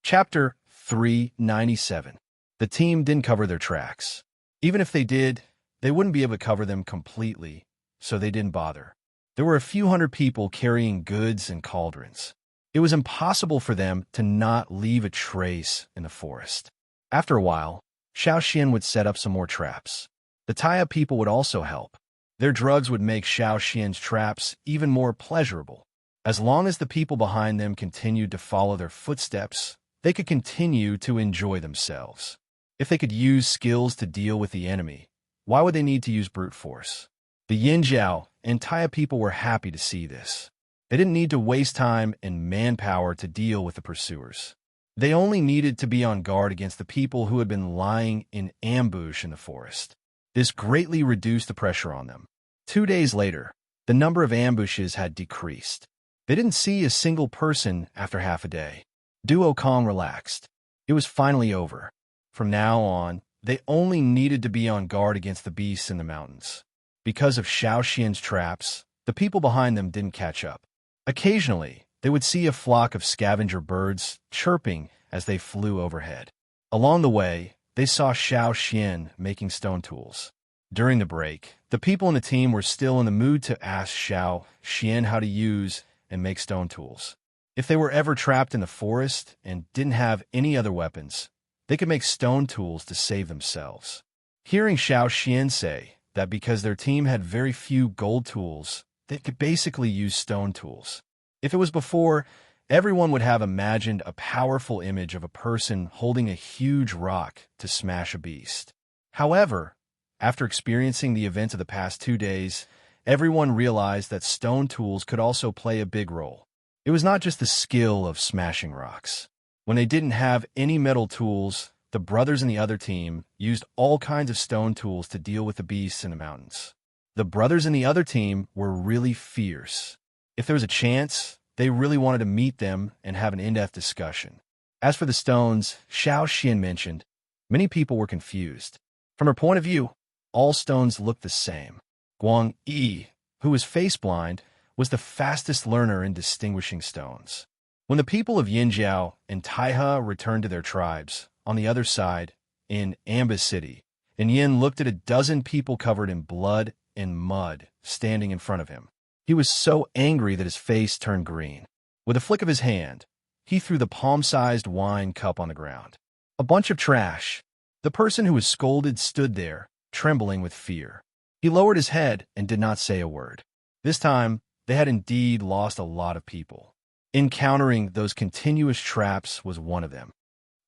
Chapter 397. The team didn't cover their tracks. Even if they did, they wouldn't be able to cover them completely, so they didn't bother. There were a few hundred people carrying goods and cauldrons. It was impossible for them to not leave a trace in the forest. After a while, Xiao Xian would set up some more traps. The Taya people would also help. Their drugs would make Xiao Xian's traps even more pleasurable. As long as the people behind them continued to follow their footsteps, they could continue to enjoy themselves. If they could use skills to deal with the enemy, why would they need to use brute force? The Yinjiao and Taya people were happy to see this. They didn't need to waste time and manpower to deal with the pursuers. They only needed to be on guard against the people who had been lying in ambush in the forest. This greatly reduced the pressure on them. 2 days later, the number of ambushes had decreased. They didn't see a single person after half a day. Duo Kong relaxed. It was finally over. From now on, they only needed to be on guard against the beasts in the mountains. Because of Xiao Xian's traps, the people behind them didn't catch up. Occasionally, they would see a flock of scavenger birds chirping as they flew overhead. Along the way, they saw Xiao Xian making stone tools. During the break, the people in the team were still in the mood to ask Xiao Xian how to use and make stone tools. If they were ever trapped in the forest and didn't have any other weapons, they could make stone tools to save themselves. Hearing Xiao Xian say that because their team had very few gold tools, they could basically use stone tools. If it was before, everyone would have imagined a powerful image of a person holding a huge rock to smash a beast. However, after experiencing the events of the past 2 days, everyone realized that stone tools could also play a big role. It was not just the skill of smashing rocks. When they didn't have any metal tools, the brothers in the other team used all kinds of stone tools to deal with the beasts in the mountains. The brothers in the other team were really fierce. If there was a chance, they really wanted to meet them and have an in-depth discussion. As for the stones Xiao Xian mentioned, many people were confused. From her point of view, all stones looked the same. Guang Yi, who was face-blind, was the fastest learner in distinguishing stones. When the people of Yinjiao and Taihe returned to their tribes, on the other side, in Amba City, and Yin looked at a dozen people covered in blood and mud standing in front of him. He was so angry that his face turned green. With a flick of his hand, he threw the palm-sized wine cup on the ground. A bunch of trash. The person who was scolded stood there, trembling with fear. He lowered his head and did not say a word. This time, they had indeed lost a lot of people. Encountering those continuous traps was one of them.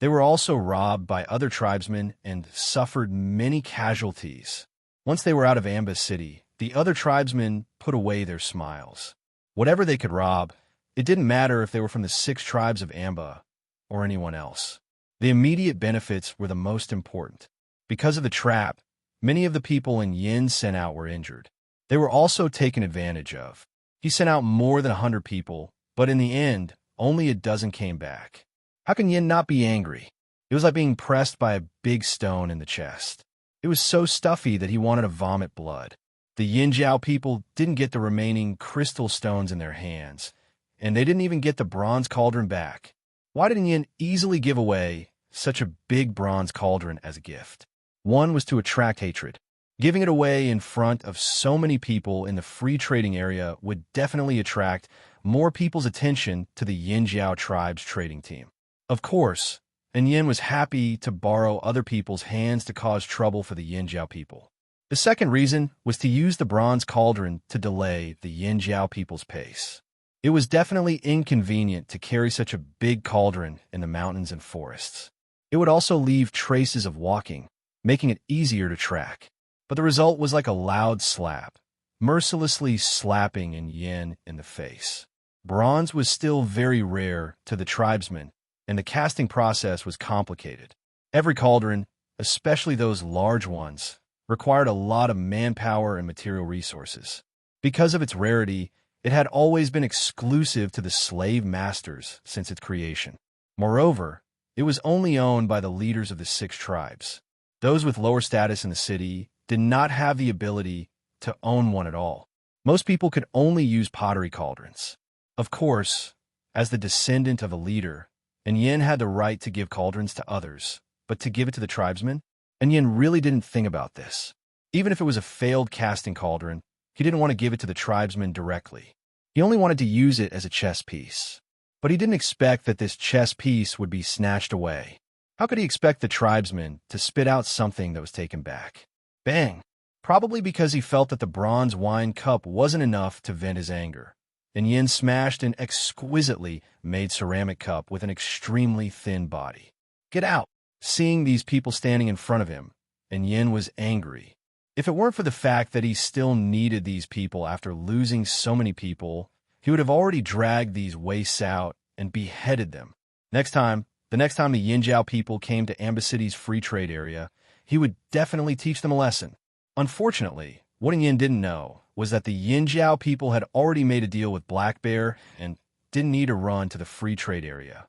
They were also robbed by other tribesmen and suffered many casualties. Once they were out of Amba City, the other tribesmen put away their smiles. Whatever they could rob, it didn't matter if they were from the 6 tribes of Amba or anyone else. The immediate benefits were the most important. Because of the trap, many of the people in Yin sent out were injured. They were also taken advantage of. He sent out more than 100 people, but in the end, only a dozen came back. How can Yin not be angry? It was like being pressed by a big stone in the chest. It was so stuffy that he wanted to vomit blood. The Yinjiao people didn't get the remaining crystal stones in their hands, and they didn't even get the bronze cauldron back. Why didn't Yin easily give away such a big bronze cauldron as a gift? One was to attract hatred. Giving it away in front of so many people in the free trading area would definitely attract more people's attention to the Yinjiao tribe's trading team. Of course, and Yin was happy to borrow other people's hands to cause trouble for the Yinjiao people. The second reason was to use the bronze cauldron to delay the Yinjiao people's pace. It was definitely inconvenient to carry such a big cauldron in the mountains and forests. It would also leave traces of walking, making it easier to track. But the result was like a loud slap, mercilessly slapping Yin in the face. Bronze was still very rare to the tribesmen, and the casting process was complicated. Every cauldron, especially those large ones, required a lot of manpower and material resources. Because of its rarity, it had always been exclusive to the slave masters since its creation. Moreover, it was only owned by the leaders of the 6 tribes. Those with lower status in the city did not have the ability to own one at all. Most people could only use pottery cauldrons. Of course, as the descendant of a leader, and Yin had the right to give cauldrons to others, but to give it to the tribesmen? And Yin really didn't think about this. Even if it was a failed casting cauldron, he didn't want to give it to the tribesmen directly. He only wanted to use it as a chess piece. But he didn't expect that this chess piece would be snatched away. How could he expect the tribesmen to spit out something that was taken back? Bang! Probably because he felt that the bronze wine cup wasn't enough to vent his anger. And Yin smashed an exquisitely made ceramic cup with an extremely thin body. Get out! Seeing these people standing in front of him, and Yin was angry. If it weren't for the fact that he still needed these people after losing so many people, he would have already dragged these wastes out and beheaded them. The next time the Yinjiao people came to Amba City's free trade area, he would definitely teach them a lesson. Unfortunately, what Yin didn't know was that the Yinjiao people had already made a deal with Black Bear and didn't need to run to the free trade area.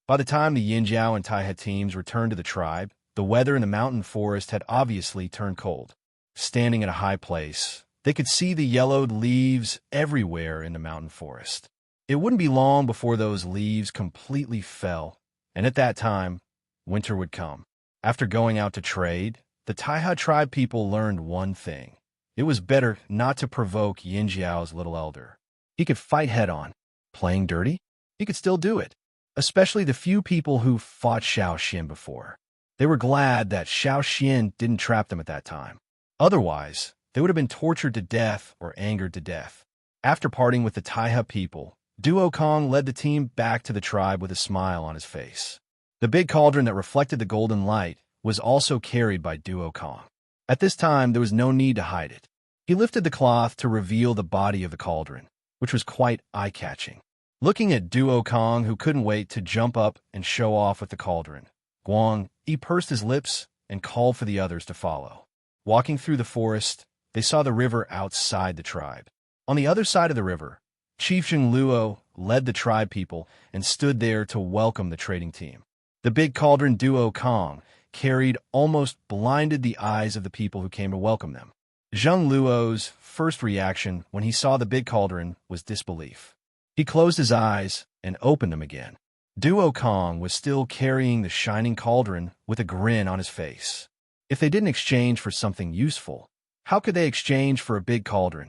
By the time the Yinjiao and Taiha teams returned to the tribe, the weather in the mountain forest had obviously turned cold. Standing at a high place, they could see the yellowed leaves everywhere in the mountain forest. It wouldn't be long before those leaves completely fell, and at that time, winter would come. After going out to trade, the Taiha tribe people learned one thing. It was better not to provoke Yinjiao's little elder. He could fight head-on. Playing dirty? He could still do it. Especially the few people who fought Xiao Xian before. They were glad that Xiao Xian didn't trap them at that time. Otherwise, they would have been tortured to death or angered to death. After parting with the Taiha people, Duo Kong led the team back to the tribe with a smile on his face. The big cauldron that reflected the golden light was also carried by Duo Kong. At this time, there was no need to hide it. He lifted the cloth to reveal the body of the cauldron, which was quite eye-catching. Looking at Duo Kong, who couldn't wait to jump up and show off with the cauldron, Guang Yi pursed his lips and called for the others to follow. Walking through the forest, they saw the river outside the tribe. On the other side of the river, Chief Zheng Luo led the tribe people and stood there to welcome the trading team. The big cauldron Duo Kong carried almost blinded the eyes of the people who came to welcome them. Zheng Luo's first reaction when he saw the big cauldron was disbelief. He closed his eyes and opened them again. Duo Kong was still carrying the shining cauldron with a grin on his face. If they didn't exchange for something useful, how could they exchange for a big cauldron?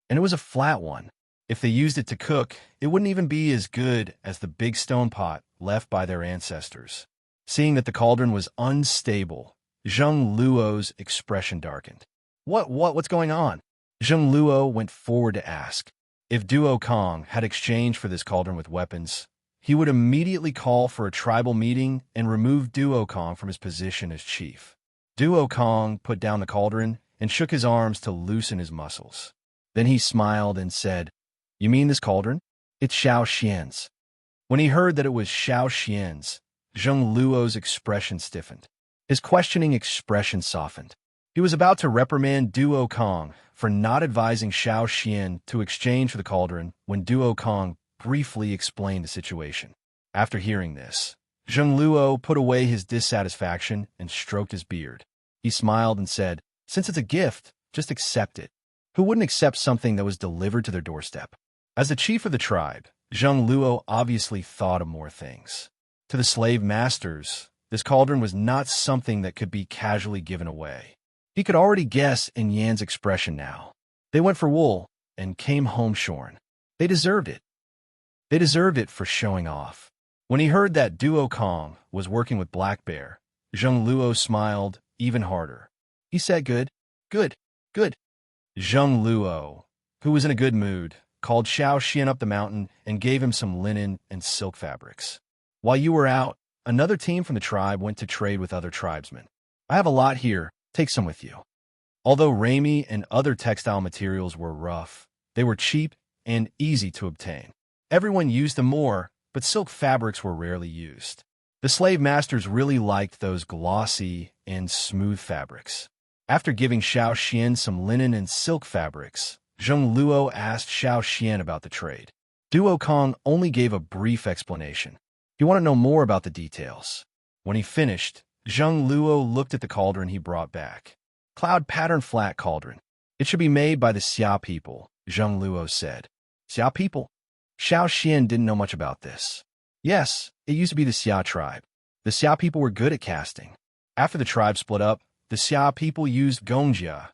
And it was a flat one. If they used it to cook, it wouldn't even be as good as the big stone pot left by their ancestors. Seeing that the cauldron was unstable, Zheng Luo's expression darkened. What's going on? Zheng Luo went forward to ask. If Duo Kong had exchanged for this cauldron with weapons, he would immediately call for a tribal meeting and remove Duo Kong from his position as chief. Duo Kong put down the cauldron and shook his arms to loosen his muscles. Then he smiled and said, "You mean this cauldron? It's Xiao Xian's." When he heard that it was Xiao Xian's, Zheng Luo's expression stiffened. His questioning expression softened. He was about to reprimand Duo Kong for not advising Xiao Xian to exchange for the cauldron when Duo Kong briefly explained the situation. After hearing this, Zheng Luo put away his dissatisfaction and stroked his beard. He smiled and said, "Since it's a gift, just accept it." Who wouldn't accept something that was delivered to their doorstep? As the chief of the tribe, Zheng Luo obviously thought of more things. To the slave masters, this cauldron was not something that could be casually given away. He could already guess in Yan's expression now. They went for wool and came home shorn. They deserved it. They deserved it for showing off. When he heard that Duo Kong was working with Black Bear, Zheng Luo smiled even harder. He said, Good. Zheng Luo, who was in a good mood, called Xiao Xian up the mountain and gave him some linen and silk fabrics. While you were out, another team from the tribe went to trade with other tribesmen. I have a lot here. Take some with you. Although ramie and other textile materials were rough, they were cheap and easy to obtain. Everyone used them more, but silk fabrics were rarely used. The slave masters really liked those glossy and smooth fabrics. After giving Xiao Xian some linen and silk fabrics, Zheng Luo asked Xiao Xian about the trade. Duo Kong only gave a brief explanation. He wanted to know more about the details. When he finished, Zheng Luo looked at the cauldron he brought back. Cloud pattern flat cauldron. It should be made by the Xia people, Zheng Luo said. Xia people? Xiao Xian didn't know much about this. Yes, It used to be the Xia tribe. The Xia people were good at casting. After the tribe split up, the Xia people used Gongjia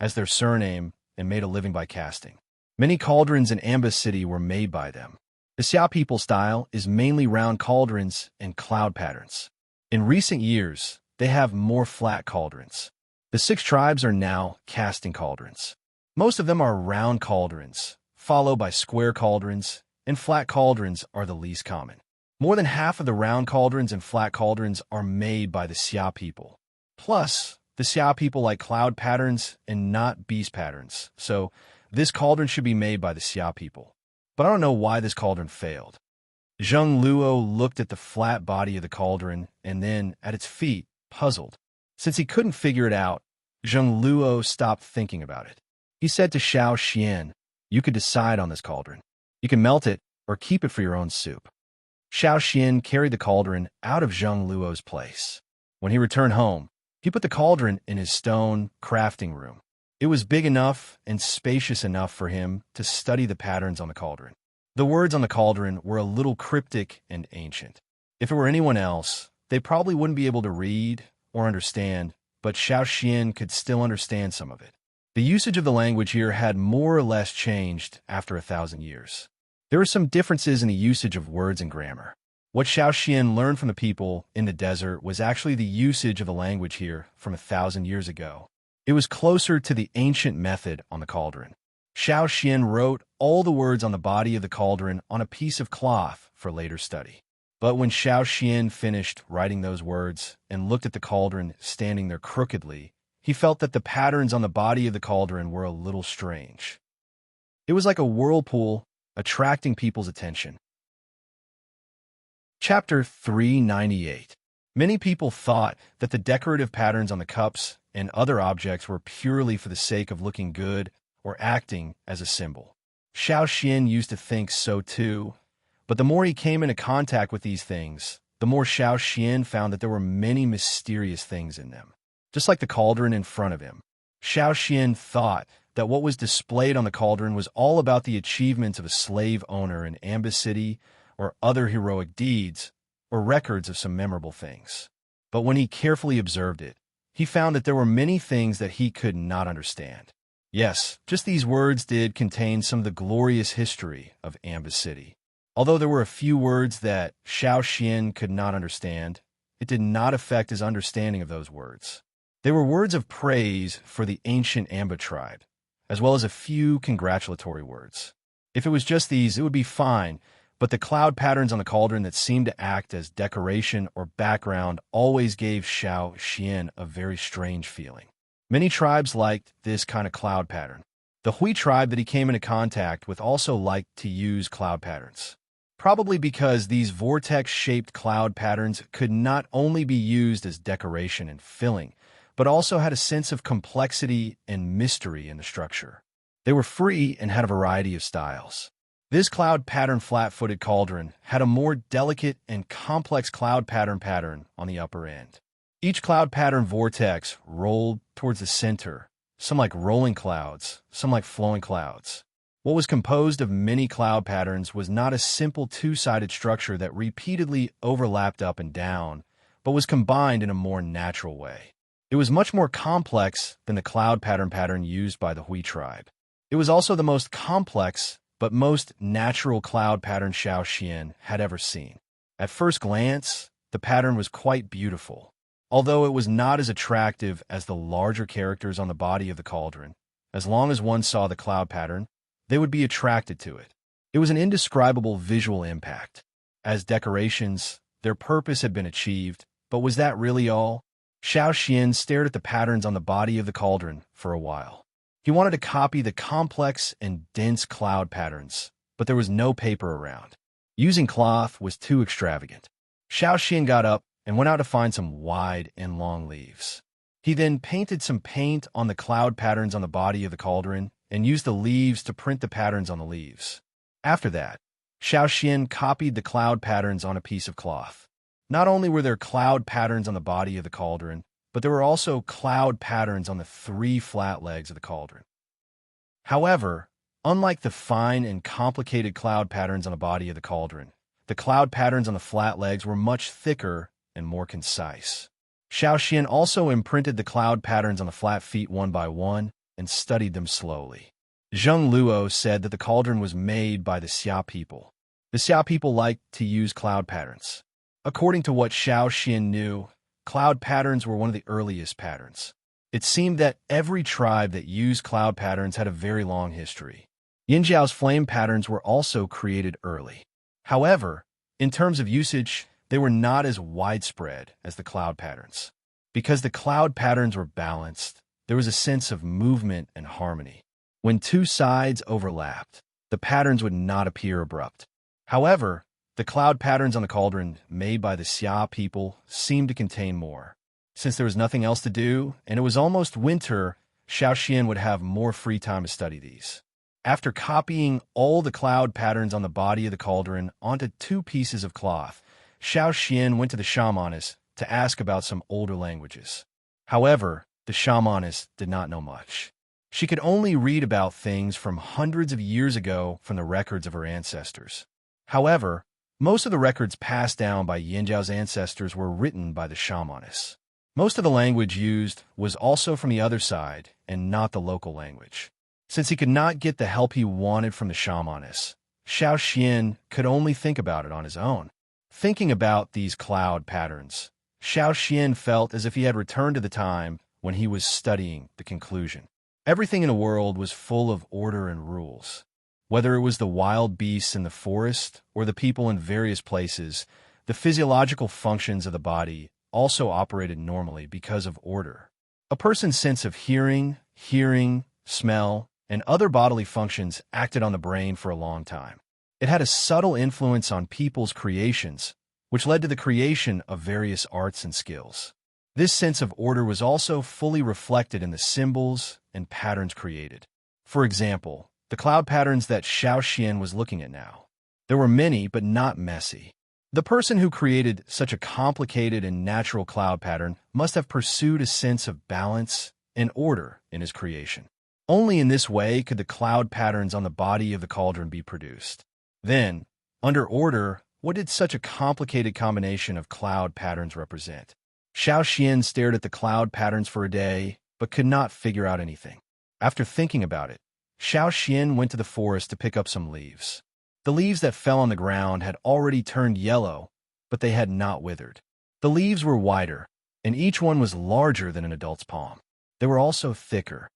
as their surname and made a living by casting. Many cauldrons in Amba City were made by them. The Xia people style is mainly round cauldrons and cloud patterns. In recent years, they have more flat cauldrons. The 6 tribes are now casting cauldrons. Most of them are round cauldrons, followed by square cauldrons, and flat cauldrons are the least common. More than half of the round cauldrons and flat cauldrons are made by the Xia people. Plus, the Xia people like cloud patterns and not beast patterns, so this cauldron should be made by the Xia people. But I don't know why this cauldron failed. Zheng Luo looked at the flat body of the cauldron and then at its feet, puzzled. Since he couldn't figure it out, Zheng Luo stopped thinking about it. He said to Xiao Xian, "You could decide on this cauldron. You can melt it or keep it for your own soup." Xiao Xian carried the cauldron out of Zheng Luo's place. When he returned home, he put the cauldron in his stone crafting room. It was big enough and spacious enough for him to study the patterns on the cauldron. The words on the cauldron were a little cryptic and ancient. If it were anyone else, they probably wouldn't be able to read or understand, but Xiao Xian could still understand some of it. The usage of the language here had more or less changed after 1,000 years. There were some differences in the usage of words and grammar. What Xiao Xian learned from the people in the desert was actually the usage of the language here from 1,000 years ago. It was closer to the ancient method on the cauldron. Xiao Xian wrote all the words on the body of the cauldron on a piece of cloth for later study. But when Xiao Xian finished writing those words and looked at the cauldron standing there crookedly, he felt that the patterns on the body of the cauldron were a little strange. It was like a whirlpool attracting people's attention. Chapter 398. Many people thought that the decorative patterns on the cups and other objects were purely for the sake of looking good or acting as a symbol. Xiao Xian used to think so too, but the more he came into contact with these things, the more Xiao Xian found that there were many mysterious things in them. Just like the cauldron in front of him, Xiao Xian thought that what was displayed on the cauldron was all about the achievements of a slave owner in Amba City or other heroic deeds or records of some memorable things. But when he carefully observed it, he found that there were many things that he could not understand. Yes, just these words did contain some of the glorious history of Amba City. Although there were a few words that Xiao Xian could not understand, it did not affect his understanding of those words. They were words of praise for the ancient Amba tribe, as well as a few congratulatory words. If it was just these, it would be fine, but the cloud patterns on the cauldron that seemed to act as decoration or background always gave Xiao Xian a very strange feeling. Many tribes liked this kind of cloud pattern. The Hui tribe that he came into contact with also liked to use cloud patterns, probably because these vortex-shaped cloud patterns could not only be used as decoration and filling, but also had a sense of complexity and mystery in the structure. They were free and had a variety of styles. This cloud pattern flat-footed cauldron had a more delicate and complex cloud pattern on the upper end. Each cloud pattern vortex rolled towards the center, some like rolling clouds, some like flowing clouds. What was composed of many cloud patterns was not a simple two-sided structure that repeatedly overlapped up and down, but was combined in a more natural way. It was much more complex than the cloud pattern used by the Hui tribe. It was also the most complex but most natural cloud pattern Xiao Xian had ever seen. At first glance, the pattern was quite beautiful, although it was not as attractive as the larger characters on the body of the cauldron. As long as one saw the cloud pattern, they would be attracted to it. It was an indescribable visual impact. As decorations, their purpose had been achieved, but was that really all? Xiao Xian stared at the patterns on the body of the cauldron for a while. He wanted to copy the complex and dense cloud patterns, but there was no paper around. Using cloth was too extravagant. Xiao Xian got up and went out to find some wide and long leaves. He then painted some paint on the cloud patterns on the body of the cauldron and used the leaves to print the patterns on the leaves. After that, Xiao Xian copied the cloud patterns on a piece of cloth. Not only were there cloud patterns on the body of the cauldron, but there were also cloud patterns on the 3 flat legs of the cauldron. However, unlike the fine and complicated cloud patterns on the body of the cauldron, the cloud patterns on the flat legs were much thicker and more concise. Xiaoxian also imprinted the cloud patterns on the flat feet one by one and studied them slowly. Zheng Luo said that the cauldron was made by the Xia people. The Xia people liked to use cloud patterns. According to what Xiaoxian knew, cloud patterns were one of the earliest patterns. It seemed that every tribe that used cloud patterns had a very long history. Yinjiao's flame patterns were also created early. However, in terms of usage, they were not as widespread as the cloud patterns. Because the cloud patterns were balanced, there was a sense of movement and harmony. When two sides overlapped, the patterns would not appear abrupt. However, the cloud patterns on the cauldron made by the Xia people seemed to contain more. Since there was nothing else to do, and it was almost winter, Xiaoxian would have more free time to study these. After copying all the cloud patterns on the body of the cauldron onto 2 pieces of cloth, Xiaoxian went to the shamaness to ask about some older languages. However, the shamaness did not know much. She could only read about things from hundreds of years ago from the records of her ancestors. However, most of the records passed down by Yinjiao's ancestors were written by the shamaness. Most of the language used was also from the other side and not the local language. Since he could not get the help he wanted from the shamaness, Xiaoxian could only think about it on his own. Thinking about these cloud patterns, Xiaoxian felt as if he had returned to the time when he was studying the conclusion. Everything in the world was full of order and rules. Whether it was the wild beasts in the forest or the people in various places, the physiological functions of the body also operated normally because of order. A person's sense of hearing, smell, and other bodily functions acted on the brain for a long time. It had a subtle influence on people's creations, which led to the creation of various arts and skills. This sense of order was also fully reflected in the symbols and patterns created. For example, the cloud patterns that Xiaoxian was looking at now. There were many, but not messy. The person who created such a complicated and natural cloud pattern must have pursued a sense of balance and order in his creation. Only in this way could the cloud patterns on the body of the cauldron be produced. Then, under order, what did such a complicated combination of cloud patterns represent? Xiaoxian stared at the cloud patterns for a day, but could not figure out anything. After thinking about it, Xiaoxian went to the forest to pick up some leaves. The leaves that fell on the ground had already turned yellow, but they had not withered. The leaves were wider, and each one was larger than an adult's palm. They were also thicker.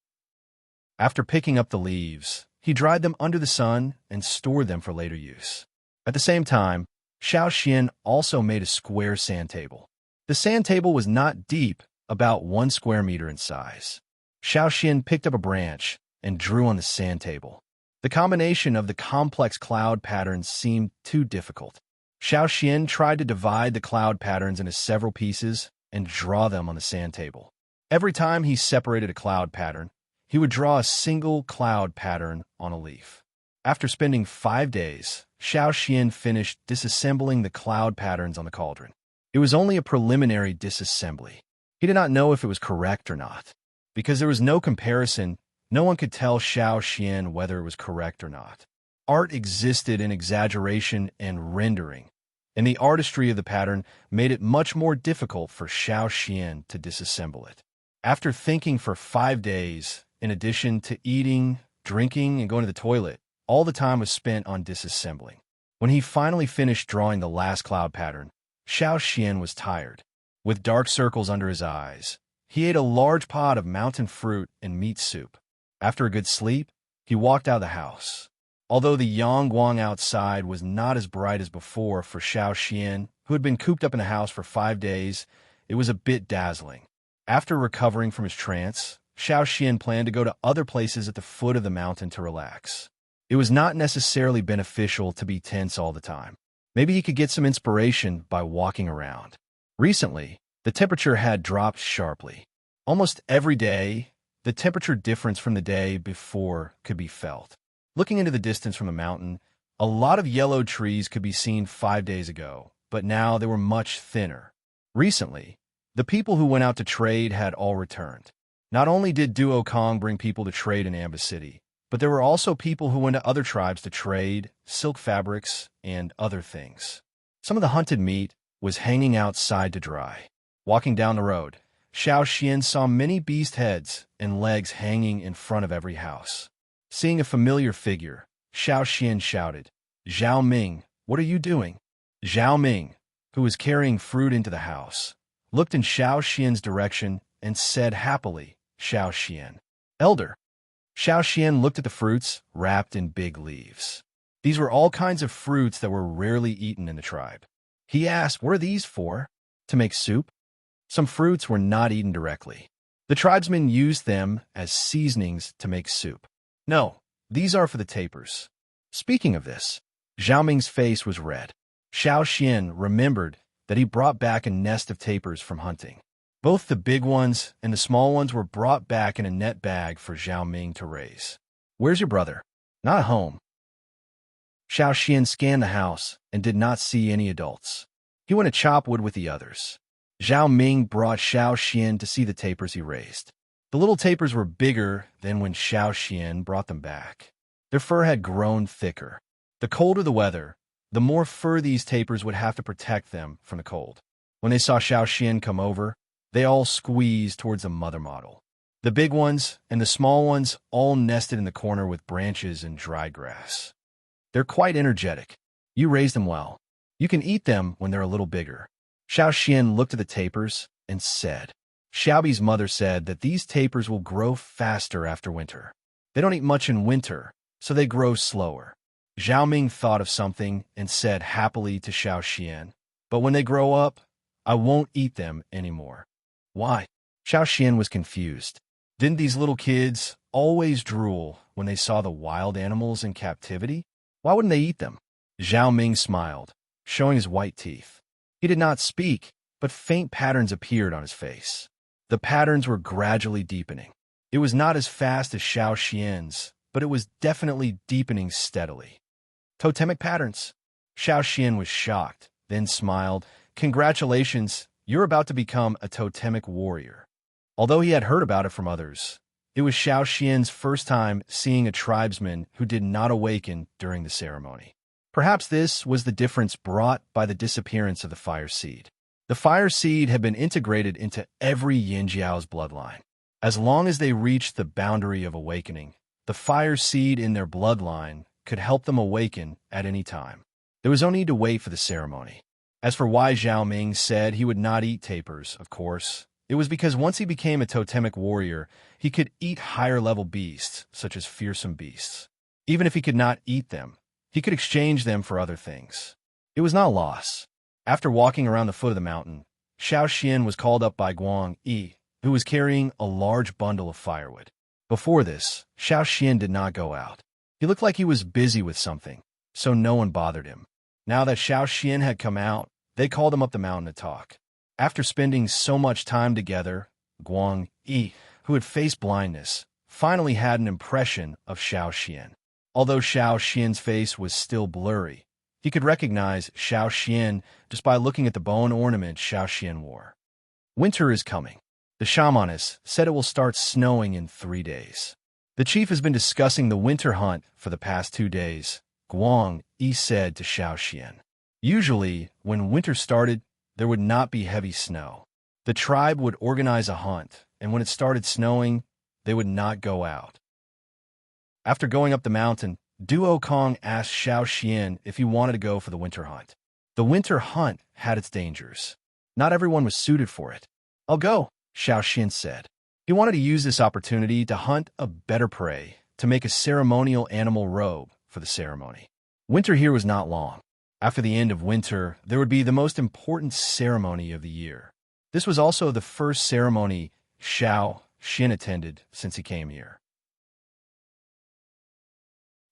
After picking up the leaves, he dried them under the sun and stored them for later use. At the same time, Xiaoxian also made a square sand table. The sand table was not deep, about 1 square meter in size. Xiaoxian picked up a branch and drew on the sand table. The combination of the complex cloud patterns seemed too difficult. Xiaoxian tried to divide the cloud patterns into several pieces and draw them on the sand table. Every time he separated a cloud pattern, he would draw a single cloud pattern on a leaf. After spending 5 days, Xiaoxian finished disassembling the cloud patterns on the cauldron. It was only a preliminary disassembly. He did not know if it was correct or not. Because there was no comparison, no one could tell Xiaoxian whether it was correct or not. Art existed in exaggeration and rendering, and the artistry of the pattern made it much more difficult for Xiaoxian to disassemble it. After thinking for 5 days, in addition to eating, drinking, and going to the toilet, all the time was spent on disassembling. When he finally finished drawing the last cloud pattern, Xiaoxian was tired. With dark circles under his eyes, he ate a large pot of mountain fruit and meat soup. After a good sleep, he walked out of the house. Although the Yangguang outside was not as bright as before for Xiaoxian, who had been cooped up in the house for 5 days, it was a bit dazzling. After recovering from his trance, Xiaoxian planned to go to other places at the foot of the mountain to relax. It was not necessarily beneficial to be tense all the time. Maybe he could get some inspiration by walking around. Recently, the temperature had dropped sharply. Almost every day, the temperature difference from the day before could be felt. Looking into the distance from the mountain, a lot of yellow trees could be seen 5 days ago, but now they were much thinner. Recently, the people who went out to trade had all returned. Not only did Duo Kong bring people to trade in Amba City, But there were also people who went to other tribes to trade silk fabrics and other things. Some of the hunted meat was hanging outside to dry. Walking down the road, Xiao Xian saw many beast heads and legs hanging in front of every house. Seeing a familiar figure, Xiao Xian shouted, "Zhao Ming, what are you doing?" Zhao Ming, who was carrying fruit into the house, looked in Xiao Xian's direction and said happily, "Xiao Xian, elder." Xiao Xian looked at the fruits wrapped in big leaves. These were all kinds of fruits that were rarely eaten in the tribe. He asked, "What are these for?" "To make soup." Some fruits were not eaten directly. The tribesmen used them as seasonings to make soup. "No, these are for the tapers." Speaking of this, Zhao Ming's face was red. Xiao Xian remembered that he brought back a nest of tapers from hunting. Both the big ones and the small ones were brought back in a net bag for Zhao Ming to raise. "Where's your brother?" "Not at home." Xiao Xian scanned the house and did not see any adults. He went to chop wood with the others. Zhao Ming brought Xiao Xian to see the tapers he raised. The little tapers were bigger than when Xiao Xian brought them back. Their fur had grown thicker. The colder the weather, the more fur these tapers would have to protect them from the cold. When they saw Xiao Xian come over, they all squeezed towards the mother model. The big ones and the small ones all nested in the corner with branches and dry grass. "They're quite energetic. You raised them well. You can eat them when they're a little bigger." Xiao Xian looked at the tapers and said, "Xiaobi's mother said that these tapers will grow faster after winter. They don't eat much in winter, so they grow slower." Zhao Ming thought of something and said happily to Xiao Xian, "But when they grow up, I won't eat them anymore." "Why?" Xiao Xian was confused. Didn't these little kids always drool when they saw the wild animals in captivity? Why wouldn't they eat them? Zhao Ming smiled, showing his white teeth. He did not speak, but faint patterns appeared on his face. The patterns were gradually deepening. It was not as fast as Xiao Xian's, but it was definitely deepening steadily. "Totemic patterns." Xiao Xian was shocked, then smiled. "Congratulations, you're about to become a totemic warrior." Although he had heard about it from others, it was Xiao Xian's first time seeing a tribesman who did not awaken during the ceremony. Perhaps this was the difference brought by the disappearance of the fire seed. The fire seed had been integrated into every Yinjiao's bloodline. As long as they reached the boundary of awakening, the fire seed in their bloodline could help them awaken at any time. There was no need to wait for the ceremony. As for why Zhao Ming said he would not eat tapers, of course, it was because once he became a totemic warrior, he could eat higher-level beasts, such as fearsome beasts. Even if he could not eat them, he could exchange them for other things. It was not a loss. After walking around the foot of the mountain, Xiao Xian was called up by Guang Yi, who was carrying a large bundle of firewood. Before this, Xiao Xian did not go out. He looked like he was busy with something, so no one bothered him. Now that Xiao Xian had come out, they called him up the mountain to talk. After spending so much time together, Guang Yi, who had faced blindness, finally had an impression of Xiao Xian. Although Xiao Xian's face was still blurry, he could recognize Xiao Xian just by looking at the bone ornament Xiao Xian wore. Winter is coming. The shamaness said it will start snowing in 3 days. The chief has been discussing the winter hunt for the past 2 days, Guang Yi said to Xiao Xian. Usually, when winter started, there would not be heavy snow. The tribe would organize a hunt, and when it started snowing, they would not go out. After going up the mountain, Duo Kong asked Xiao Xian if he wanted to go for the winter hunt. The winter hunt had its dangers. Not everyone was suited for it. "I'll go," Xiao Xian said. He wanted to use this opportunity to hunt a better prey, to make a ceremonial animal robe for the ceremony. Winter here was not long. After the end of winter, there would be the most important ceremony of the year. This was also the first ceremony Xiao Xian attended since he came here.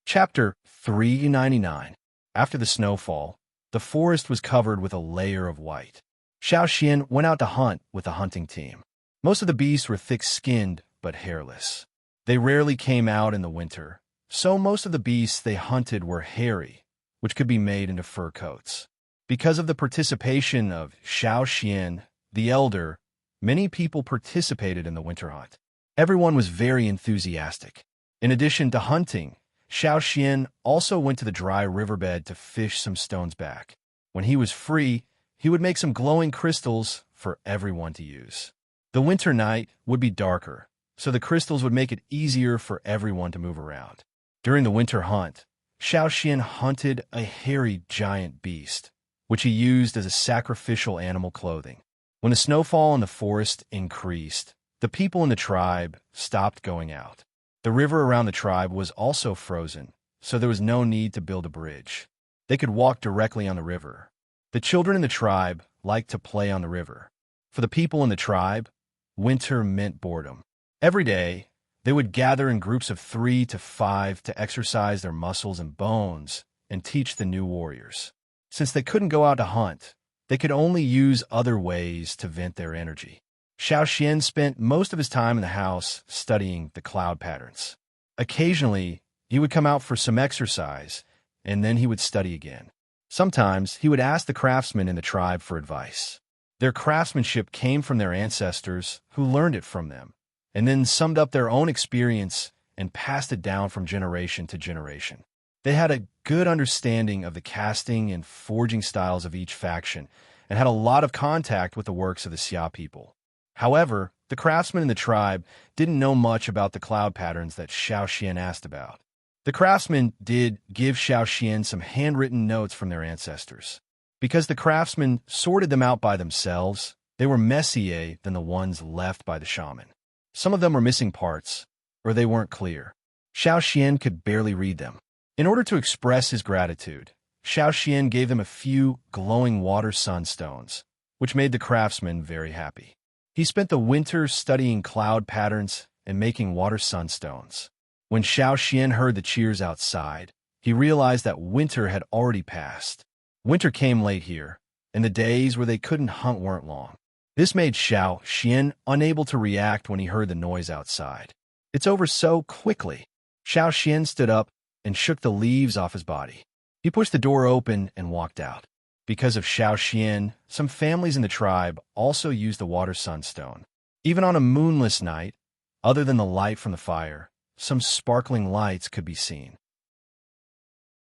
Chapter 399. After the snowfall, the forest was covered with a layer of white. Xiao Xian went out to hunt with a hunting team. Most of the beasts were thick-skinned but hairless. They rarely came out in the winter, so most of the beasts they hunted were hairy, which could be made into fur coats. Because of the participation of Xiao Xian, the elder, many people participated in the winter hunt. Everyone was very enthusiastic. In addition to hunting, Xiao Xian also went to the dry riverbed to fish some stones back. When he was free, he would make some glowing crystals for everyone to use. The winter night would be darker, so the crystals would make it easier for everyone to move around. During the winter hunt, Xiao Xian hunted a hairy giant beast, which he used as a sacrificial animal clothing. When the snowfall in the forest increased, the people in the tribe stopped going out. The river around the tribe was also frozen, so there was no need to build a bridge. They could walk directly on the river. The children in the tribe liked to play on the river. For the people in the tribe, winter meant boredom. Every day, they would gather in groups of 3 to 5 to exercise their muscles and bones and teach the new warriors. Since they couldn't go out to hunt, they could only use other ways to vent their energy. Xiao Xian spent most of his time in the house studying the cloud patterns. Occasionally, he would come out for some exercise, and then he would study again. Sometimes, he would ask the craftsmen in the tribe for advice. Their craftsmanship came from their ancestors, who learned it from them, and then summed up their own experience and passed it down from generation to generation. They had a good understanding of the casting and forging styles of each faction and had a lot of contact with the works of the Xia people. However, the craftsmen in the tribe didn't know much about the cloud patterns that Xiao Xian asked about. The craftsmen did give Xiao Xian some handwritten notes from their ancestors. Because the craftsmen sorted them out by themselves, they were messier than the ones left by the shaman. Some of them were missing parts, or they weren't clear. Xiao Xian could barely read them. In order to express his gratitude, Xiao Xian gave them a few glowing water sunstones, which made the craftsmen very happy. He spent the winter studying cloud patterns and making water sunstones. When Xiao Xian heard the cheers outside, he realized that winter had already passed. Winter came late here, and the days where they couldn't hunt weren't long. This made Xiao Xian unable to react when he heard the noise outside. It's over so quickly. Xiao Xian stood up and shook the leaves off his body. He pushed the door open and walked out. Because of Xiao Xian, some families in the tribe also used the water sunstone. Even on a moonless night, other than the light from the fire, some sparkling lights could be seen.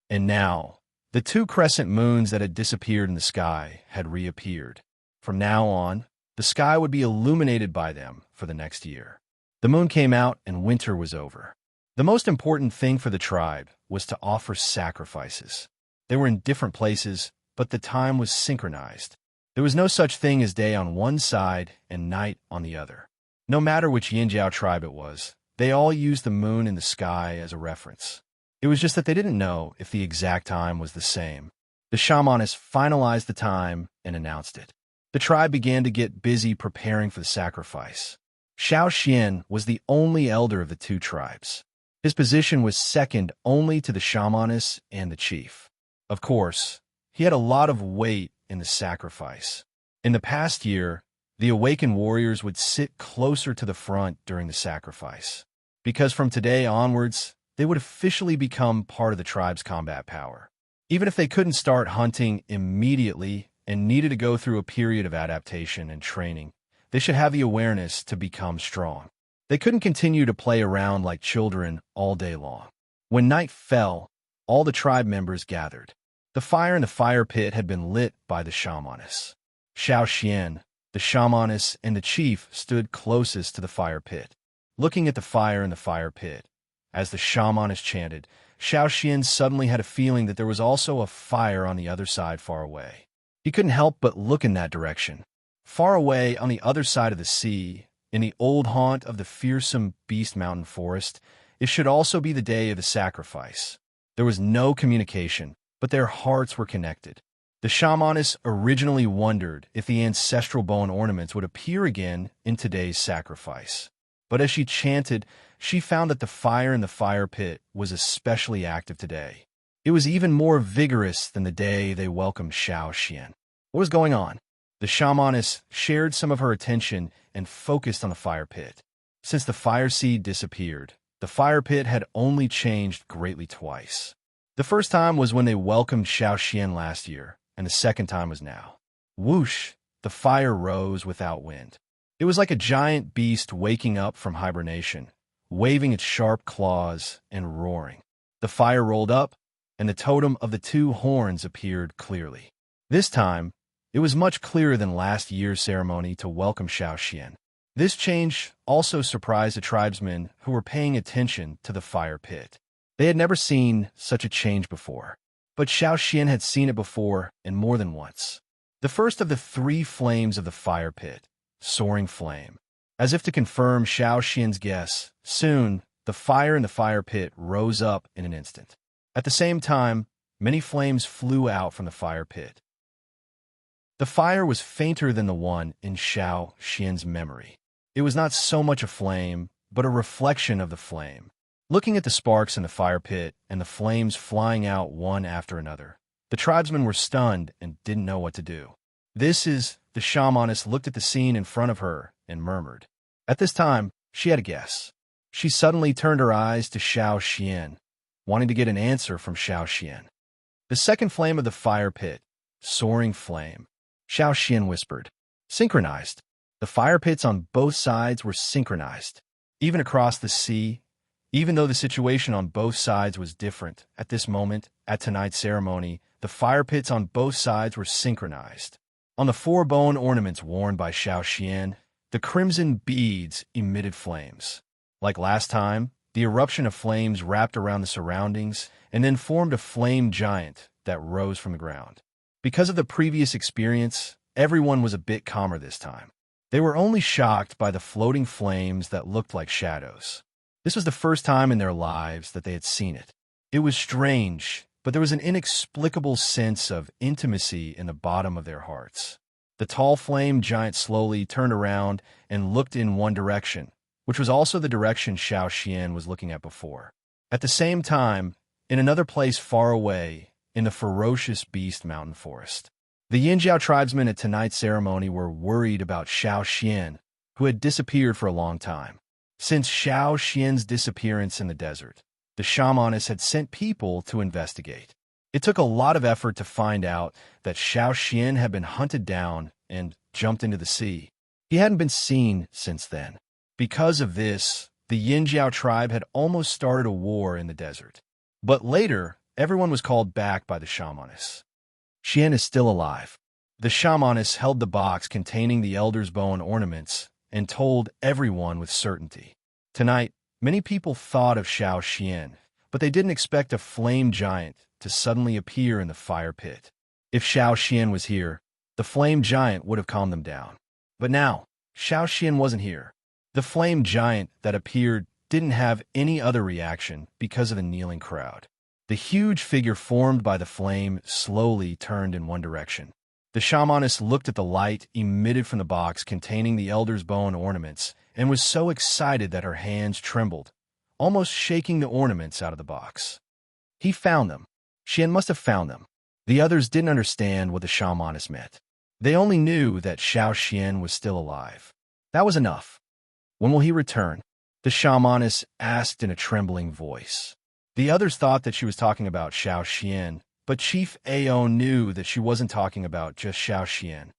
And now, the 2 crescent moons that had disappeared in the sky had reappeared. From now on, the sky would be illuminated by them for the next year. The moon came out and winter was over. The most important thing for the tribe was to offer sacrifices. They were in different places, but the time was synchronized. There was no such thing as day on one side and night on the other. No matter which Yinjiao tribe it was, they all used the moon in the sky as a reference. It was just that they didn't know if the exact time was the same. The shamaness finalized the time and announced it. The tribe began to get busy preparing for the sacrifice. Xiao Xian was the only elder of the 2 tribes. His position was second only to the shamaness and the chief. Of course, he had a lot of weight in the sacrifice. In the past year, the awakened warriors would sit closer to the front during the sacrifice, because from today onwards, they would officially become part of the tribe's combat power. Even if they couldn't start hunting immediately and needed to go through a period of adaptation and training, they should have the awareness to become strong. They couldn't continue to play around like children all day long. When night fell, all the tribe members gathered. The fire in the fire pit had been lit by the shamaness. Xiao Xian, the shamaness, and the chief stood closest to the fire pit, looking at the fire in the fire pit. As the shamaness chanted, Xiao Xian suddenly had a feeling that there was also a fire on the other side far away. He couldn't help but look in that direction. Far away on the other side of the sea, in the old haunt of the fearsome Beast Mountain forest, it should also be the day of the sacrifice. There was no communication, but their hearts were connected. The shamaness originally wondered if the ancestral bow and ornaments would appear again in today's sacrifice. But as she chanted, she found that the fire in the fire pit was especially active today. It was even more vigorous than the day they welcomed Xiao Xian. What was going on? The shamaness shared some of her attention and focused on the fire pit. Since the fire seed disappeared, the fire pit had only changed greatly twice. The first time was when they welcomed Xiao Xian last year, and the second time was now. Whoosh! The fire rose without wind. It was like a giant beast waking up from hibernation, waving its sharp claws and roaring. The fire rolled up, and the totem of the two horns appeared clearly. This time, it was much clearer than last year's ceremony to welcome Xiaoxian. This change also surprised the tribesmen who were paying attention to the fire pit. They had never seen such a change before, but Xiaoxian had seen it before and more than once. The first of the three flames of the fire pit, soaring flame. As if to confirm Xiaoxian's guess, soon the fire in the fire pit rose up in an instant. At the same time, many flames flew out from the fire pit. The fire was fainter than the one in Xiaoxian's memory. It was not so much a flame, but a reflection of the flame. Looking at the sparks in the fire pit and the flames flying out one after another, the tribesmen were stunned and didn't know what to do. The shamaness looked at the scene in front of her and murmured. At this time, she had a guess. She suddenly turned her eyes to Xiaoxian, wanting to get an answer from Xiaoxian. The second flame of the fire pit, soaring flame. Xiaoxian whispered. Synchronized. The fire pits on both sides were synchronized. Even across the sea, even though the situation on both sides was different, at this moment, at tonight's ceremony, the fire pits on both sides were synchronized. On the 4 bone ornaments worn by Xiaoxian, the crimson beads emitted flames. Like last time, the eruption of flames wrapped around the surroundings and then formed a flame giant that rose from the ground. Because of the previous experience, everyone was a bit calmer this time. They were only shocked by the floating flames that looked like shadows. This was the first time in their lives that they had seen it. It was strange, but there was an inexplicable sense of intimacy in the bottom of their hearts. The tall flame giant slowly turned around and looked in one direction, which was also the direction Xiaoxian was looking at before. At the same time, in another place far away, in the ferocious beast mountain forest, the Yinjiao tribesmen at tonight's ceremony were worried about Xiaoxian, who had disappeared for a long time. Since Xiaoxian's disappearance in the desert, the shamaness had sent people to investigate. It took a lot of effort to find out that Xiaoxian had been hunted down and jumped into the sea. He hadn't been seen since then. Because of this, the Yinjiao tribe had almost started a war in the desert. But later, everyone was called back by the shamaness. Xian is still alive. The shamaness held the box containing the elder's bone ornaments and told everyone with certainty. Tonight, many people thought of Xiaoxian, but they didn't expect a flame giant to suddenly appear in the fire pit. If Xiaoxian was here, the flame giant would have calmed them down. But now, Xiaoxian wasn't here. The flame giant that appeared didn't have any other reaction because of the kneeling crowd. The huge figure formed by the flame slowly turned in one direction. The shamaness looked at the light emitted from the box containing the elder's bone ornaments and was so excited that her hands trembled, almost shaking the ornaments out of the box. He found them. Xian must have found them. The others didn't understand what the shamaness meant. They only knew that Xiaoxian was still alive. That was enough. When will he return? The shamaness asked in a trembling voice. The others thought that she was talking about Xiaoxian, but Chief Ao knew that she wasn't talking about just Xiaoxian.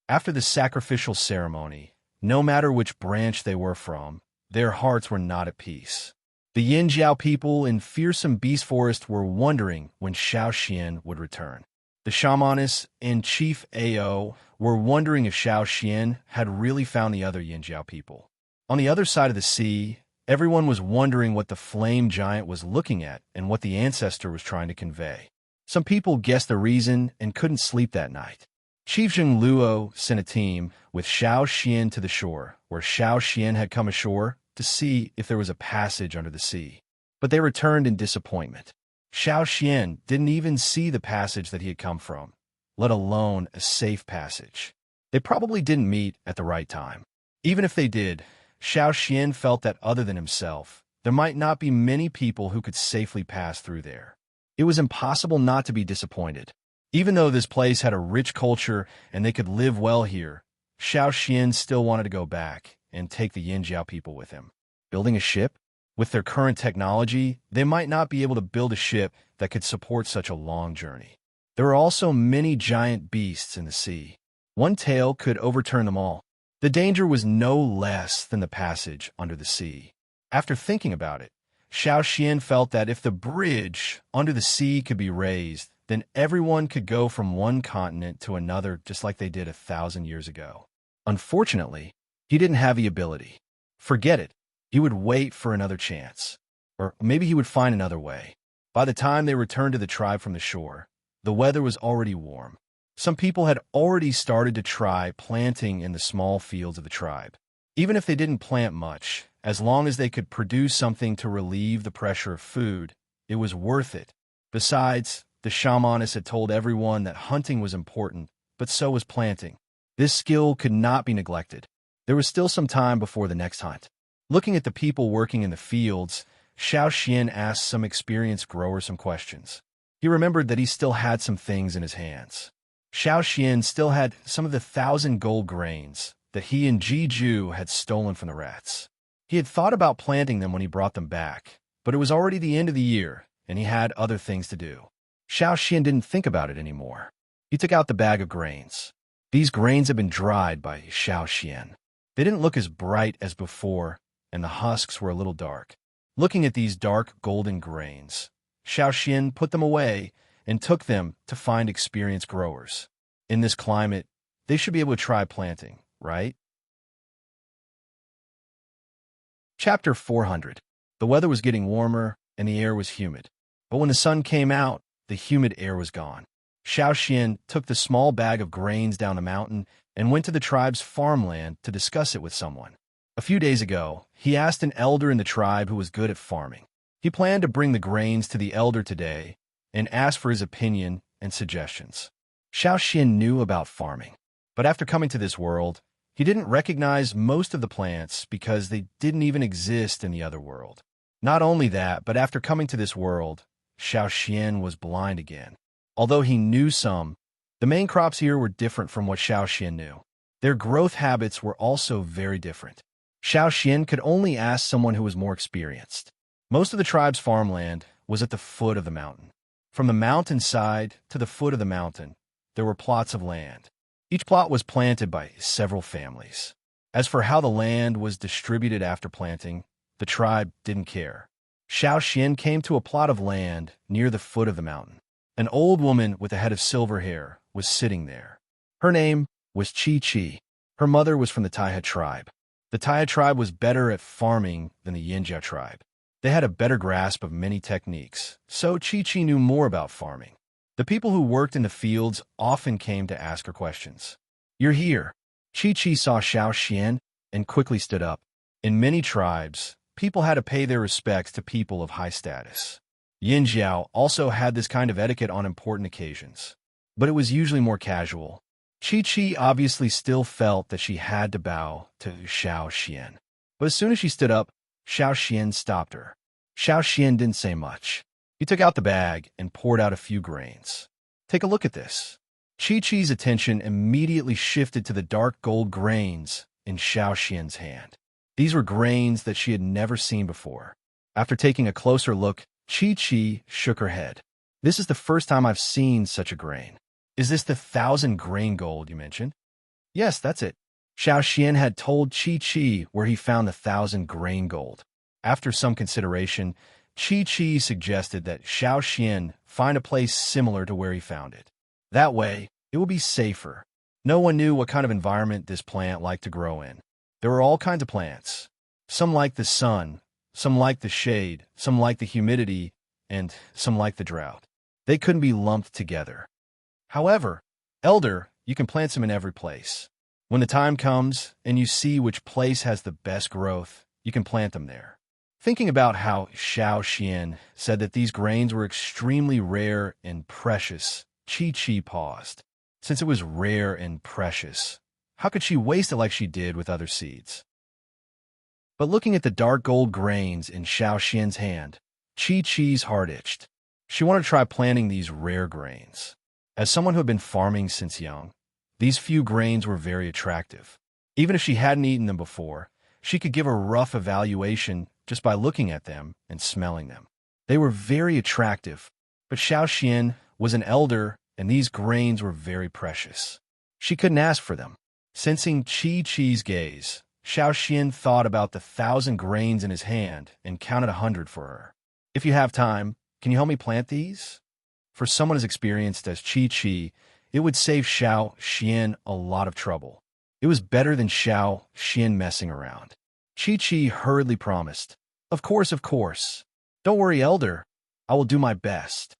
After the sacrificial ceremony, no matter which branch they were from, their hearts were not at peace. The Yinjiao people in fearsome beast forest were wondering when Xiaoxian would return. The shamaness and Chief Ao were wondering if Xiaoxian had really found the other Yinjiao people. On the other side of the sea, everyone was wondering what the flame giant was looking at and what the ancestor was trying to convey. Some people guessed the reason and couldn't sleep that night. Chief Zhengluo sent a team with Xiaoxian to the shore, where Xiaoxian had come ashore, to see if there was a passage under the sea. But they returned in disappointment. Xiaoxian didn't even see the passage that he had come from, let alone a safe passage. They probably didn't meet at the right time. Even if they did, Xiaoxian felt that other than himself, there might not be many people who could safely pass through there. It was impossible not to be disappointed. Even though this place had a rich culture and they could live well here, Xiaoxian still wanted to go back and take the Yinjiao people with him. Building a ship? With their current technology, they might not be able to build a ship that could support such a long journey. There are also many giant beasts in the sea. One tail could overturn them all. The danger was no less than the passage under the sea. After thinking about it, Xiao Xian felt that if the bridge under the sea could be raised, then everyone could go from one continent to another just like they did 1,000 years ago. Unfortunately, he didn't have the ability. Forget it. He would wait for another chance. Or maybe he would find another way. By the time they returned to the tribe from the shore, the weather was already warm. Some people had already started to try planting in the small fields of the tribe. Even if they didn't plant much, as long as they could produce something to relieve the pressure of food, it was worth it. Besides, the shamaness had told everyone that hunting was important, but so was planting. This skill could not be neglected. There was still some time before the next hunt. Looking at the people working in the fields, Xiao Xian asked some experienced growers some questions. He remembered that he still had some things in his hands. Xiao Xian still had some of the 1,000 gold grains that he and Jiju had stolen from the rats. He had thought about planting them when he brought them back, but it was already the end of the year, and he had other things to do. Xiao Xian didn't think about it anymore. He took out the bag of grains. These grains had been dried by Xiao Xian. They didn't look as bright as before, and the husks were a little dark. Looking at these dark golden grains, Xiao Xian put them away and took them to find experienced growers. In this climate, they should be able to try planting, right? Chapter 400. The weather was getting warmer, and the air was humid. But when the sun came out, the humid air was gone. Xiao Xian took the small bag of grains down the mountain and went to the tribe's farmland to discuss it with someone. A few days ago, he asked an elder in the tribe who was good at farming. He planned to bring the grains to the elder today and ask for his opinion and suggestions. Xiao Xian knew about farming, but after coming to this world, he didn't recognize most of the plants because they didn't even exist in the other world. Not only that, but after coming to this world, Xiao Xian was blind again. Although he knew some, the main crops here were different from what Xiao Xian knew. Their growth habits were also very different. Xiao Xian could only ask someone who was more experienced. Most of the tribe's farmland was at the foot of the mountain. From the mountainside to the foot of the mountain, there were plots of land. Each plot was planted by several families. As for how the land was distributed after planting, the tribe didn't care. Xiao Xian came to a plot of land near the foot of the mountain. An old woman with a head of silver hair was sitting there. Her name was Chi. Her mother was from the Taiha tribe. The Taiha tribe was better at farming than the Yinjiao tribe. They had a better grasp of many techniques, so Chi knew more about farming. The people who worked in the fields often came to ask her questions. "You're here." Chi saw Xiao Xian and quickly stood up. In many tribes, people had to pay their respects to people of high status. Yinjiao also had this kind of etiquette on important occasions, but it was usually more casual. Chi obviously still felt that she had to bow to Xiao Xian. But as soon as she stood up, Xiao Xian stopped her. Xiao Xian didn't say much. He took out the bag and poured out a few grains. "Take a look at this." Chi-Chi's attention immediately shifted to the dark gold grains in Xiao Xian's hand. These were grains that she had never seen before. After taking a closer look, Chi shook her head. "This is the first time I've seen such a grain." "Is this the 1,000 grain gold you mentioned?" "Yes, that's it." Xiao Xian had told Chi where he found the 1,000 grain gold. After some consideration, Chi suggested that Xiao Xian find a place similar to where he found it. That way, it would be safer. No one knew what kind of environment this plant liked to grow in. There were all kinds of plants. Some liked the sun, some liked the shade, some liked the humidity, and some liked the drought. They couldn't be lumped together. However, elder, you can plant them in every place. When the time comes and you see which place has the best growth, you can plant them there. Thinking about how Xiao Xian said that these grains were extremely rare and precious, Chi paused. Since it was rare and precious, how could she waste it like she did with other seeds? But looking at the dark gold grains in Xiao Xian's hand, Chi's heart itched. She wanted to try planting these rare grains. As someone who had been farming since young, these few grains were very attractive. Even if she hadn't eaten them before, she could give a rough evaluation just by looking at them and smelling them. They were very attractive, but Xiao Xian was an elder and these grains were very precious. She couldn't ask for them. Sensing Chi's gaze, Xiao Xian thought about the 1,000 grains in his hand and counted 100 for her. If you have time, can you help me plant these? For someone as experienced as Chi, it would save Xiao Xian a lot of trouble. It was better than Xiao Xian messing around. Chi hurriedly promised, Of course, of course. Don't worry, Elder. I will do my best."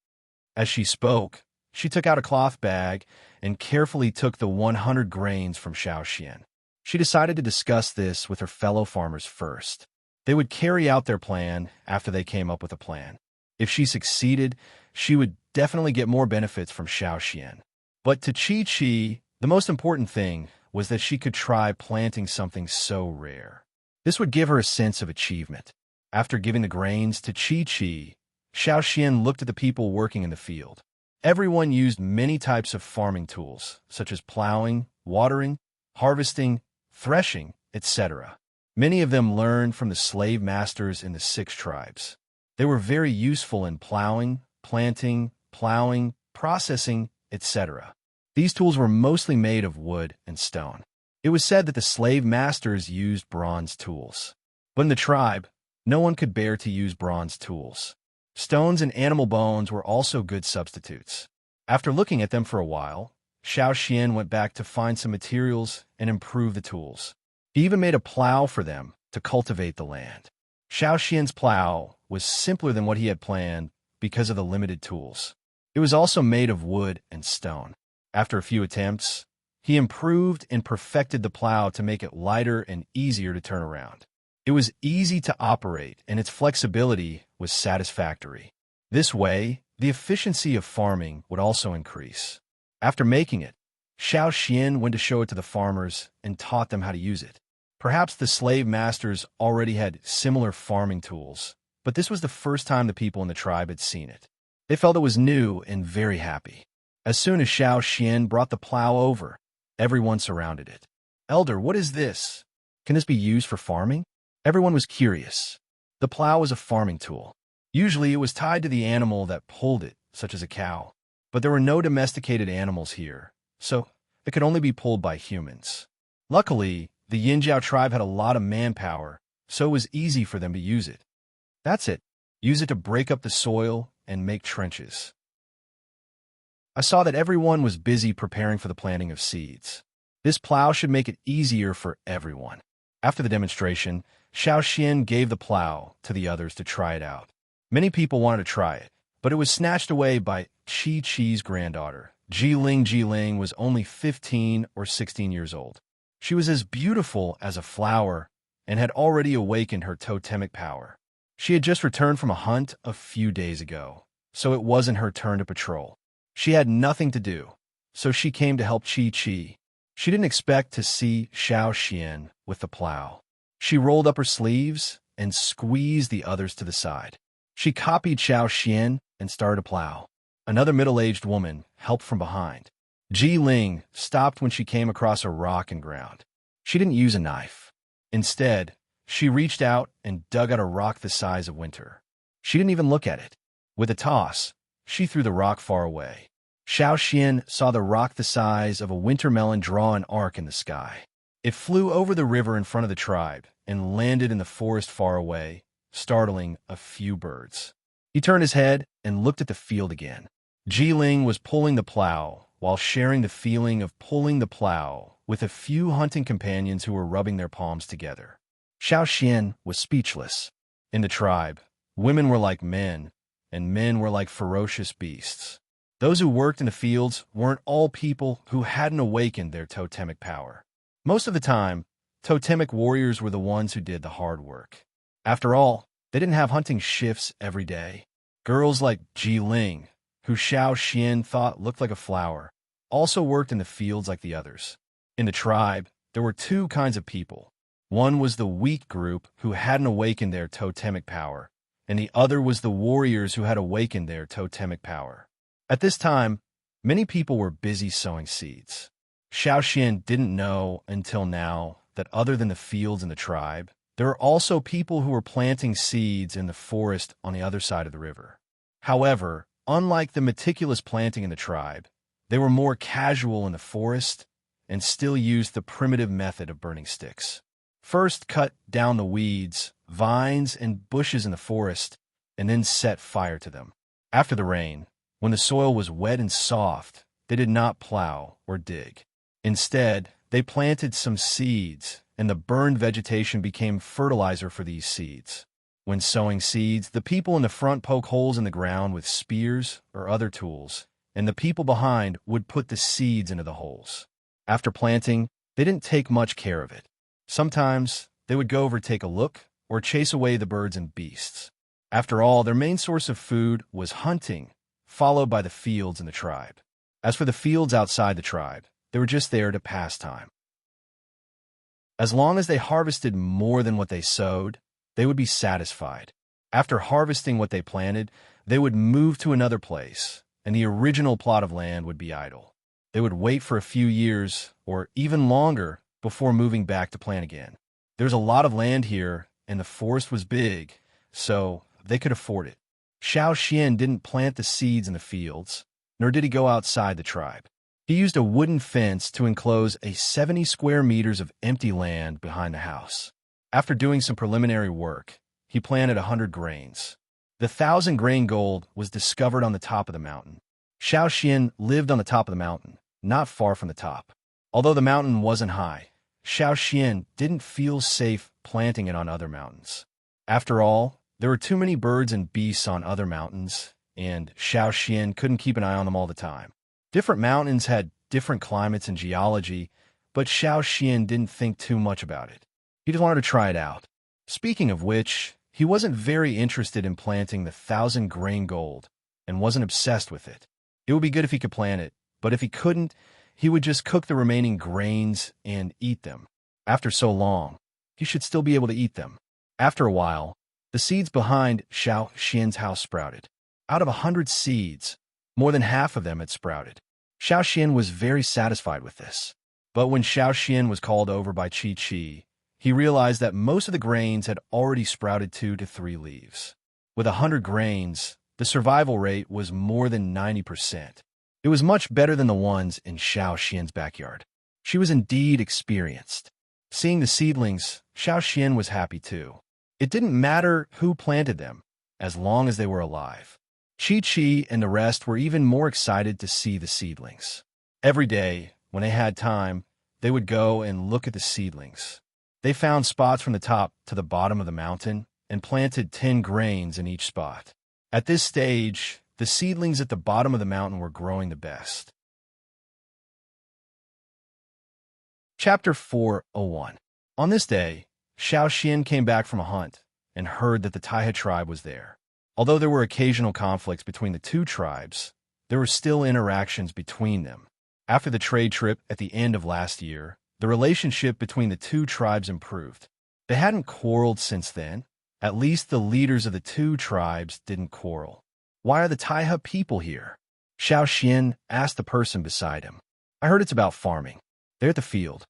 As she spoke, she took out a cloth bag and carefully took the 100 grains from Xiao Xian. She decided to discuss this with her fellow farmers first. They would carry out their plan after they came up with a plan. If she succeeded, she would definitely get more benefits from Xiao Xian. But to Chi, the most important thing was that she could try planting something so rare. This would give her a sense of achievement. After giving the grains to Chi, Xiao Xian looked at the people working in the field. Everyone used many types of farming tools, such as plowing, watering, harvesting, threshing, etc. Many of them learned from the slave masters in the 6 tribes. They were very useful in plowing, planting, processing, etc. These tools were mostly made of wood and stone. It was said that the slave masters used bronze tools. But in the tribe, no one could bear to use bronze tools. Stones and animal bones were also good substitutes. After looking at them for a while, Xiao Xian went back to find some materials and improve the tools. He even made a plow for them to cultivate the land. Xiao Xian's plow was simpler than what he had planned because of the limited tools. It was also made of wood and stone. After a few attempts, he improved and perfected the plow to make it lighter and easier to turn around. It was easy to operate, and its flexibility was satisfactory. This way, the efficiency of farming would also increase. After making it, Xiao Xian went to show it to the farmers and taught them how to use it. Perhaps the slave masters already had similar farming tools, but this was the first time the people in the tribe had seen it. They felt it was new and very happy. As soon as Xiao Xian brought the plow over, everyone surrounded it. "Elder, what is this? Can this be used for farming?" Everyone was curious. The plow was a farming tool. Usually it was tied to the animal that pulled it, such as a cow. But there were no domesticated animals here, so it could only be pulled by humans. Luckily, the Yinjiao tribe had a lot of manpower, so it was easy for them to use it. That's it. Use it to break up the soil and make trenches. I saw that everyone was busy preparing for the planting of seeds. This plow should make it easier for everyone. After the demonstration, Xiao Xian gave the plow to the others to try it out. Many people wanted to try it, but it was snatched away by Chi's granddaughter. Jiling was only 15 or 16 years old. She was as beautiful as a flower and had already awakened her totemic power. She had just returned from a hunt a few days ago, so it wasn't her turn to patrol. She had nothing to do, so she came to help Chi. She didn't expect to see Xiao Xian with the plow. She rolled up her sleeves and squeezed the others to the side. She copied Xiao Xian and started to plow. Another middle-aged woman helped from behind. Jiling stopped when she came across a rock and ground. She didn't use a knife. Instead, she reached out and dug out a rock the size of Winter. She didn't even look at it. With a toss, she threw the rock far away. Xiao Xian saw the rock the size of a winter melon draw an arc in the sky. It flew over the river in front of the tribe and landed in the forest far away, startling a few birds. He turned his head and looked at the field again. Jiling was pulling the plow while sharing the feeling of pulling the plow with a few hunting companions who were rubbing their palms together. Xiao Xian was speechless. In the tribe, women were like men, and men were like ferocious beasts. Those who worked in the fields weren't all people who hadn't awakened their totemic power. Most of the time, totemic warriors were the ones who did the hard work. After all, they didn't have hunting shifts every day. Girls like Jiling, who Xiao Xian thought looked like a flower, also worked in the fields like the others. In the tribe, there were 2 kinds of people. One was the weak group who hadn't awakened their totemic power, and the other was the warriors who had awakened their totemic power. At this time, many people were busy sowing seeds. Xiao Xian didn't know until now that other than the fields in the tribe, there were also people who were planting seeds in the forest on the other side of the river. However, unlike the meticulous planting in the tribe, they were more casual in the forest and still used the primitive method of burning sticks. First, cut down the weeds, vines, and bushes in the forest, and then set fire to them. After the rain, when the soil was wet and soft, they did not plow or dig. Instead, they planted some seeds, and the burned vegetation became fertilizer for these seeds. When sowing seeds, the people in the front poke holes in the ground with spears or other tools, and the people behind would put the seeds into the holes. After planting, they didn't take much care of it. Sometimes they would go over to take a look or chase away the birds and beasts. After all, their main source of food was hunting, followed by the fields in the tribe. As for the fields outside the tribe, they were just there to pass time. As long as they harvested more than what they sowed, they would be satisfied. After harvesting what they planted, they would move to another place, and the original plot of land would be idle. They would wait for a few years, or even longer, before moving back to plant again. There's a lot of land here, and the forest was big, so they could afford it. Xiao Xian didn't plant the seeds in the fields, nor did he go outside the tribe. He used a wooden fence to enclose a 70 square meters of empty land behind the house. After doing some preliminary work, he planted 100 grains. The 1,000-grain gold was discovered on the top of the mountain. Xiao Xian lived on the top of the mountain, not far from the top. Although the mountain wasn't high, Xiao Xian didn't feel safe planting it on other mountains. After all, there were too many birds and beasts on other mountains, and Xiao Xian couldn't keep an eye on them all the time. Different mountains had different climates and geology, but Xiao Xian didn't think too much about it. He just wanted to try it out. Speaking of which, he wasn't very interested in planting the 1,000-grain gold and wasn't obsessed with it. It would be good if he could plant it, but if he couldn't, he would just cook the remaining grains and eat them. After so long, he should still be able to eat them. After a while, the seeds behind Xiao Xian's house sprouted. Out of 100 seeds, more than half of them had sprouted. Xiao Xian was very satisfied with this. But when Xiao Xian was called over by Chi, he realized that most of the grains had already sprouted 2 to 3 leaves. With 100 grains, the survival rate was more than 90%. It was much better than the ones in Xiao Xian's backyard. She was indeed experienced. Seeing the seedlings, Xiao Xian was happy too. It didn't matter who planted them, as long as they were alive. Chi and the rest were even more excited to see the seedlings. Every day, when they had time, they would go and look at the seedlings. They found spots from the top to the bottom of the mountain and planted 10 grains in each spot. At this stage, the seedlings at the bottom of the mountain were growing the best. Chapter 401. On this day, Xiao Xian came back from a hunt and heard that the Taiha tribe was there. Although there were occasional conflicts between the two tribes, there were still interactions between them. After the trade trip at the end of last year, the relationship between the two tribes improved. They hadn't quarreled since then. At least the leaders of the two tribes didn't quarrel. Why are the Taiha people here? Xiao Xian asked the person beside him. I heard it's about farming. They're at the field.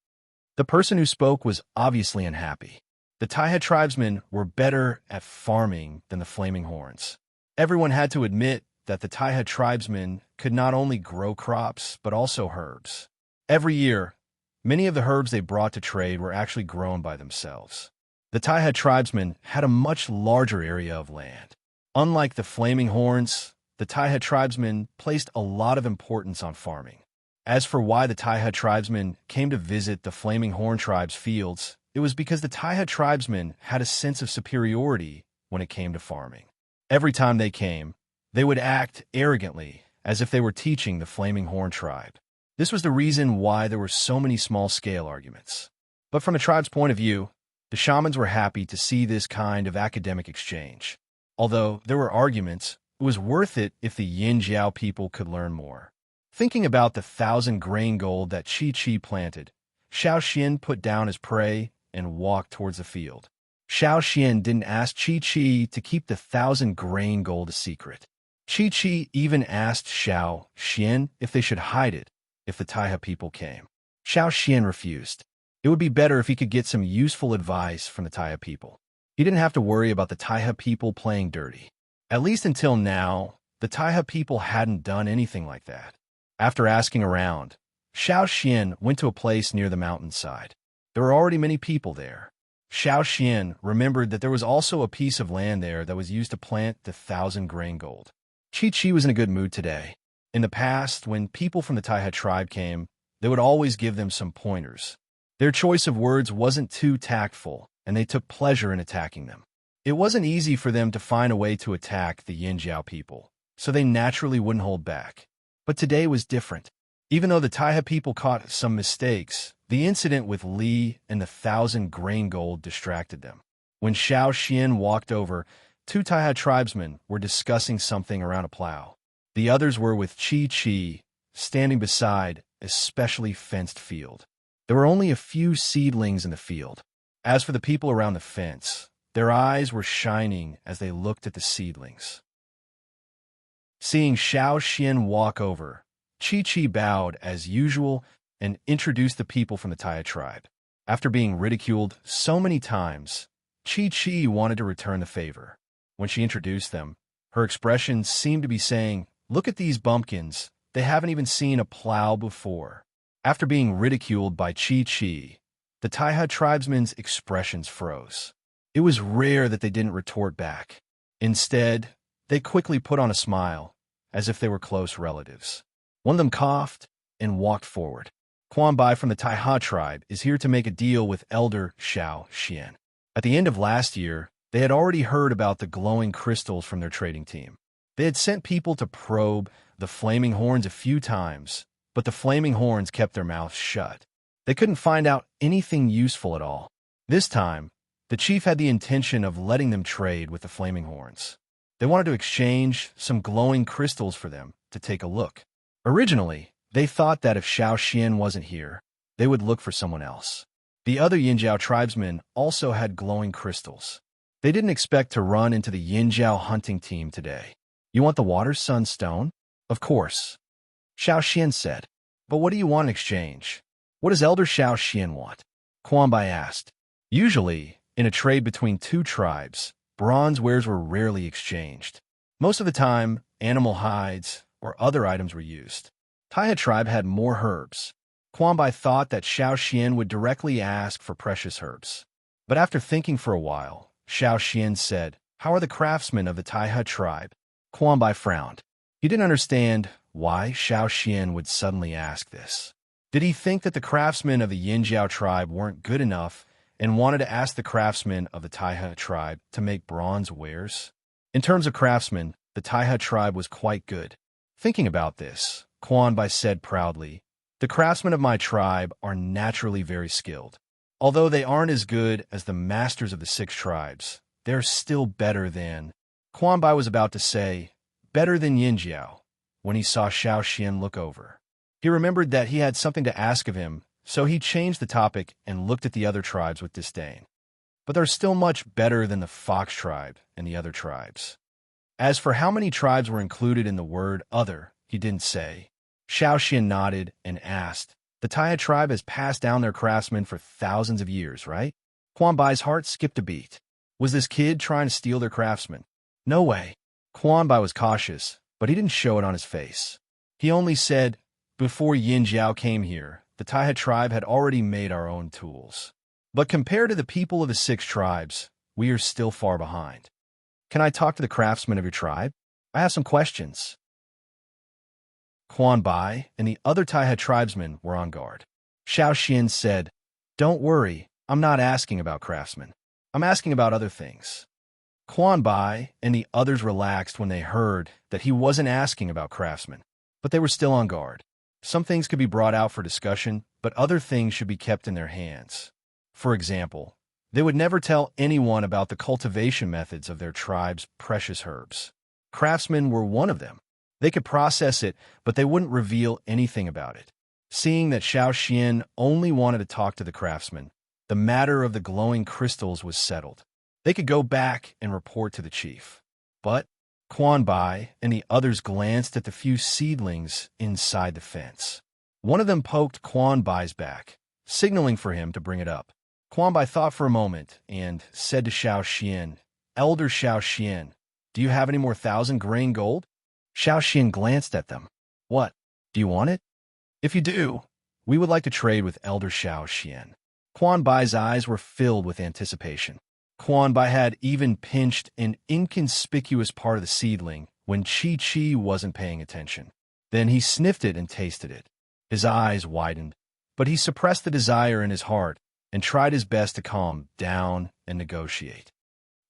The person who spoke was obviously unhappy. The Taiha tribesmen were better at farming than the Flaming Horns. Everyone had to admit that the Taiha tribesmen could not only grow crops, but also herbs. Every year, many of the herbs they brought to trade were actually grown by themselves. The Taiha tribesmen had a much larger area of land. Unlike the Flaming Horns, the Taiha tribesmen placed a lot of importance on farming. As for why the Taiha tribesmen came to visit the Flaming Horn tribe's fields, it was because the Taiha tribesmen had a sense of superiority when it came to farming. Every time they came, they would act arrogantly, as if they were teaching the Flaming Horn tribe. This was the reason why there were so many small-scale arguments. But from the tribe's point of view, the shamans were happy to see this kind of academic exchange. Although there were arguments, it was worth it if the Yin Jiao people could learn more. Thinking about the 1,000-grain gold that Chi planted, Xiao Xian put down his prey and walked towards the field. Xiao Xian didn't ask Chi to keep the 1,000-grain gold a secret. Chi even asked Xiao Xian if they should hide it if the Taiha people came. Xiao Xian refused. It would be better if he could get some useful advice from the Taiha people. He didn't have to worry about the Taiha people playing dirty. At least until now, the Taiha people hadn't done anything like that. After asking around, Xiao Xian went to a place near the mountainside. There were already many people there. Xiao Xian remembered that there was also a piece of land there that was used to plant the 1,000 grain gold. Chi was in a good mood today. In the past, when people from the Taiha tribe came, they would always give them some pointers. Their choice of words wasn't too tactful, and they took pleasure in attacking them. It wasn't easy for them to find a way to attack the Yinjiao people, so they naturally wouldn't hold back. But today was different. Even though the Taiha people caught some mistakes, the incident with Li and the 1,000 grain gold distracted them. When Xiao Xian walked over, 2 Taiha tribesmen were discussing something around a plow. The others were with Chi, standing beside a specially fenced field. There were only a few seedlings in the field. As for the people around the fence, their eyes were shining as they looked at the seedlings. Seeing Xiao Xian walk over, Chi bowed as usual and introduced the people from the Taiha tribe. After being ridiculed so many times, Chi wanted to return the favor. When she introduced them, her expression seemed to be saying, "Look at these bumpkins, they haven't even seen a plow before." After being ridiculed by Chi, the Taiha tribesmen's expressions froze. It was rare that they didn't retort back. Instead, they quickly put on a smile, as if they were close relatives. One of them coughed and walked forward. Quan Bai from the Taiha tribe is here to make a deal with Elder Xiao Xian. At the end of last year, they had already heard about the glowing crystals from their trading team. They had sent people to probe the flaming horns a few times, but the flaming horns kept their mouths shut. They couldn't find out anything useful at all. This time, the chief had the intention of letting them trade with the flaming horns. They wanted to exchange some glowing crystals for them to take a look. Originally, they thought that if Xiao Xian wasn't here, they would look for someone else. The other Yinjiao tribesmen also had glowing crystals. They didn't expect to run into the Yinjiao hunting team today. "You want the water sun stone?" "Of course," Xiao Xian said. "But what do you want in exchange?" "What does Elder Xiao Xian want?" Quan Bai asked. Usually, in a trade between 2 tribes, bronze wares were rarely exchanged. Most of the time, animal hides or other items were used. Taiha tribe had more herbs. Quan Bai thought that Xiao Xian would directly ask for precious herbs. But after thinking for a while, Xiao Xian said, "How are the craftsmen of the Taiha tribe?" Quan Bai frowned. He didn't understand why Xiao Xian would suddenly ask this. Did he think that the craftsmen of the Yinjiao tribe weren't good enough and wanted to ask the craftsmen of the Taiha tribe to make bronze wares? In terms of craftsmen, the Taiha tribe was quite good. Thinking about this, Quan Bai said proudly, "The craftsmen of my tribe are naturally very skilled. Although they aren't as good as the masters of the 6 tribes, they're still better than—" Quan Bai was about to say, "better than Yinjiao," when he saw Xiao Xian look over. He remembered that he had something to ask of him, so he changed the topic and looked at the other tribes with disdain. But they're still much better than the Fox tribe and the other tribes. As for how many tribes were included in the word other, he didn't say. Xiao Xian nodded and asked, "The Taiha tribe has passed down their craftsmen for thousands of years, right?" Quan Bai's heart skipped a beat. Was this kid trying to steal their craftsmen? No way. Quan Bai was cautious, but he didn't show it on his face. He only said, "Before Yin Jiao came here, the Taiha tribe had already made our own tools. But compared to the people of the 6 tribes, we are still far behind. Can I talk to the craftsmen of your tribe? I have some questions." Quan Bai and the other Taiha tribesmen were on guard. Xiao Xian said, "Don't worry, I'm not asking about craftsmen. I'm asking about other things." Quan Bai and the others relaxed when they heard that he wasn't asking about craftsmen, but they were still on guard. Some things could be brought out for discussion, but other things should be kept in their hands. For example, they would never tell anyone about the cultivation methods of their tribe's precious herbs. Craftsmen were one of them. They could process it, but they wouldn't reveal anything about it. Seeing that Xiao Xian only wanted to talk to the craftsmen, the matter of the glowing crystals was settled. They could go back and report to the chief. But Quan Bai and the others glanced at the few seedlings inside the fence. One of them poked Quan Bai's back, signaling for him to bring it up. Quan Bai thought for a moment and said to Xiao Xian, "Elder Xiao Xian, do you have any more 1,000 grain gold?" Xiao Xian glanced at them. "What? Do you want it?" "If you do, we would like to trade with Elder Xiao Xian." Quan Bai's eyes were filled with anticipation. Quan Bai had even pinched an inconspicuous part of the seedling when Chi wasn't paying attention. Then he sniffed it and tasted it. His eyes widened, but he suppressed the desire in his heart and tried his best to calm down and negotiate.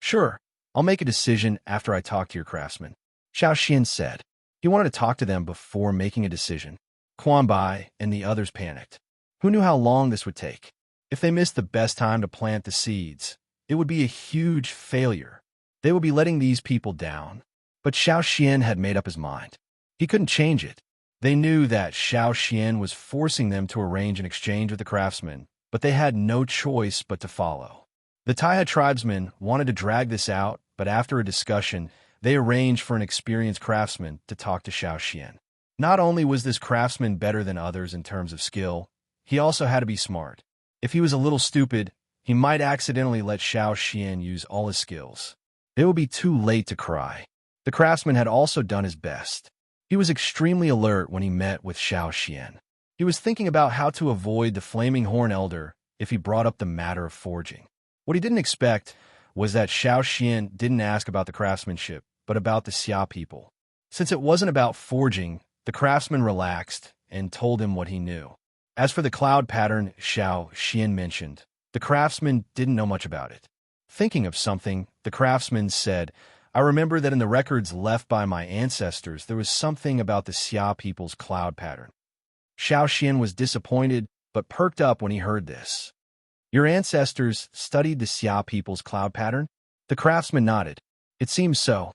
"Sure, I'll make a decision after I talk to your craftsmen," Xiao Xian said. He wanted to talk to them before making a decision. Quan Bai and the others panicked. Who knew how long this would take? If they missed the best time to plant the seeds, it would be a huge failure. They would be letting these people down. But Xiao Xian had made up his mind. He couldn't change it. They knew that Xiao Xian was forcing them to arrange an exchange with the craftsmen, but they had no choice but to follow. The Taiha tribesmen wanted to drag this out, but after a discussion, they arranged for an experienced craftsman to talk to Xiao Xian. Not only was this craftsman better than others in terms of skill, he also had to be smart. If he was a little stupid, he might accidentally let Xiao Xian use all his skills. It would be too late to cry. The craftsman had also done his best. He was extremely alert when he met with Xiao Xian. He was thinking about how to avoid the Flaming Horn Elder if he brought up the matter of forging. What he didn't expect was that Xiao Xian didn't ask about the craftsmanship, but about the Xia people. Since it wasn't about forging, the craftsman relaxed and told him what he knew. As for the cloud pattern Xiao Xian mentioned, the craftsman didn't know much about it. Thinking of something, the craftsman said, "I remember that in the records left by my ancestors, there was something about the Xia people's cloud pattern." Xiao Xian was disappointed, but perked up when he heard this. "Your ancestors studied the Xia people's cloud pattern?" The craftsman nodded. "It seems so.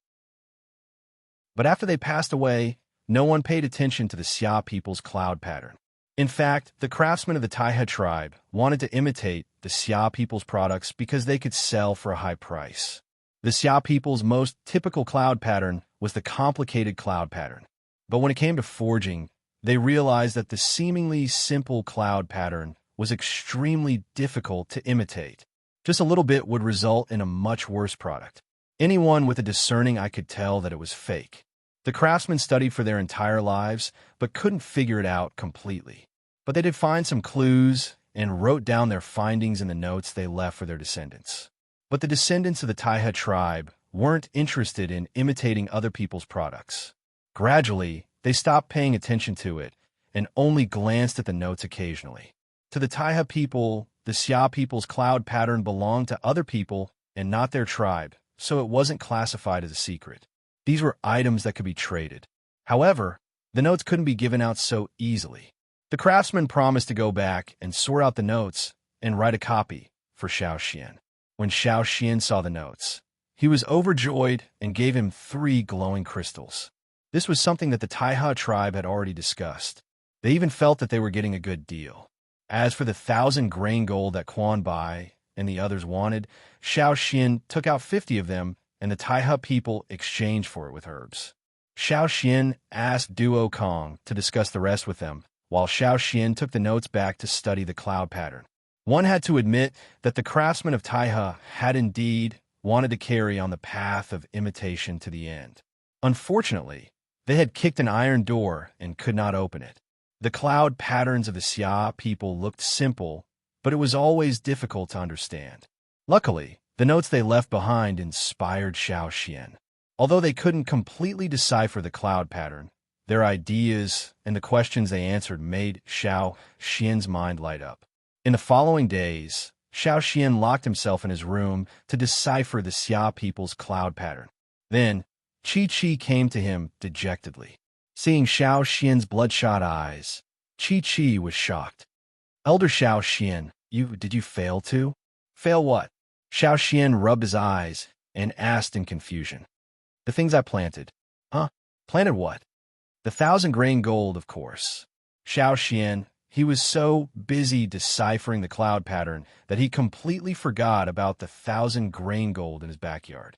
But after they passed away, no one paid attention to the Xia people's cloud pattern. In fact, the craftsmen of the Taiha tribe wanted to imitate the Xia people's products because they could sell for a high price. The Xia people's most typical cloud pattern was the complicated cloud pattern. But when it came to forging, they realized that the seemingly simple cloud pattern was extremely difficult to imitate. Just a little bit would result in a much worse product. Anyone with a discerning eye could tell that it was fake. The craftsmen studied for their entire lives, but couldn't figure it out completely. But they did find some clues and wrote down their findings in the notes they left for their descendants. But the descendants of the Taiha tribe weren't interested in imitating other people's products. Gradually, they stopped paying attention to it and only glanced at the notes occasionally. To the Taiha people, the Xia people's cloud pattern belonged to other people and not their tribe, so it wasn't classified as a secret. These were items that could be traded. However, the notes couldn't be given out so easily. The craftsman promised to go back and sort out the notes and write a copy for Xiao Xian. When Xiao Xian saw the notes, he was overjoyed and gave him 3 glowing crystals. This was something that the Taiha tribe had already discussed. They even felt that they were getting a good deal. As for the 1,000 grain gold that Quan Bai and the others wanted, Xiao Xian took out 50 of them, and the Taiha people exchanged for it with herbs. Xiao Xian asked Duo Kong to discuss the rest with them, while Xiao Xian took the notes back to study the cloud pattern. One had to admit that the craftsmen of Taiha had indeed wanted to carry on the path of imitation to the end. Unfortunately, they had kicked an iron door and could not open it. The cloud patterns of the Xia people looked simple, but it was always difficult to understand. Luckily, the notes they left behind inspired Xiao Xian. Although they couldn't completely decipher the cloud pattern, their ideas and the questions they answered made Xiao Xian's mind light up. In the following days, Xiao Xian locked himself in his room to decipher the Xia people's cloud pattern. Then, Chi came to him dejectedly. Seeing Xiao Xian's bloodshot eyes, Chi was shocked. "Elder Xiao Xian, did you fail too?" "Fail what?" Xiao Xian rubbed his eyes and asked in confusion. "The things I planted." "Huh? Planted what?" "The 1,000 grain gold, of course." Xiao Xian, he was so busy deciphering the cloud pattern that he completely forgot about the 1,000 grain gold in his backyard.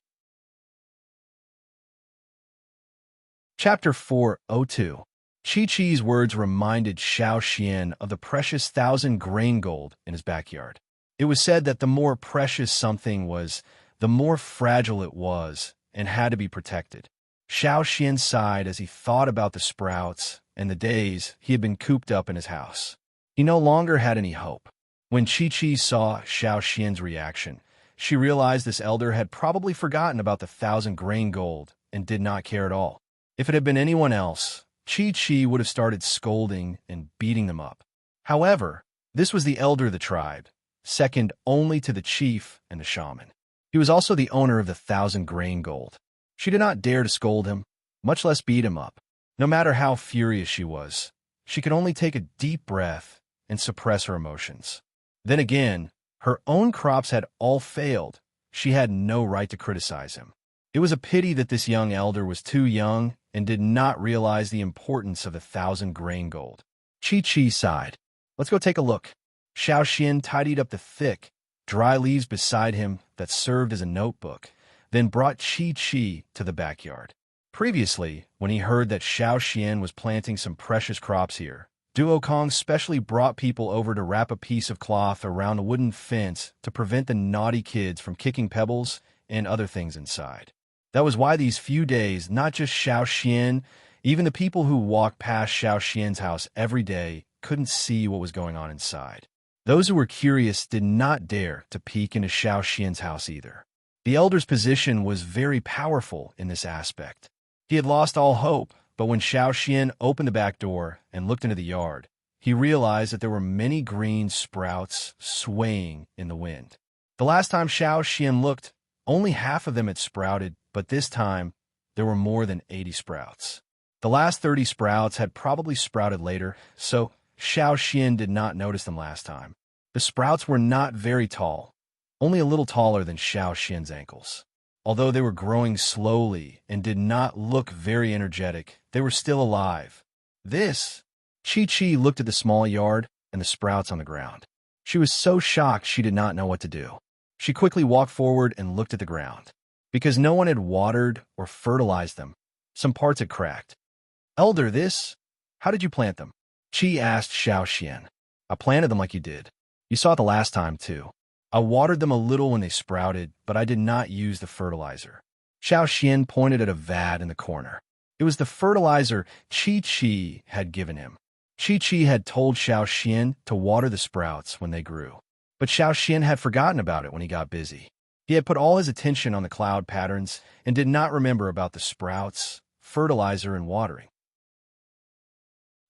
Chapter 402. Chi-Chi's words reminded Xiao Xian of the precious 1,000 grain gold in his backyard. It was said that the more precious something was, the more fragile it was and had to be protected. Xiao Xian sighed as he thought about the sprouts and the days he had been cooped up in his house. He no longer had any hope. When Chi-Chi saw Xiao Xian's reaction, she realized this elder had probably forgotten about the 1,000 grain gold and did not care at all. If it had been anyone else, Chi-Chi would have started scolding and beating them up. However, this was the elder of the tribe, second only to the chief and the shaman. He was also the owner of the 1,000 grain gold. She did not dare to scold him, much less beat him up. No matter how furious she was, she could only take a deep breath and suppress her emotions. Then again, her own crops had all failed. She had no right to criticize him. It was a pity that this young elder was too young and did not realize the importance of the 1,000 grain gold. Chi-Chi sighed. Let's go take a look. Xiao Xian tidied up the thick, dry leaves beside him that served as a notebook, then brought Chi-Chi to the backyard. Previously, when he heard that Xiao Xian was planting some precious crops here, Duo Kong specially brought people over to wrap a piece of cloth around a wooden fence to prevent the naughty kids from kicking pebbles and other things inside. That was why these few days, not just Xiao Xian, even the people who walked past Xiao Xian's house every day couldn't see what was going on inside. Those who were curious did not dare to peek into Xiao Xian's house either. The elder's position was very powerful in this aspect. He had lost all hope, but when Xiao Xian opened the back door and looked into the yard, he realized that there were many green sprouts swaying in the wind. The last time Xiao Xian looked, only half of them had sprouted, but this time, there were more than 80 sprouts. The last 30 sprouts had probably sprouted later, so Xiao Xian did not notice them last time. The sprouts were not very tall, only a little taller than Xiao Xian's ankles. Although they were growing slowly and did not look very energetic, they were still alive. Chi-Chi looked at the small yard and the sprouts on the ground. She was so shocked she did not know what to do. She quickly walked forward and looked at the ground. Because no one had watered or fertilized them, some parts had cracked. Elder, how did you plant them? Chi asked Xiao Xian. I planted them like you did. You saw it the last time, too. I watered them a little when they sprouted, but I did not use the fertilizer. Xiao Xian pointed at a vat in the corner. It was the fertilizer Chi-Chi had given him. Chi-Chi had told Xiao Xian to water the sprouts when they grew. But Xiao Xian had forgotten about it when he got busy. He had put all his attention on the cloud patterns and did not remember about the sprouts, fertilizer, and watering.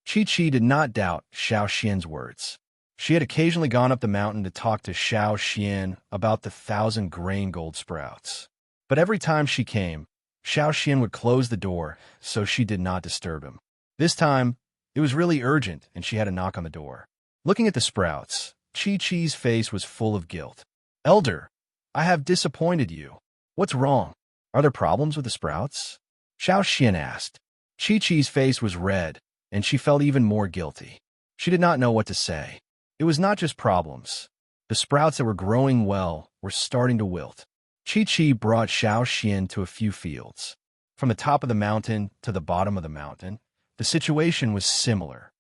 Chi-Chi did not doubt Xiao Xian's words. She had occasionally gone up the mountain to talk to Xiao Xian about the 1,000 grain gold sprouts. But every time she came, Xiao Xian would close the door so she did not disturb him. This time, it was really urgent and she had a knock on the door. Looking at the sprouts, Chi-Chi's face was full of guilt. Elder, I have disappointed you. What's wrong? Are there problems with the sprouts? Xiao Xian asked. Chi-Chi's face was red and she felt even more guilty. She did not know what to say. It was not just problems. The sprouts that were growing well were starting to wilt. Chi-Chi brought Xiao Xian to a few fields. From the top of the mountain to the bottom of the mountain, the situation was similar.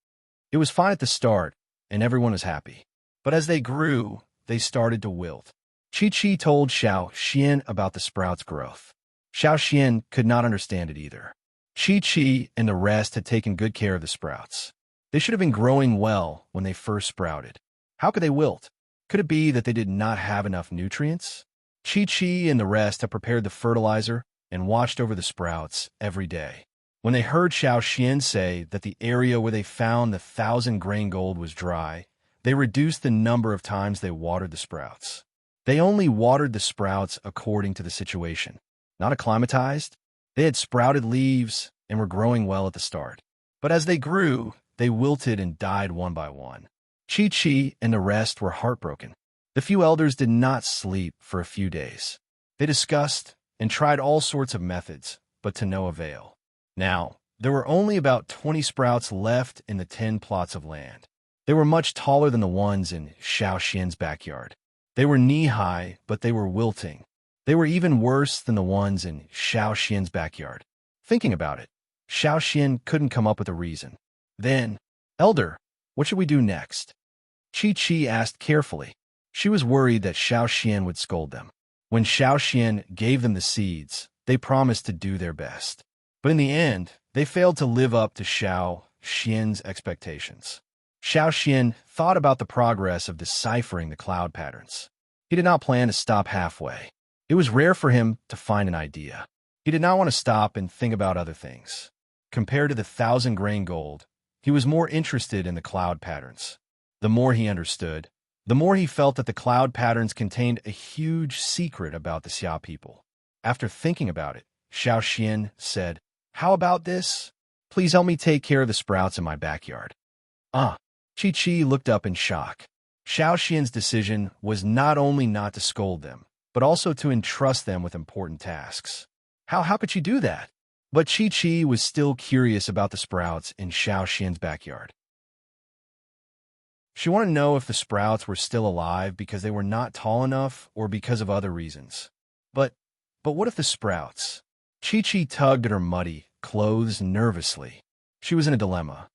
It was fine at the start, and everyone was happy. But as they grew, they started to wilt. Chi-Chi told Xiao Xian about the sprouts' growth. Xiao Xian could not understand it either. Chi-Chi and the rest had taken good care of the sprouts. They should have been growing well when they first sprouted. How could they wilt? Could it be that they did not have enough nutrients? Chi-Chi and the rest had prepared the fertilizer and watched over the sprouts every day. When they heard Xiao Xian say that the area where they found the 1,000 grain gold was dry, they reduced the number of times they watered the sprouts. They only watered the sprouts according to the situation. Not acclimatized, they had sprouted leaves and were growing well at the start. But as they grew, they wilted and died one by one. Chi-Chi and the rest were heartbroken. The few elders did not sleep for a few days. They discussed and tried all sorts of methods, but to no avail. Now, there were only about 20 sprouts left in the 10 plots of land. They were much taller than the ones in Xiao Xian's backyard. They were knee-high, but they were wilting. They were even worse than the ones in Xiao Xian's backyard. Thinking about it, Xiao Xian couldn't come up with a reason. Then, Elder, what should we do next? Chi-Chi asked carefully. She was worried that Xiao Xian would scold them. When Xiao Xian gave them the seeds, they promised to do their best. But in the end, they failed to live up to Xiao Xian's expectations. Xiao Xian thought about the progress of deciphering the cloud patterns. He did not plan to stop halfway. It was rare for him to find an idea. He did not want to stop and think about other things. Compared to the 1,000-grain gold, he was more interested in the cloud patterns. The more he understood, the more he felt that the cloud patterns contained a huge secret about the Xia people. After thinking about it, Xiao Xian said, "How about this? Please help me take care of the sprouts in my backyard." Ah! Chi looked up in shock. Xiao Xian's decision was not only not to scold them, but also to entrust them with important tasks. How could she do that? But Chi was still curious about the sprouts in Xiao Xian's backyard. She wanted to know if the sprouts were still alive because they were not tall enough or because of other reasons. But what if the sprouts? Chi tugged at her muddy clothes nervously. She was in a dilemma.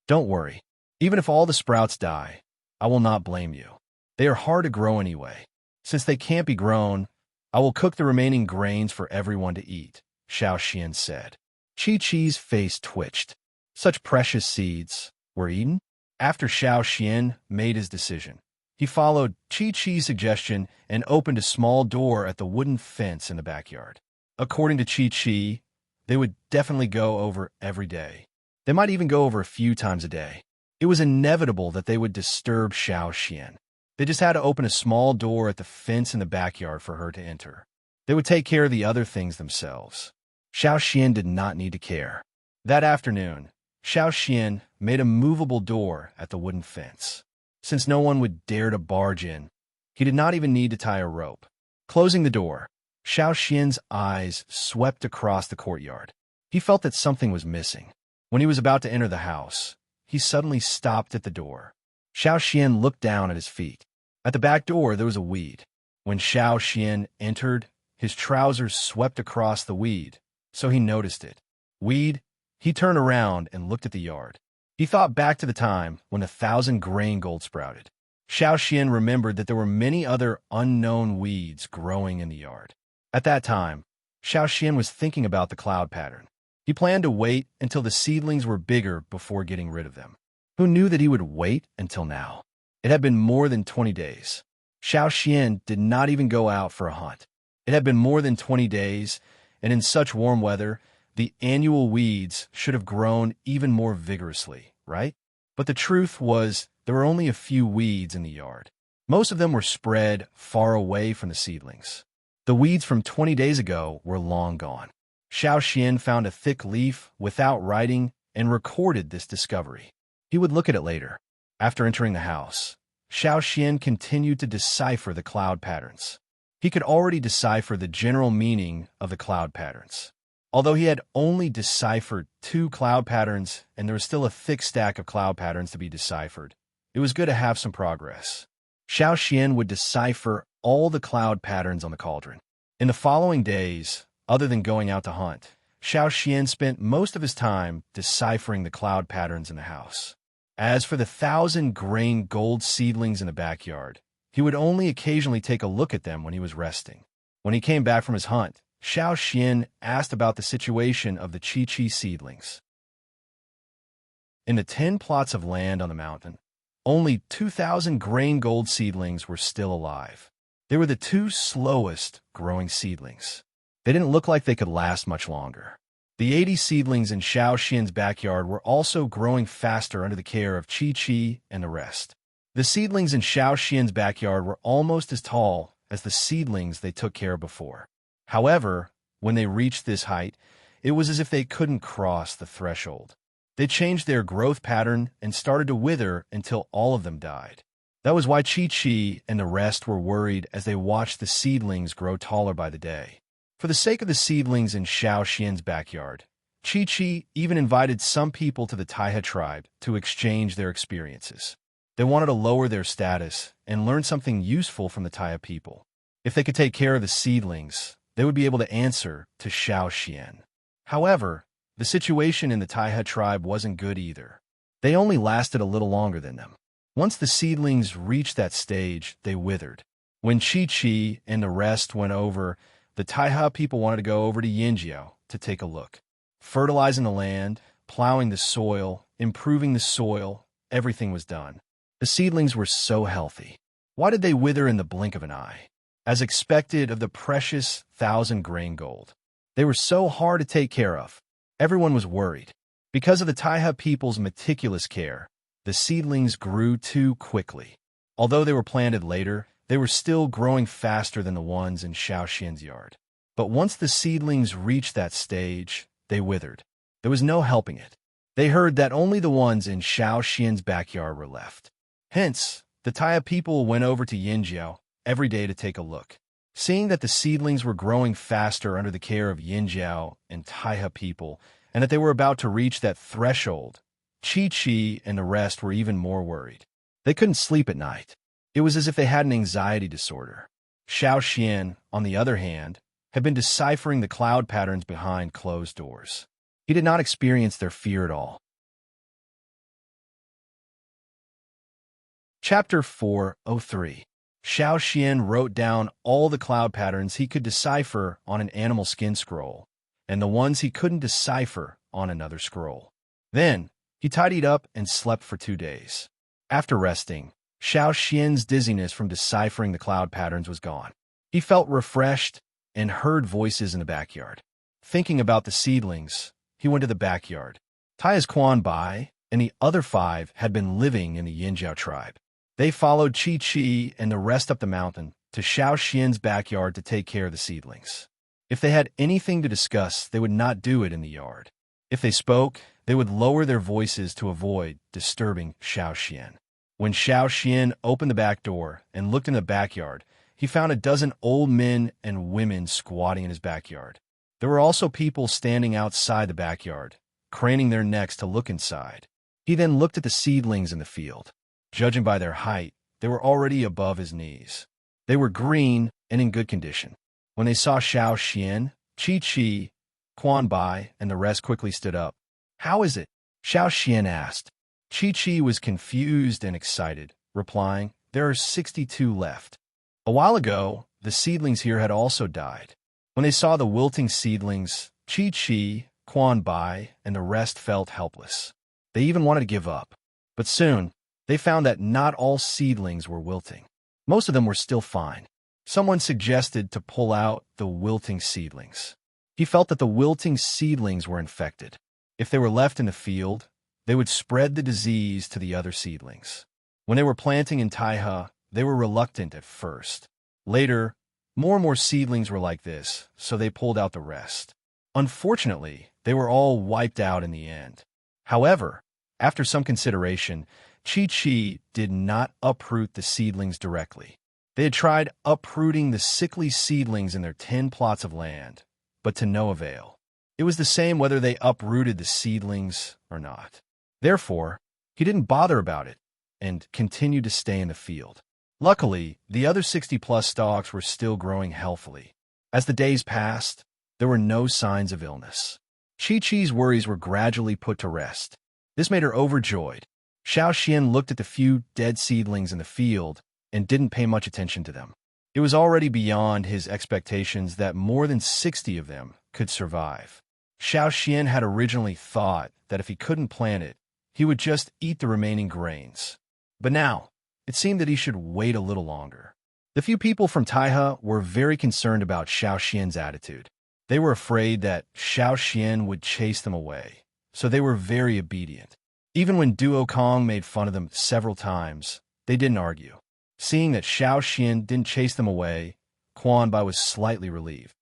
Don't worry. Even if all the sprouts die, I will not blame you. They are hard to grow anyway. Since they can't be grown, I will cook the remaining grains for everyone to eat, Xiao Xian said. Chi-Chi's face twitched. Such precious seeds were eaten? After Xiao Xian made his decision, he followed Chi-Chi's suggestion and opened a small door at the wooden fence in the backyard. According to Chi-Chi, they would definitely go over every day. They might even go over a few times a day. It was inevitable that they would disturb Xiao Xian. They just had to open a small door at the fence in the backyard for her to enter. They would take care of the other things themselves. Xiao Xian did not need to care. That afternoon, Xiao Xian made a movable door at the wooden fence. Since no one would dare to barge in, he did not even need to tie a rope. Closing the door, Xiao Xian's eyes swept across the courtyard. He felt that something was missing. When he was about to enter the house, he suddenly stopped at the door. Xiao Xian looked down at his feet. At the back door, there was a weed. When Xiao Xian entered, his trousers swept across the weed, so he noticed it. Weed? He turned around and looked at the yard. He thought back to the time when 1,000 grain gold sprouted. Xiao Xian remembered that there were many other unknown weeds growing in the yard. At that time, Xiao Xian was thinking about the cloud pattern. He planned to wait until the seedlings were bigger before getting rid of them. Who knew that he would wait until now? It had been more than 20 days. Xiao Xian did not even go out for a hunt. It had been more than 20 days, and in such warm weather, the annual weeds should have grown even more vigorously, right? But the truth was, there were only a few weeds in the yard. Most of them were spread far away from the seedlings. The weeds from 20 days ago were long gone. Xiao Xian found a thick leaf without writing and recorded this discovery. He would look at it later. After entering the house, Xiao Xian continued to decipher the cloud patterns. He could already decipher the general meaning of the cloud patterns. Although he had only deciphered 2 cloud patterns and there was still a thick stack of cloud patterns to be deciphered, it was good to have some progress. Xiao Xian would decipher all the cloud patterns on the cauldron. In the following days, other than going out to hunt, Xiao Xian spent most of his time deciphering the cloud patterns in the house. As for the 1,000 grain gold seedlings in the backyard, he would only occasionally take a look at them when he was resting. When he came back from his hunt, Xiao Xian asked about the situation of the Chi seedlings. In the 10 plots of land on the mountain, only 2,000 grain gold seedlings were still alive. They were the 2 slowest growing seedlings. They didn't look like they could last much longer. The 80 seedlings in Xiao Xian's backyard were also growing faster under the care of Chi and the rest. The seedlings in Xiao Xian's backyard were almost as tall as the seedlings they took care of before. However, when they reached this height, it was as if they couldn't cross the threshold. They changed their growth pattern and started to wither until all of them died. That was why Chi and the rest were worried as they watched the seedlings grow taller by the day. For the sake of the seedlings in Xiao Xian's backyard, Chi even invited some people to the Taiha tribe to exchange their experiences. They wanted to lower their status and learn something useful from the Taiha people. If they could take care of the seedlings, they would be able to answer to Xiao Xian. However, the situation in the Taiha tribe wasn't good either. They only lasted a little longer than them. Once the seedlings reached that stage, they withered. When Chi and the rest went over, the Taiha people wanted to go over to Yinjiao to take a look. Fertilizing the land, plowing the soil, improving the soil, everything was done. The seedlings were so healthy. Why did they wither in the blink of an eye? As expected of the precious 1,000-grain gold. They were so hard to take care of. Everyone was worried. Because of the Taiha people's meticulous care, the seedlings grew too quickly. Although they were planted later, they were still growing faster than the ones in Xiaoxian's yard. But once the seedlings reached that stage, they withered. There was no helping it. They heard that only the ones in Xiaoxian's backyard were left. Hence, the Taiha people went over to Yinjiao every day to take a look. Seeing that the seedlings were growing faster under the care of Yinjiao and Taiha people, and that they were about to reach that threshold, Chi and the rest were even more worried. They couldn't sleep at night. It was as if they had an anxiety disorder. Xiaoxian, on the other hand, had been deciphering the cloud patterns behind closed doors. He did not experience their fear at all. Chapter 403. Xiaoxian wrote down all the cloud patterns he could decipher on an animal skin scroll, and the ones he couldn't decipher on another scroll. Then, he tidied up and slept for 2 days. After resting, Xiaoxian's dizziness from deciphering the cloud patterns was gone. He felt refreshed and heard voices in the backyard. Thinking about the seedlings, he went to the backyard. Tai's Quan Bai and the other 5 had been living in the Yinjiao tribe. They followed Chi and the rest up the mountain to Xiaoxian's backyard to take care of the seedlings. If they had anything to discuss, they would not do it in the yard. If they spoke, they would lower their voices to avoid disturbing Xiaoxian. When Xiaoxian opened the back door and looked in the backyard, he found a dozen old men and women squatting in his backyard. There were also people standing outside the backyard, craning their necks to look inside. He then looked at the seedlings in the field. Judging by their height, they were already above his knees. They were green and in good condition. When they saw Xiaoxian, Chi, Quan Bai, and the rest quickly stood up. "How is it?" Xiaoxian asked. Chi was confused and excited, replying, "There are 62 left. A while ago, the seedlings here had also died." When they saw the wilting seedlings, Chi, Quan Bai, and the rest felt helpless. They even wanted to give up. But soon, they found that not all seedlings were wilting. Most of them were still fine. Someone suggested to pull out the wilting seedlings. He felt that the wilting seedlings were infected. If they were left in the field, they would spread the disease to the other seedlings. When they were planting in Taiha, they were reluctant at first. Later, more and more seedlings were like this, so they pulled out the rest. Unfortunately, they were all wiped out in the end. However, after some consideration, Chi did not uproot the seedlings directly. They had tried uprooting the sickly seedlings in their 10 plots of land, but to no avail. It was the same whether they uprooted the seedlings or not. Therefore, he didn't bother about it and continued to stay in the field. Luckily, the other 60-plus stalks were still growing healthily. As the days passed, there were no signs of illness. Chi-Chi's worries were gradually put to rest. This made her overjoyed. Xiaoxian looked at the few dead seedlings in the field and didn't pay much attention to them. It was already beyond his expectations that more than 60 of them could survive. Xiaoxian had originally thought that if he couldn't plant it, he would just eat the remaining grains. But now, it seemed that he should wait a little longer. The few people from Taiha were very concerned about Xiaoxian's attitude. They were afraid that Xiaoxian would chase them away, so they were very obedient. Even when Duo Kong made fun of them several times, they didn't argue. Seeing that Xiaoxian didn't chase them away, Quan Bai was slightly relieved.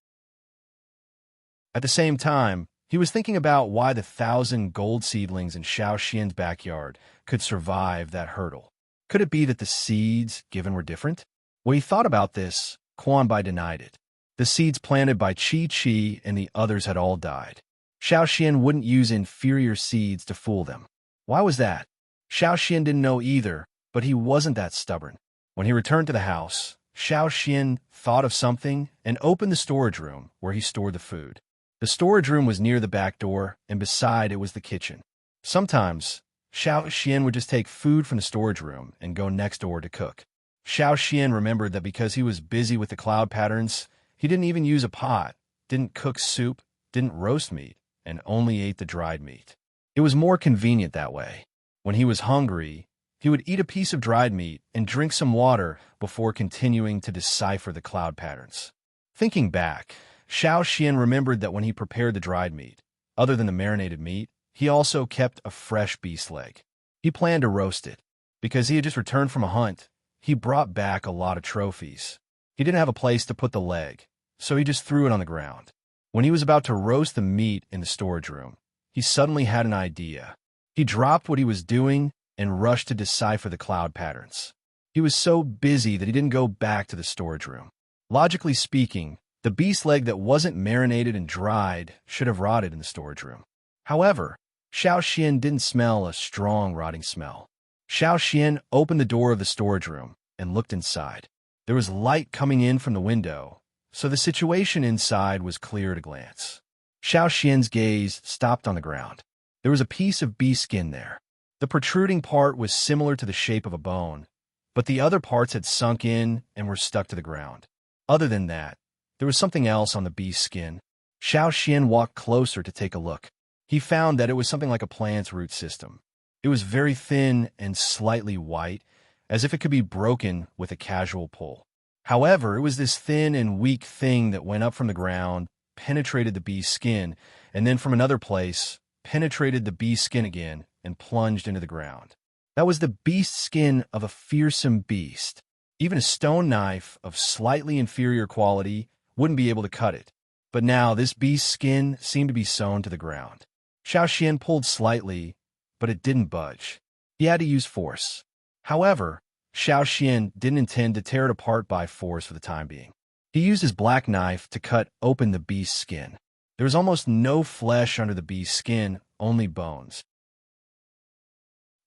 At the same time, he was thinking about why the 1,000 gold seedlings in Xiaoxian's backyard could survive that hurdle. Could it be that the seeds given were different? When he thought about this, Quan Bai denied it. The seeds planted by Chi and the others had all died. Xiaoxian wouldn't use inferior seeds to fool them. Why was that? Xiaoxian didn't know either, but he wasn't that stubborn. When he returned to the house, Xiaoxian thought of something and opened the storage room where he stored the food. The storage room was near the back door, and beside it was the kitchen. Sometimes, Xiaoxian would just take food from the storage room and go next door to cook. Xiaoxian remembered that because he was busy with the cloud patterns, he didn't even use a pot, didn't cook soup, didn't roast meat, and only ate the dried meat. It was more convenient that way. When he was hungry, he would eat a piece of dried meat and drink some water before continuing to decipher the cloud patterns. Thinking back, Xiao Xian remembered that when he prepared the dried meat, other than the marinated meat, he also kept a fresh beast leg. He planned to roast it. Because he had just returned from a hunt, he brought back a lot of trophies. He didn't have a place to put the leg, so he just threw it on the ground. When he was about to roast the meat in the storage room, he suddenly had an idea. He dropped what he was doing and rushed to decipher the cloud patterns. He was so busy that he didn't go back to the storage room. Logically speaking, the beast leg that wasn't marinated and dried should have rotted in the storage room. However, Xiao Xian didn't smell a strong rotting smell. Xiao Xian opened the door of the storage room and looked inside. There was light coming in from the window, so the situation inside was clear at a glance. Xiao Xian's gaze stopped on the ground. There was a piece of beast skin there. The protruding part was similar to the shape of a bone, but the other parts had sunk in and were stuck to the ground. Other than that, there was something else on the beast's skin. Xiao Xian walked closer to take a look. He found that it was something like a plant's root system. It was very thin and slightly white, as if it could be broken with a casual pull. However, it was this thin and weak thing that went up from the ground, penetrated the beast's skin, and then from another place, penetrated the beast's skin again and plunged into the ground. That was the beast skin of a fearsome beast. Even a stone knife of slightly inferior quality wouldn't be able to cut it. But now this beast's skin seemed to be sewn to the ground. Xiao Xian pulled slightly, but it didn't budge. He had to use force. However, Xiao Xian didn't intend to tear it apart by force for the time being. He used his black knife to cut open the beast's skin. There was almost no flesh under the beast's skin, only bones.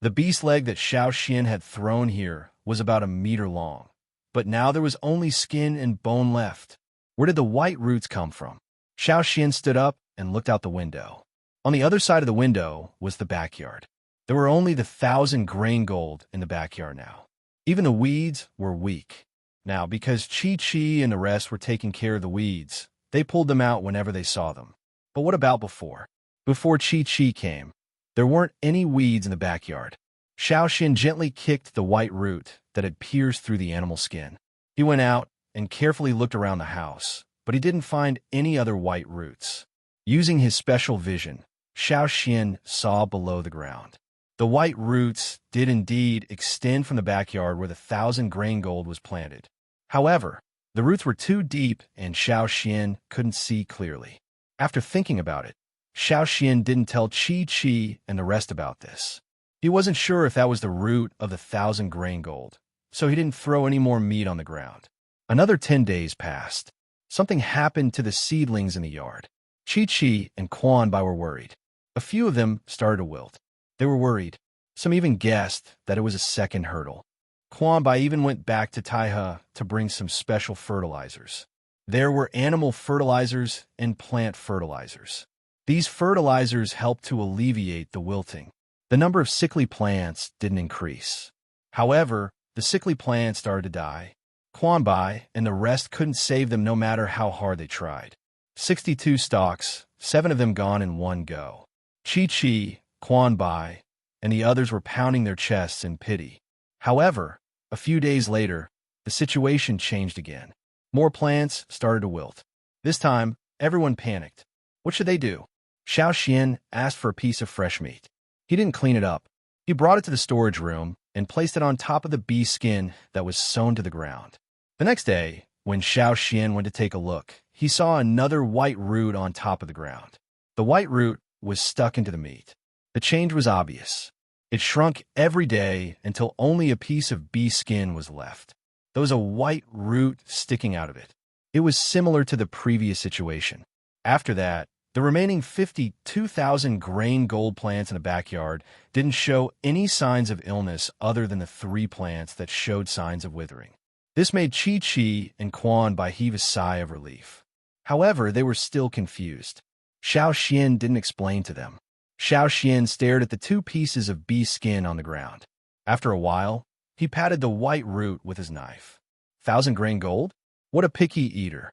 The beast leg that Xiao Xian had thrown here was about 1 meter long, but now there was only skin and bone left. Where did the white roots come from? Xiao Xian stood up and looked out the window. On the other side of the window was the backyard. There were only the 1,000 grain gold in the backyard now. Even the weeds were weak. Now, because Chi-Chi and the rest were taking care of the weeds, they pulled them out whenever they saw them. But what about before? Before Chi-Chi came, there weren't any weeds in the backyard. Xiao Xian gently kicked the white root that had pierced through the animal skin. He went out and carefully looked around the house, but he didn't find any other white roots. Using his special vision, Xiao Xian saw below the ground. The white roots did indeed extend from the backyard where the 1,000 grain gold was planted. However, the roots were too deep and Xiao Xian couldn't see clearly. After thinking about it, Xiao Xian didn't tell Chi-Chi and the rest about this. He wasn't sure if that was the root of the 1,000 grain gold, so he didn't throw any more meat on the ground. Another 10 days passed. Something happened to the seedlings in the yard. Chi-Chi and Quan Bai were worried. A few of them started to wilt. They were worried. Some even guessed that it was a second hurdle. Quan Bai even went back to Taihe to bring some special fertilizers. There were animal fertilizers and plant fertilizers. These fertilizers helped to alleviate the wilting. The number of sickly plants didn't increase. However, the sickly plants started to die. Quan Bai and the rest couldn't save them no matter how hard they tried. 62 stalks, 7 of them gone in one go. Chi-Chi, Quan Bai, and the others were pounding their chests in pity. However, a few days later, the situation changed again. More plants started to wilt. This time, everyone panicked. What should they do? Xiao Xian asked for a piece of fresh meat. He didn't clean it up. He brought it to the storage room and placed it on top of the beast skin that was sewn to the ground. The next day, when Xiao Xian went to take a look, he saw another white root on top of the ground. The white root was stuck into the meat. The change was obvious. It shrunk every day until only a piece of beast skin was left. There was a white root sticking out of it. It was similar to the previous situation. After that, the remaining 52,000 grain gold plants in the backyard didn't show any signs of illness other than the 3 plants that showed signs of withering. This made Chi-Chi and Quan Bai heave a sigh of relief. However, they were still confused. Xiao Xian didn't explain to them. Xiao Xian stared at the 2 pieces of beast skin on the ground. After a while, he patted the white root with his knife. 1,000 grain gold? What a picky eater.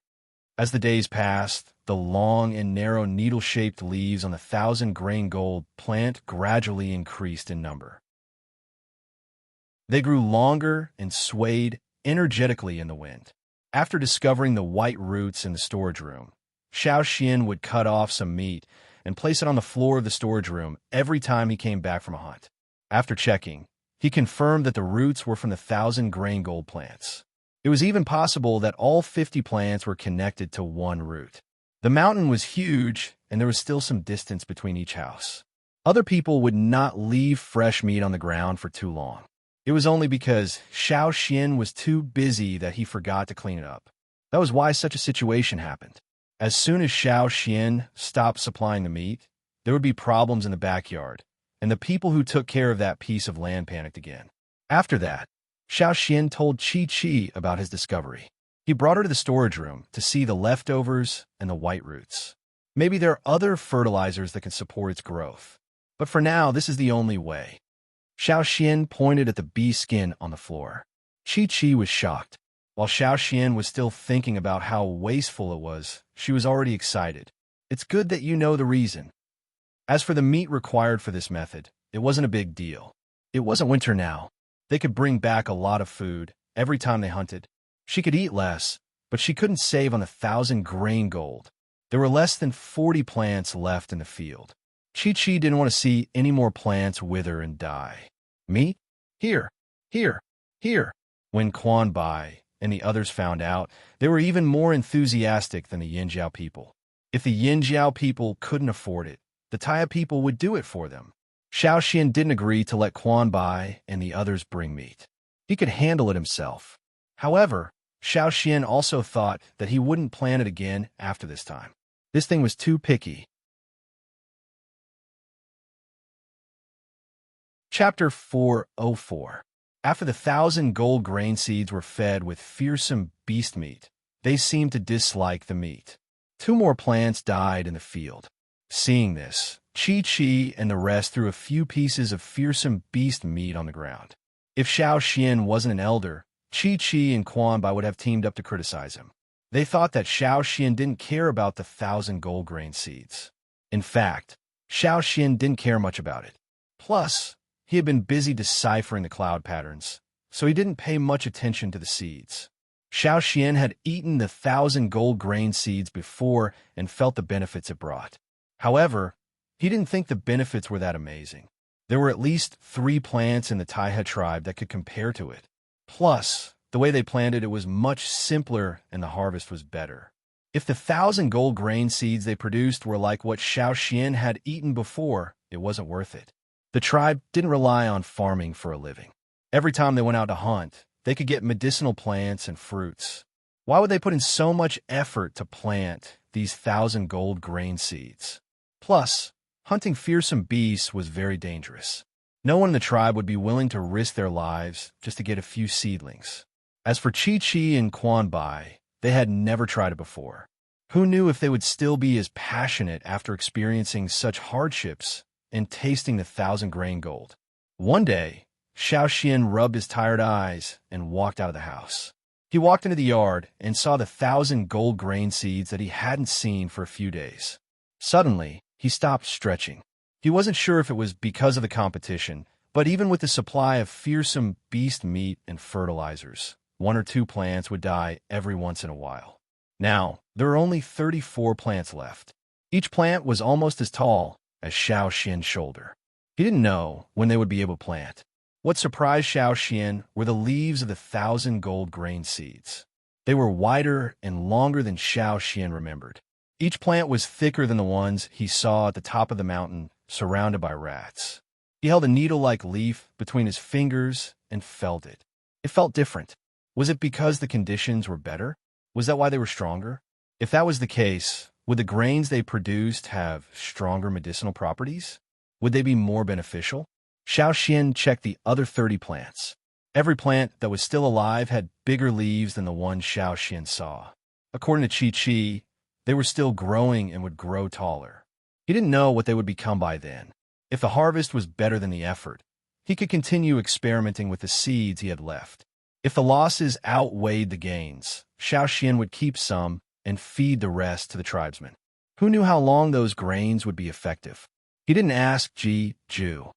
As the days passed, the long and narrow needle-shaped leaves on the 1,000 grain gold plant gradually increased in number. They grew longer and swayed energetically in the wind. After discovering the white roots in the storage room, Xiao Xian would cut off some meat and place it on the floor of the storage room every time he came back from a hunt. After checking, he confirmed that the roots were from the 1,000-grain gold plants. It was even possible that all 50 plants were connected to one root. The mountain was huge, and there was still some distance between each house. Other people would not leave fresh meat on the ground for too long. It was only because Xiao Xian was too busy that he forgot to clean it up. That was why such a situation happened. As soon as Xiao Xian stopped supplying the meat, there would be problems in the backyard, and the people who took care of that piece of land panicked again. After that, Xiao Xian told Chi about his discovery. He brought her to the storage room to see the leftovers and the white roots. Maybe there are other fertilizers that can support its growth. But for now, this is the only way. Xiao Xian pointed at the bee skin on the floor. Chi was shocked. While Xiao Xian was still thinking about how wasteful it was, she was already excited. It's good that you know the reason. As for the meat required for this method, it wasn't a big deal. It wasn't winter now. They could bring back a lot of food every time they hunted. She could eat less, but she couldn't save on the 1,000-grain gold. There were less than 40 plants left in the field. Chi didn't want to see any more plants wither and die. Meat? Here, here, here. When Quan Bai and the others found out, they were even more enthusiastic than the Yinjiao people. If the Yinjiao people couldn't afford it, the Taya people would do it for them. Xiao Xian didn't agree to let Quan Bai and the others bring meat. He could handle it himself. However, Xiao Xian also thought that he wouldn't plan it again after this time. This thing was too picky. Chapter 404. After the 1,000 gold grain seeds were fed with fearsome beast meat, they seemed to dislike the meat. 2 more plants died in the field. Seeing this, Chi and the rest threw a few pieces of fearsome beast meat on the ground. If Xiao Xian wasn't an elder, Chi and Quan Bai would have teamed up to criticize him. They thought that Xiao Xian didn't care about the 1,000 gold grain seeds. In fact, Xiao Xian didn't care much about it. Plus, he had been busy deciphering the cloud patterns, so he didn't pay much attention to the seeds. Xiao Xian had eaten the 1,000 gold grain seeds before and felt the benefits it brought. However, he didn't think the benefits were that amazing. There were at least 3 plants in the Taihe tribe that could compare to it. Plus, the way they planted it was much simpler and the harvest was better. If the 1,000 gold grain seeds they produced were like what Xiao Xian had eaten before, it wasn't worth it. The tribe didn't rely on farming for a living. Every time they went out to hunt, they could get medicinal plants and fruits. Why would they put in so much effort to plant these 1,000 gold grain seeds? Plus, hunting fearsome beasts was very dangerous. No one in the tribe would be willing to risk their lives just to get a few seedlings. As for Chi and Quan Bai, they had never tried it before. Who knew if they would still be as passionate after experiencing such hardships and tasting the 1,000 grain gold? One day, Xiao Xian rubbed his tired eyes and walked out of the house. He walked into the yard and saw the 1,000 gold grain seeds that he hadn't seen for a few days. Suddenly, he stopped stretching. He wasn't sure if it was because of the competition, but even with the supply of fearsome beast meat and fertilizers, 1 or 2 plants would die every once in a while. Now, there were only 34 plants left. Each plant was almost as tall as Xiao Xian's shoulder. He didn't know when they would be able to plant. What surprised Xiao Xian were the leaves of the 1,000 gold grain seeds. They were wider and longer than Xiao Xian remembered. Each plant was thicker than the ones he saw at the top of the mountain, surrounded by rats. He held a needle-like leaf between his fingers and felt it. It felt different. Was it because the conditions were better? Was that why they were stronger? If that was the case, would the grains they produced have stronger medicinal properties? Would they be more beneficial? Xiao Xian checked the other 30 plants. Every plant that was still alive had bigger leaves than the one Xiao Xian saw. According to Chi, they were still growing and would grow taller. He didn't know what they would become by then. If the harvest was better than the effort, he could continue experimenting with the seeds he had left. If the losses outweighed the gains, Xiao Xian would keep some and feed the rest to the tribesmen. Who knew how long those grains would be effective? He didn't ask Ji Ju.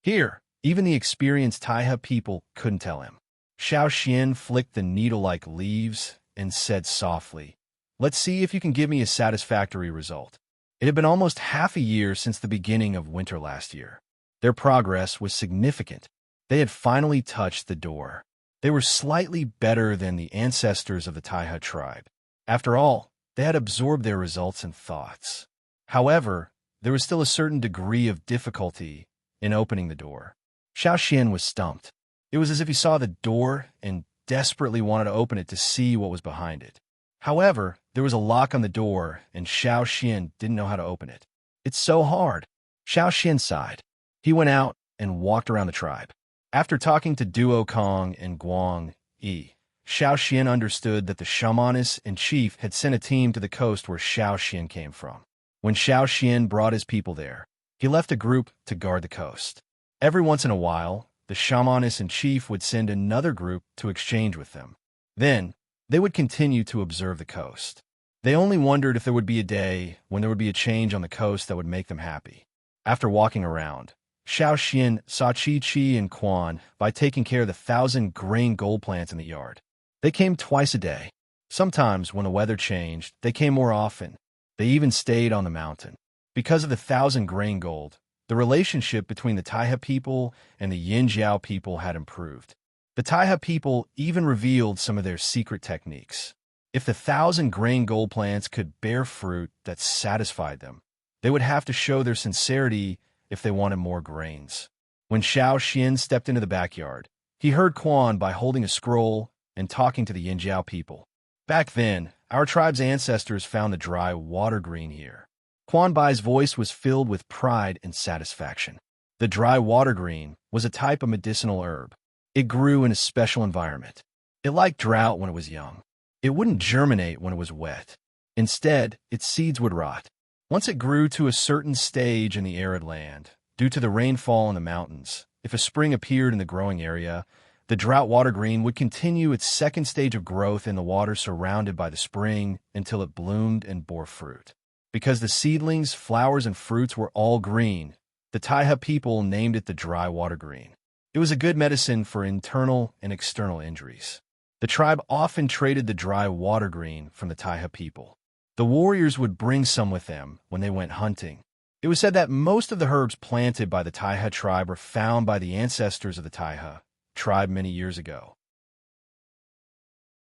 Here, Even the experienced Taiha people couldn't tell him. Xiao Xian flicked the needle like leaves and said softly, "Let's see if you can give me a satisfactory result." It had been almost half a year since the beginning of winter last year. Their progress was significant. They had finally touched the door. They were slightly better than the ancestors of the Taiha tribe. After all, they had absorbed their results and thoughts. However, there was still a certain degree of difficulty in opening the door. Xiao Xian was stumped. It was as if he saw the door and desperately wanted to open it to see what was behind it. However, there was a lock on the door, and Xiao Xian didn't know how to open it. "It's so hard." Xiao Xian sighed. He went out and walked around the tribe. After talking to Duo Kong and Guang Yi, Xiao Xian understood that the shamaness and chief had sent a team to the coast where Xiao Xian came from. When Xiao Xian brought his people there, he left a group to guard the coast. Every once in a while, the shamaness and chief would send another group to exchange with them. Then, they would continue to observe the coast. They only wondered if there would be a day when there would be a change on the coast that would make them happy. After walking around, Xiao Xian saw Chi Chi and Quan by taking care of the 1,000-grain gold plants in the yard. They came twice a day. Sometimes, when the weather changed, they came more often. They even stayed on the mountain. Because of the 1,000-grain gold, the relationship between the Taiha people and the Yinjiao people had improved. The Taiha people even revealed some of their secret techniques. If the 1,000-grain gold plants could bear fruit that satisfied them, they would have to show their sincerity if they wanted more grains. When Xiao Xian stepped into the backyard, he heard Quan by holding a scroll and talking to the Yinjiao people. "Back then, our tribe's ancestors found the dry water green here." Quan Bai's voice was filled with pride and satisfaction. The dry water green was a type of medicinal herb. It grew in a special environment. It liked drought when it was young. It wouldn't germinate when it was wet. Instead, its seeds would rot. Once it grew to a certain stage in the arid land, due to the rainfall in the mountains, if a spring appeared in the growing area, the drought water green would continue its second stage of growth in the water surrounded by the spring until it bloomed and bore fruit. Because the seedlings, flowers, and fruits were all green, the Taiha people named it the dry water green. It was a good medicine for internal and external injuries. The tribe often traded the dry water green from the Taiha people. The warriors would bring some with them when they went hunting. It was said that most of the herbs planted by the Taiha tribe were found by the ancestors of the Taiha tribe many years ago.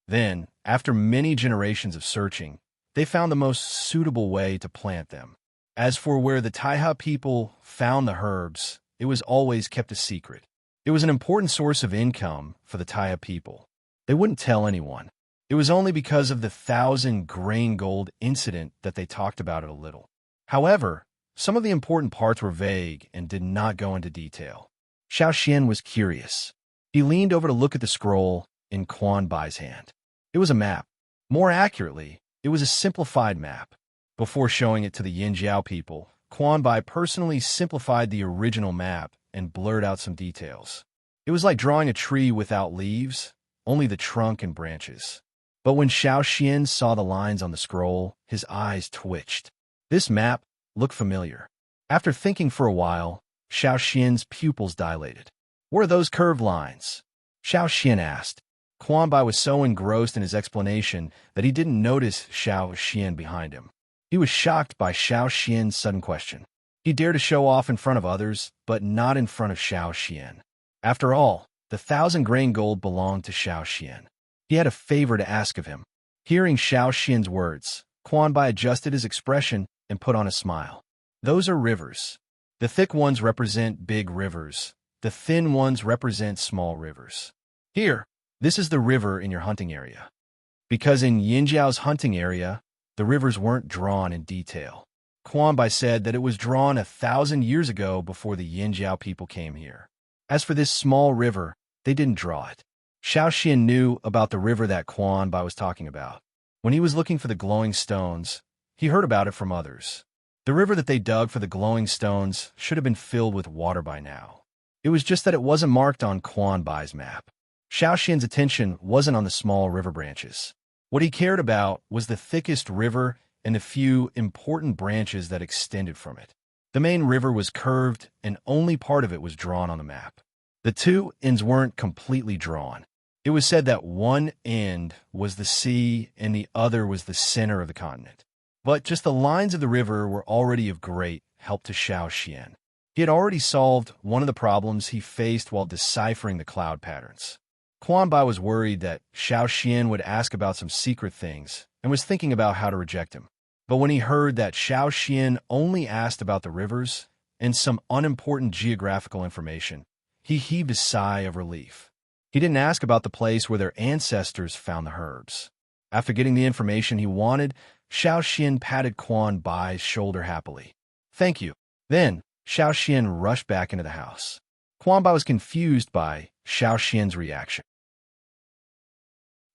Then, after many generations of searching, they found the most suitable way to plant them. As for where the Taiha people found the herbs, it was always kept a secret. It was an important source of income for the Taiha people. They wouldn't tell anyone. It was only because of the 1,000-grain gold incident that they talked about it a little. However, some of the important parts were vague and did not go into detail. Xiao Xian was curious. He leaned over to look at the scroll in Quan Bai's hand. It was a map. More accurately, it was a simplified map. Before showing it to the Yinjiao people, Quan Bai personally simplified the original map and blurred out some details. It was like drawing a tree without leaves, only the trunk and branches. But when Xiao Xian saw the lines on the scroll, his eyes twitched. This map looked familiar. After thinking for a while, Xiao Xian's pupils dilated. "What are those curved lines?" Xiao Xian asked. Quan Bai was so engrossed in his explanation that he didn't notice Xiao Xian behind him. He was shocked by Xiao Xian's sudden question. He dared to show off in front of others, but not in front of Xiao Xian. After all, the 1,000-grain gold belonged to Xiao Xian. He had a favor to ask of him. Hearing Xiao Xian's words, Quan Bai adjusted his expression and put on a smile. "Those are rivers. The thick ones represent big rivers. The thin ones represent small rivers. Here, this is the river in your hunting area." Because in Yinjiao's hunting area, the rivers weren't drawn in detail. Quan Bai said that it was drawn 1,000 years ago before the Yinjiao people came here. As for this small river, they didn't draw it. Xiao Xian knew about the river that Quan Bai was talking about. When he was looking for the glowing stones, he heard about it from others. The river that they dug for the glowing stones should have been filled with water by now. It was just that it wasn't marked on Quan Bai's map. Xiao Xian's attention wasn't on the small river branches. What he cared about was the thickest river and the few important branches that extended from it. The main river was curved, and only part of it was drawn on the map. The two ends weren't completely drawn. It was said that one end was the sea and the other was the center of the continent. But just the lines of the river were already of great help to Xiao Xian. He had already solved one of the problems he faced while deciphering the cloud patterns. Quan Bai was worried that Xiao Xian would ask about some secret things and was thinking about how to reject him. But when he heard that Xiao Xian only asked about the rivers and some unimportant geographical information, he heaved a sigh of relief. He didn't ask about the place where their ancestors found the herbs. After getting the information he wanted, Xiao Xian patted Quan Bai's shoulder happily. "Thank you." Then, Xiao Xian rushed back into the house. Quan Bai was confused by Xiao Xian's reaction.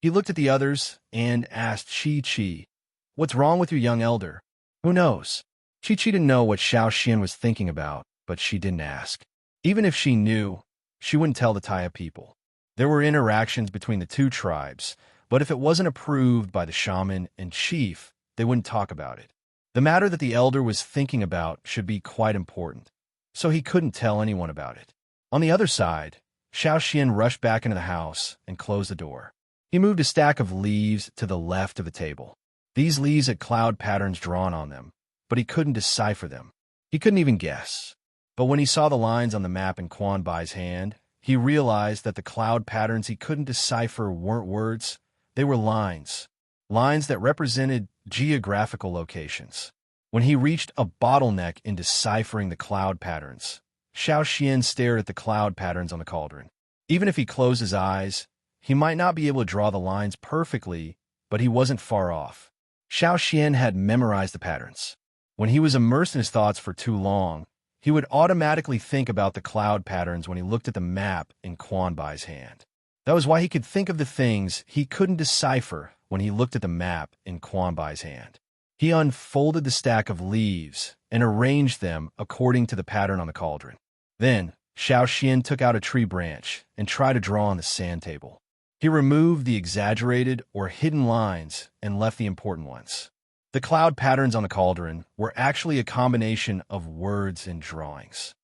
He looked at the others and asked Chi, "What's wrong with your young elder?" "Who knows?" Chi didn't know what Xiao Xian was thinking about, but she didn't ask. Even if she knew, she wouldn't tell the Taya people. There were interactions between the two tribes, but if it wasn't approved by the shaman and chief, they wouldn't talk about it. The matter that the elder was thinking about should be quite important, so he couldn't tell anyone about it. On the other side, Xiao Xian rushed back into the house and closed the door. He moved a stack of leaves to the left of the table. These leaves had cloud patterns drawn on them, but he couldn't decipher them. He couldn't even guess. But when he saw the lines on the map in Quan Bai's hand, he realized that the cloud patterns he couldn't decipher weren't words, they were lines. Lines that represented geographical locations. When he reached a bottleneck in deciphering the cloud patterns, Xiao Xian stared at the cloud patterns on the cauldron. Even if he closed his eyes, he might not be able to draw the lines perfectly, but he wasn't far off. Xiao Xian had memorized the patterns. When he was immersed in his thoughts for too long, he would automatically think about the cloud patterns when he looked at the map in Quan Bai's hand. That was why he could think of the things he couldn't decipher when he looked at the map in Quan Bai's hand. He unfolded the stack of leaves and arranged them according to the pattern on the cauldron. Then, Xiao Xian took out a tree branch and tried to draw on the sand table. He removed the exaggerated or hidden lines and left the important ones. The cloud patterns on the cauldron were actually a combination of words and drawings.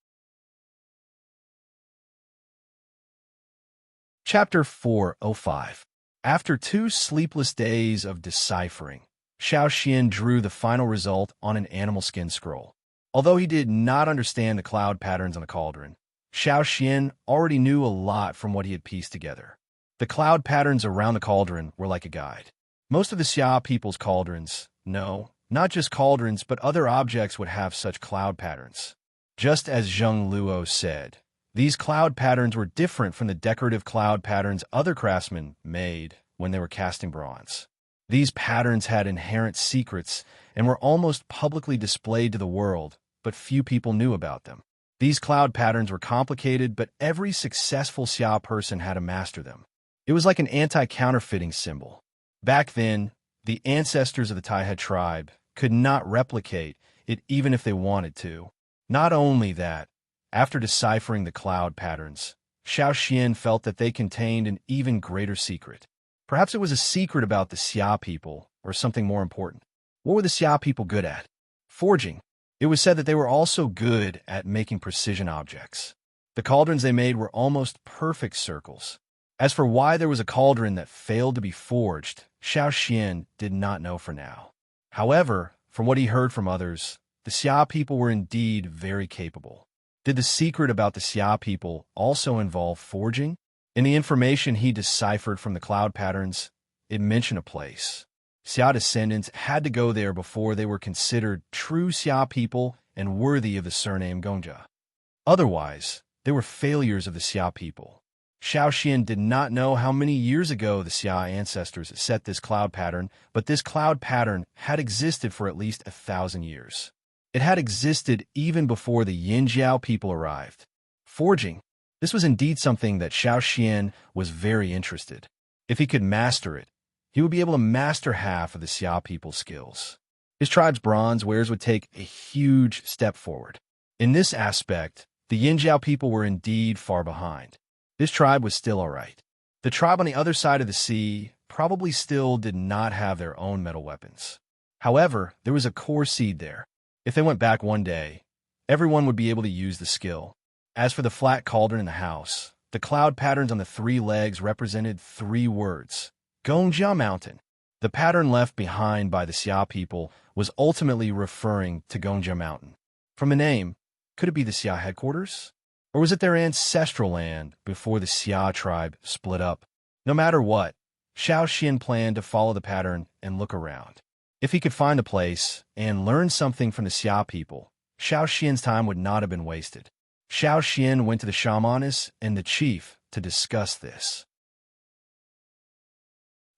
Chapter 405. After 2 sleepless days of deciphering, Xiao Xian drew the final result on an animal skin scroll. Although he did not understand the cloud patterns on the cauldron, Xiao Xian already knew a lot from what he had pieced together. The cloud patterns around the cauldron were like a guide. Most of the Xia people's cauldrons, no, not just cauldrons, but other objects would have such cloud patterns. Just as Zheng Luo said, these cloud patterns were different from the decorative cloud patterns other craftsmen made when they were casting bronze. These patterns had inherent secrets and were almost publicly displayed to the world, but few people knew about them. These cloud patterns were complicated, but every successful Xia person had to master them. It was like an anti-counterfeiting symbol. Back then, the ancestors of the Taihe tribe could not replicate it even if they wanted to. Not only that, after deciphering the cloud patterns, Xiao Xian felt that they contained an even greater secret. Perhaps it was a secret about the Xia people, or something more important. What were the Xia people good at? Forging. It was said that they were also good at making precision objects. The cauldrons they made were almost perfect circles. As for why there was a cauldron that failed to be forged, Xiao Xian did not know for now. However, from what he heard from others, the Xia people were indeed very capable. Did the secret about the Xia people also involve forging? In the information he deciphered from the cloud patterns, it mentioned a place. Xia descendants had to go there before they were considered true Xia people and worthy of the surname Gongja. Otherwise, they were failures of the Xia people. Xiao Xian did not know how many years ago the Xia ancestors set this cloud pattern, but this cloud pattern had existed for at least 1,000 years. It had existed even before the Yinjiao people arrived. Forging. This was indeed something that Xiao Xian was very interested. If he could master it, he would be able to master half of the Xia people's skills. His tribe's bronze wares would take a huge step forward. In this aspect, the Yinjiao people were indeed far behind. This tribe was still all right. The tribe on the other side of the sea probably still did not have their own metal weapons. However, there was a core seed there. If they went back one day, everyone would be able to use the skill. As for the flat cauldron in the house, the cloud patterns on the three legs represented three words: Gongjia Mountain. The pattern left behind by the Xia people was ultimately referring to Gongjia Mountain. From the name, could it be the Xia headquarters? Or was it their ancestral land before the Xia tribe split up? No matter what, Xiao Xian planned to follow the pattern and look around. If he could find the place and learn something from the Xia people, Xiao Xian's time would not have been wasted. Xiao Xian went to the shamaness and the chief to discuss this.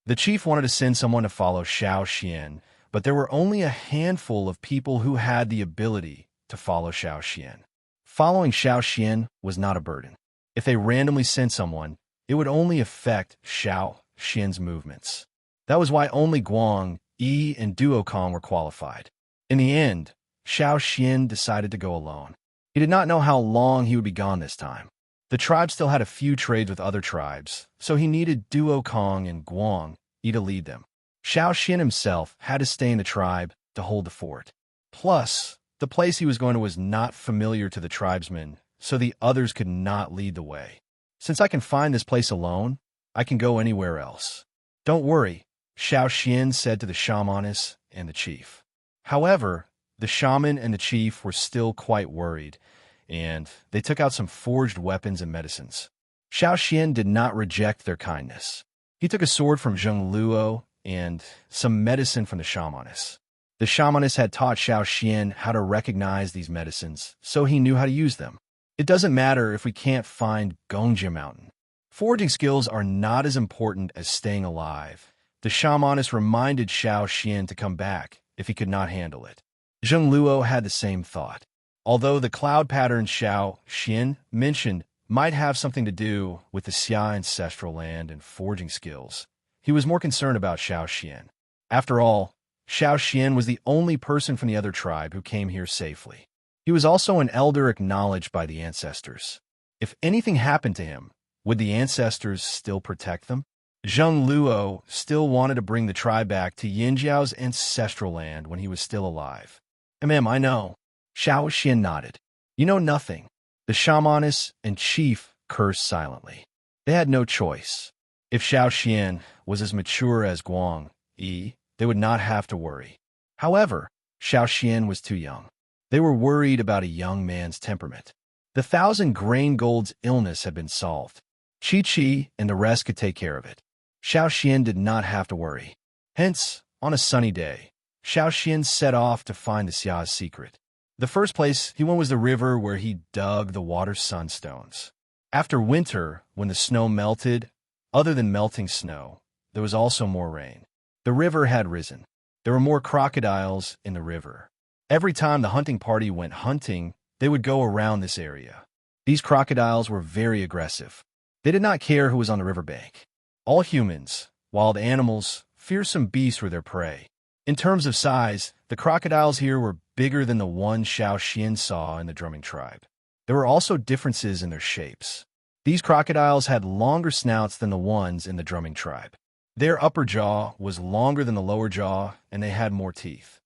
The chief wanted to send someone to follow Xiao Xian, but there were only a handful of people who had the ability to follow Xiao Xian. Following Xiao Xian was not a burden. If they randomly sent someone, it would only affect Xiao Xian's movements. That was why only Guang, Yi, and Duokong were qualified. In the end, Xiao Xian decided to go alone. He did not know how long he would be gone this time. The tribe still had a few trades with other tribes, so he needed Duokong and Guang Yi to lead them. Xiao Xian himself had to stay in the tribe to hold the fort. Plus, the place he was going to was not familiar to the tribesmen, so the others could not lead the way. Since I can find this place alone, I can go anywhere else. Don't worry, Xiao Xian said to the shamaness and the chief. However, the shaman and the chief were still quite worried, and they took out some forged weapons and medicines. Xiao Xian did not reject their kindness. He took a sword from Zheng Luo and some medicine from the shamaness. The shamaness had taught Xiao Xian how to recognize these medicines, so he knew how to use them. It doesn't matter if we can't find Gongjia Mountain. Foraging skills are not as important as staying alive. The shamaness reminded Xiao Xian to come back if he could not handle it. Zheng Luo had the same thought. Although the cloud pattern Xiao Xian mentioned might have something to do with the Xia ancestral land and foraging skills, he was more concerned about Xiao Xian. After all, Xiao Xian was the only person from the other tribe who came here safely. He was also an elder acknowledged by the ancestors. If anything happened to him, would the ancestors still protect them? Zheng Luo still wanted to bring the tribe back to Yinjiao's ancestral land when he was still alive. I know. Xiao Xian nodded. You know nothing. The shamaness and chief cursed silently. They had no choice. If Xiao Xian was as mature as Guang Yi, they would not have to worry. However, Xiao Xian was too young. They were worried about a young man's temperament. The 1,000 grain gold's illness had been solved. Chi-Chi and the rest could take care of it. Xiao Xian did not have to worry. Hence, on a sunny day, Xiao Xian set off to find the Xia's secret. The first place he went was the river where he dug the water sunstones. After winter, when the snow melted, other than melting snow, there was also more rain. The river had risen. There were more crocodiles in the river. Every time the hunting party went hunting, they would go around this area. These crocodiles were very aggressive. They did not care who was on the riverbank. All humans, wild animals, fearsome beasts were their prey. In terms of size, the crocodiles here were bigger than the one Xiao Xian saw in the drumming tribe. There were also differences in their shapes. These crocodiles had longer snouts than the ones in the drumming tribe. Their upper jaw was longer than the lower jaw, and they had more teeth.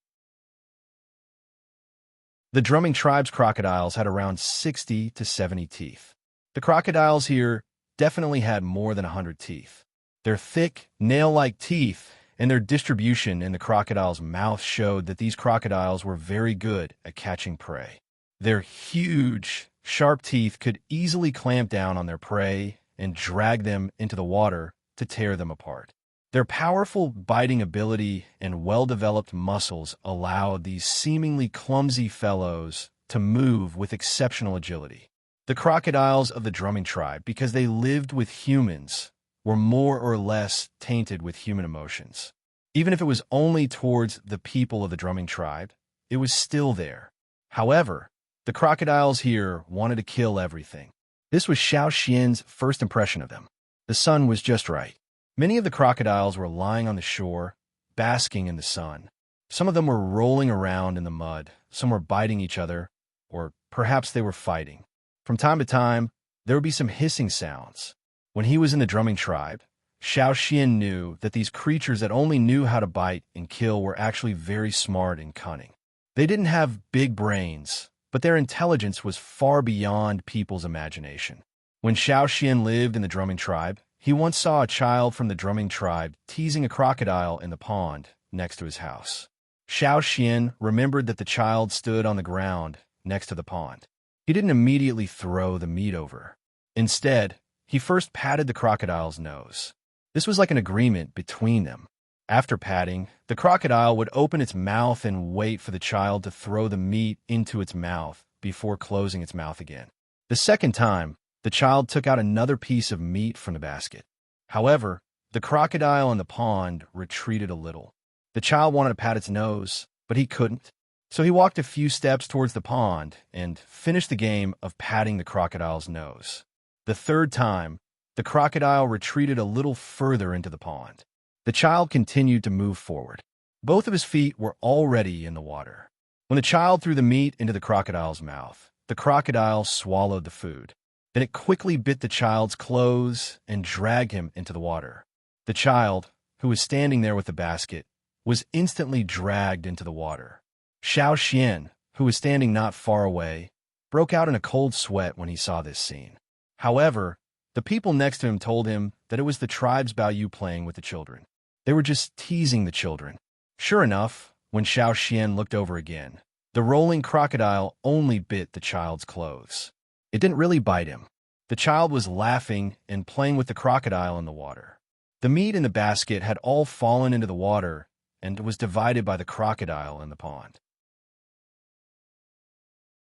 The drumming tribe's crocodiles had around 60 to 70 teeth. The crocodiles here definitely had more than 100 teeth. Their thick, nail-like teeth and their distribution in the crocodile's mouth showed that these crocodiles were very good at catching prey. Their huge, sharp teeth could easily clamp down on their prey and drag them into the water to tear them apart. Their powerful biting ability and well-developed muscles allowed these seemingly clumsy fellows to move with exceptional agility. The crocodiles of the drumming tribe, because they lived with humans, were more or less tainted with human emotions. Even if it was only towards the people of the drumming tribe, it was still there. However, the crocodiles here wanted to kill everything. This was Xiao Xian's first impression of them. The sun was just right. Many of the crocodiles were lying on the shore, basking in the sun. Some of them were rolling around in the mud, some were biting each other, or perhaps they were fighting. From time to time, there would be some hissing sounds. When he was in the drumming tribe, Xiao Xian knew that these creatures that only knew how to bite and kill were actually very smart and cunning. They didn't have big brains, but their intelligence was far beyond people's imagination. When Xiao Xian lived in the drumming tribe, he once saw a child from the drumming tribe teasing a crocodile in the pond next to his house. Xiao Xian remembered that the child stood on the ground next to the pond. He didn't immediately throw the meat over. Instead, he first patted the crocodile's nose. This was like an agreement between them. After patting, the crocodile would open its mouth and wait for the child to throw the meat into its mouth before closing its mouth again. The second time, the child took out another piece of meat from the basket. However, the crocodile in the pond retreated a little. The child wanted to pat its nose, but he couldn't. So he walked a few steps towards the pond and finished the game of patting the crocodile's nose. The third time, the crocodile retreated a little further into the pond. The child continued to move forward. Both of his feet were already in the water. When the child threw the meat into the crocodile's mouth, the crocodile swallowed the food. Then it quickly bit the child's clothes and dragged him into the water. The child, who was standing there with the basket, was instantly dragged into the water. Xiao Xian, who was standing not far away, broke out in a cold sweat when he saw this scene. However, the people next to him told him that it was the tribe's Baoyu playing with the children. They were just teasing the children. Sure enough, when Xiao Xian looked over again, the rolling crocodile only bit the child's clothes. It didn't really bite him. The child was laughing and playing with the crocodile in the water. The meat in the basket had all fallen into the water and was divided by the crocodile in the pond.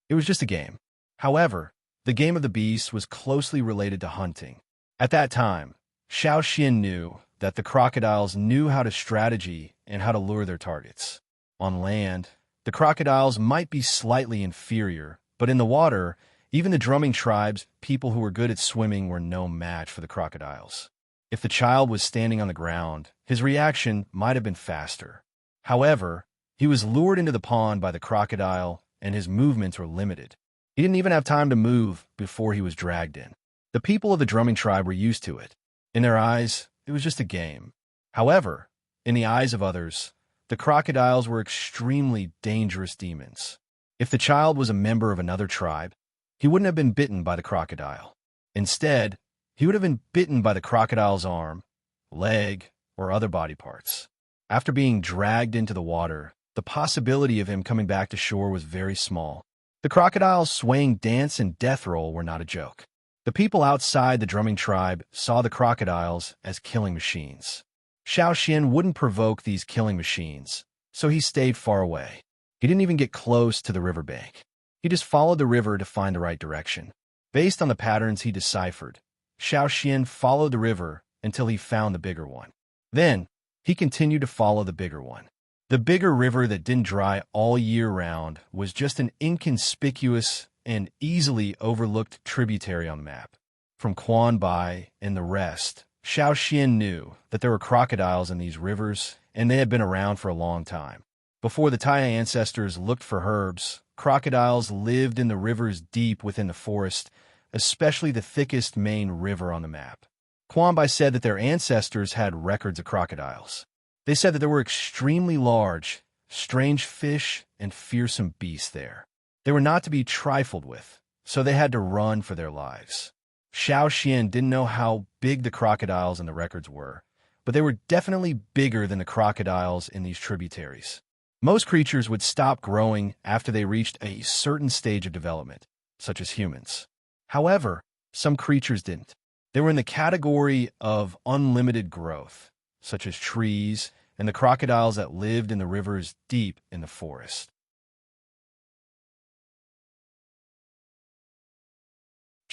It was just a game. However, the game of the beast was closely related to hunting. At that time, Xiao Xian knew that the crocodiles knew how to strategy and how to lure their targets. On land, the crocodiles might be slightly inferior, but in the water, even the drumming tribe's people who were good at swimming were no match for the crocodiles. If the child was standing on the ground, his reaction might have been faster. However, he was lured into the pond by the crocodile, and his movements were limited. He didn't even have time to move before he was dragged in. The people of the drumming tribe were used to it. In their eyes, it was just a game. However, in the eyes of others, the crocodiles were extremely dangerous demons. If the child was a member of another tribe, he wouldn't have been bitten by the crocodile. Instead, he would have been bitten by the crocodile's arm, leg, or other body parts. After being dragged into the water, the possibility of him coming back to shore was very small. The crocodile's swaying dance and death roll were not a joke. The people outside the drumming tribe saw the crocodiles as killing machines. Xiao Xian wouldn't provoke these killing machines, so he stayed far away. He didn't even get close to the riverbank. He just followed the river to find the right direction. Based on the patterns he deciphered, Xiao Xian followed the river until he found the bigger one. Then, he continued to follow the bigger one. The bigger river that didn't dry all year round was just an inconspicuous and easily overlooked tributary on the map. From Quan Bai and the rest, Xiao Xian knew that there were crocodiles in these rivers, and they had been around for a long time. Before the Taya ancestors looked for herbs, crocodiles lived in the rivers deep within the forest, especially the thickest main river on the map. Quan Bai said that their ancestors had records of crocodiles. They said that there were extremely large, strange fish and fearsome beasts there. They were not to be trifled with, so they had to run for their lives. Xiao Xian didn't know how big the crocodiles in the records were, but they were definitely bigger than the crocodiles in these tributaries. Most creatures would stop growing after they reached a certain stage of development, such as humans. However, some creatures didn't. They were in the category of unlimited growth, such as trees and the crocodiles that lived in the rivers deep in the forest.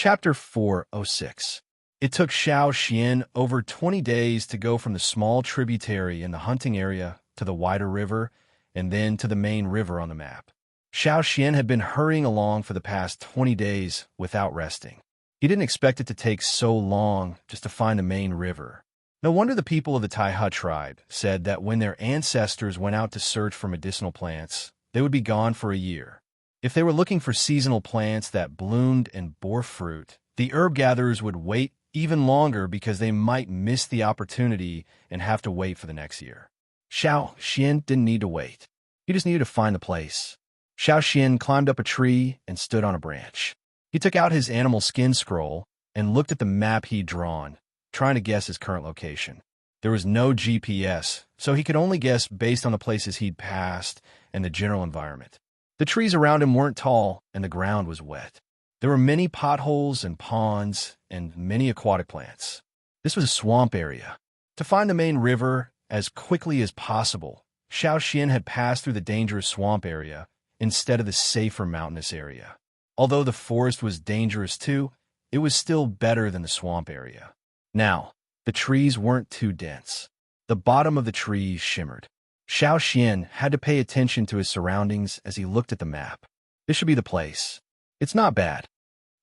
Chapter 406. It took Xiao Xian over 20 days to go from the small tributary in the hunting area to the wider river and then to the main river on the map. Xiao Xian had been hurrying along for the past 20 days without resting. He didn't expect it to take so long just to find the main river. No wonder the people of the Taiha tribe said that when their ancestors went out to search for medicinal plants, they would be gone for a year. If they were looking for seasonal plants that bloomed and bore fruit, the herb gatherers would wait even longer because they might miss the opportunity and have to wait for the next year. Xiao Xian didn't need to wait. He just needed to find the place. Xiao Xian climbed up a tree and stood on a branch. He took out his animal skin scroll and looked at the map he'd drawn, trying to guess his current location. There was no GPS, so he could only guess based on the places he'd passed and the general environment. The trees around him weren't tall, and the ground was wet. There were many potholes and ponds and many aquatic plants. This was a swamp area. To find the main river as quickly as possible, Xiao Xian had passed through the dangerous swamp area instead of the safer mountainous area. Although the forest was dangerous too, it was still better than the swamp area. Now, the trees weren't too dense. The bottom of the trees shimmered. Xiao Xian had to pay attention to his surroundings as he looked at the map. This should be the place. It's not bad.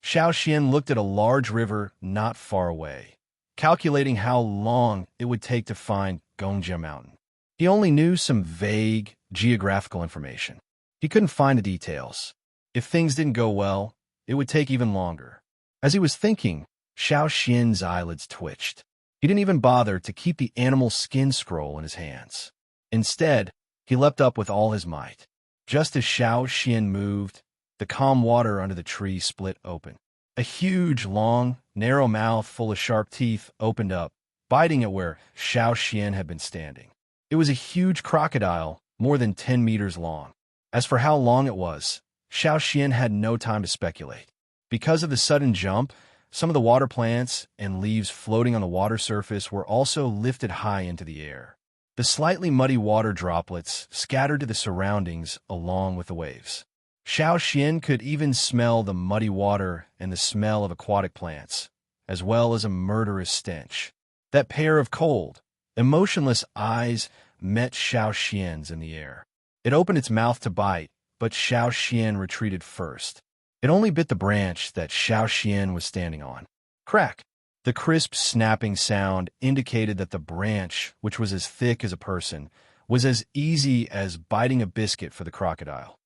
Xiao Xian looked at a large river not far away, calculating how long it would take to find Gongjia Mountain. He only knew some vague geographical information. He couldn't find the details. If things didn't go well, it would take even longer. As he was thinking, Xiao Xian's eyelids twitched. He didn't even bother to keep the animal skin scroll in his hands. Instead, he leapt up with all his might. Just as Xiao Xian moved, the calm water under the tree split open. A huge, long, narrow mouth full of sharp teeth opened up, biting at where Xiao Xian had been standing. It was a huge crocodile, more than 10 meters long. As for how long it was, Xiao Xian had no time to speculate. Because of the sudden jump, some of the water plants and leaves floating on the water surface were also lifted high into the air. The slightly muddy water droplets scattered to the surroundings along with the waves. Xiao Xian could even smell the muddy water and the smell of aquatic plants, as well as a murderous stench. That pair of cold, emotionless eyes met Xiao Xian's in the air. It opened its mouth to bite, but Xiao Xian retreated first. It only bit the branch that Xiao Xian was standing on. Crack! The crisp snapping sound indicated that the branch, which was as thick as a person, was as easy as biting a biscuit for the crocodile.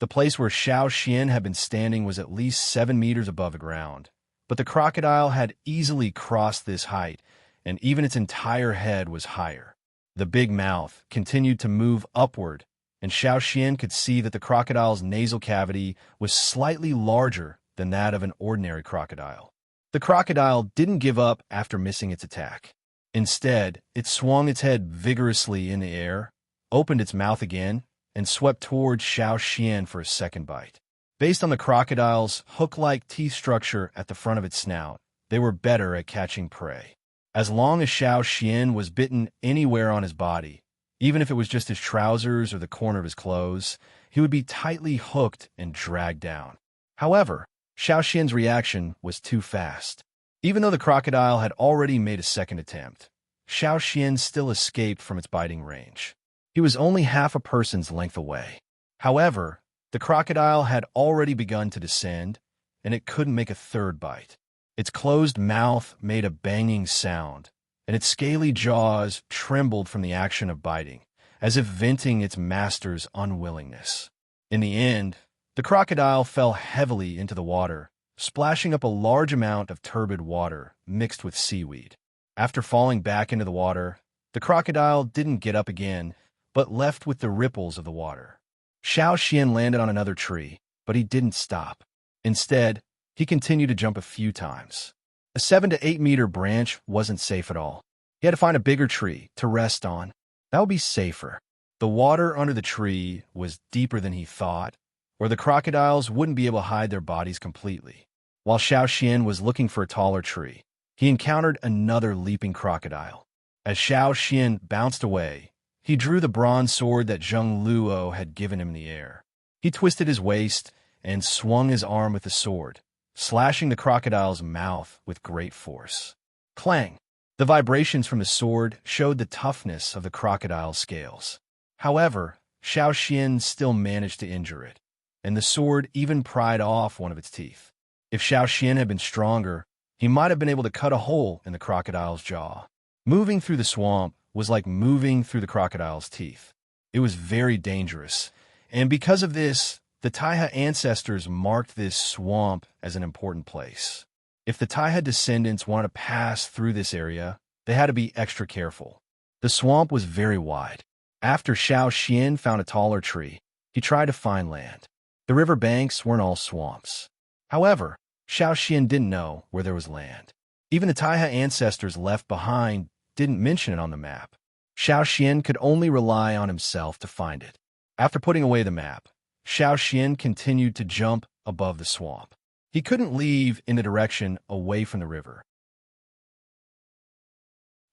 The place where Xiao Xian had been standing was at least 7 meters above the ground, but the crocodile had easily crossed this height, and even its entire head was higher. The big mouth continued to move upward, and Xiao Xian could see that the crocodile's nasal cavity was slightly larger than that of an ordinary crocodile. The crocodile didn't give up after missing its attack. Instead, it swung its head vigorously in the air, opened its mouth again, and swept towards Xiao Xian for a second bite. Based on the crocodile's hook-like teeth structure at the front of its snout, they were better at catching prey. As long as Xiao Xian was bitten anywhere on his body, even if it was just his trousers or the corner of his clothes, he would be tightly hooked and dragged down. However, Xiao Xian's reaction was too fast. Even though the crocodile had already made a second attempt, Xiao Xian still escaped from its biting range. He was only half a person's length away. However, the crocodile had already begun to descend, and it couldn't make a third bite. Its closed mouth made a banging sound, and its scaly jaws trembled from the action of biting, as if venting its master's unwillingness. In the end, the crocodile fell heavily into the water, splashing up a large amount of turbid water mixed with seaweed. After falling back into the water, the crocodile didn't get up again, but left with the ripples of the water. Xiao Xian landed on another tree, but he didn't stop. Instead, he continued to jump a few times. A 7 to 8 meter branch wasn't safe at all. He had to find a bigger tree to rest on. That would be safer. The water under the tree was deeper than he thought, or the crocodiles wouldn't be able to hide their bodies completely. While Xiao Xian was looking for a taller tree, he encountered another leaping crocodile. As Xiao Xian bounced away, he drew the bronze sword that Zheng Luo had given him in the air. He twisted his waist and swung his arm with the sword, slashing the crocodile's mouth with great force. Clang! The vibrations from the sword showed the toughness of the crocodile's scales. However, Xiao Xian still managed to injure it, and the sword even pried off one of its teeth. If Xiao Xian had been stronger, he might have been able to cut a hole in the crocodile's jaw. Moving through the swamp was like moving through the crocodile's teeth. It was very dangerous, and because of this, the Taiha ancestors marked this swamp as an important place. If the Taiha descendants wanted to pass through this area, they had to be extra careful. The swamp was very wide. After Xiao Xian found a taller tree, he tried to find land. The river banks weren't all swamps. However, Xiao Xian didn't know where there was land. Even the Taiha ancestors left behind didn't mention it on the map. Xiao Xian could only rely on himself to find it. After putting away the map, Xiao Xian continued to jump above the swamp. He couldn't leave in the direction away from the river.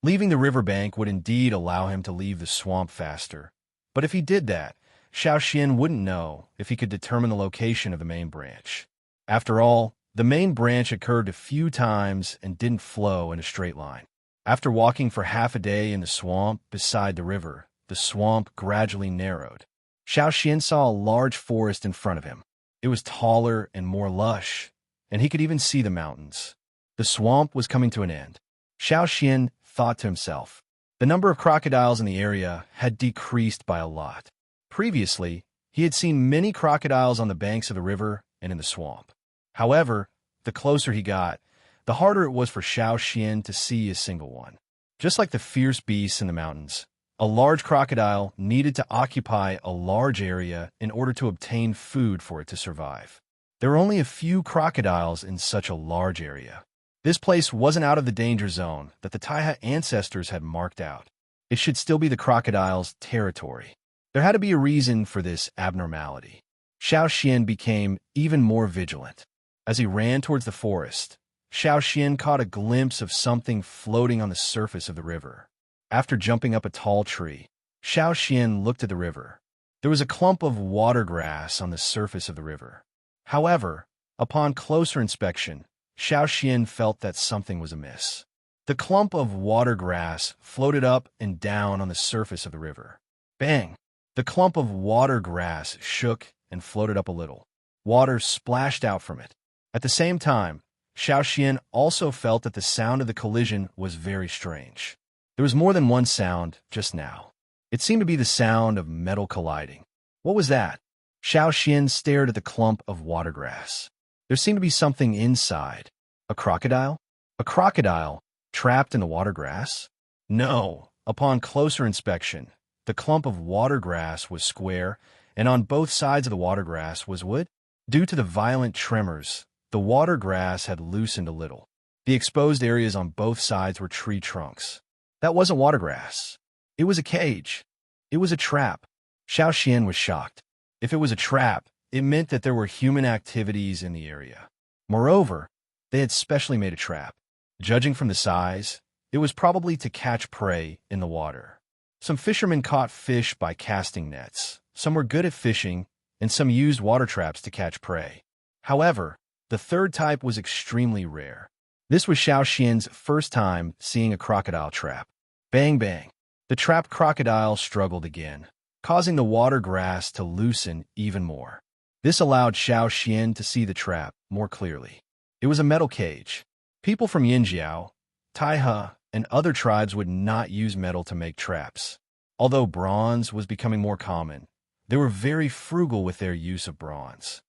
Leaving the riverbank would indeed allow him to leave the swamp faster. But if he did that, Xiao Xian wouldn't know if he could determine the location of the main branch. After all, the main branch occurred a few times and didn't flow in a straight line. After walking for half a day in the swamp beside the river, the swamp gradually narrowed. Xiao Xian saw a large forest in front of him. It was taller and more lush, and he could even see the mountains. The swamp was coming to an end. Xiao Xian thought to himself. The number of crocodiles in the area had decreased by a lot. Previously, he had seen many crocodiles on the banks of the river and in the swamp. However, the closer he got, the harder it was for Xiao Xian to see a single one. Just like the fierce beasts in the mountains, a large crocodile needed to occupy a large area in order to obtain food for it to survive. There were only a few crocodiles in such a large area. This place wasn't out of the danger zone that the Taiha ancestors had marked out. It should still be the crocodile's territory. There had to be a reason for this abnormality. Xiao Xian became even more vigilant. As he ran towards the forest, Xiao Xian caught a glimpse of something floating on the surface of the river. After jumping up a tall tree, Xiao Xian looked at the river. There was a clump of water grass on the surface of the river. However, upon closer inspection, Xiao Xian felt that something was amiss. The clump of water grass floated up and down on the surface of the river. Bang! The clump of water grass shook and floated up a little. Water splashed out from it. At the same time, Xiao Xian also felt that the sound of the collision was very strange. There was more than one sound just now. It seemed to be the sound of metal colliding. What was that? Xiao Xian stared at the clump of water grass. There seemed to be something inside. A crocodile? A crocodile trapped in the water grass? No. Upon closer inspection, the clump of water grass was square, and on both sides of the water grass was wood. Due to the violent tremors, the water grass had loosened a little. The exposed areas on both sides were tree trunks. That wasn't water grass. It was a cage. It was a trap. Xiao Xian was shocked. If it was a trap, it meant that there were human activities in the area. Moreover, they had specially made a trap. Judging from the size, it was probably to catch prey in the water. Some fishermen caught fish by casting nets. Some were good at fishing, and some used water traps to catch prey. However, the third type was extremely rare. This was Xiao Xian's first time seeing a crocodile trap. Bang bang. The trapped crocodile struggled again, causing the water grass to loosen even more. This allowed Xiao Xian to see the trap more clearly. It was a metal cage. People from Yinjiao, Taiha, and other tribes would not use metal to make traps. Although bronze was becoming more common, they were very frugal with their use of bronze.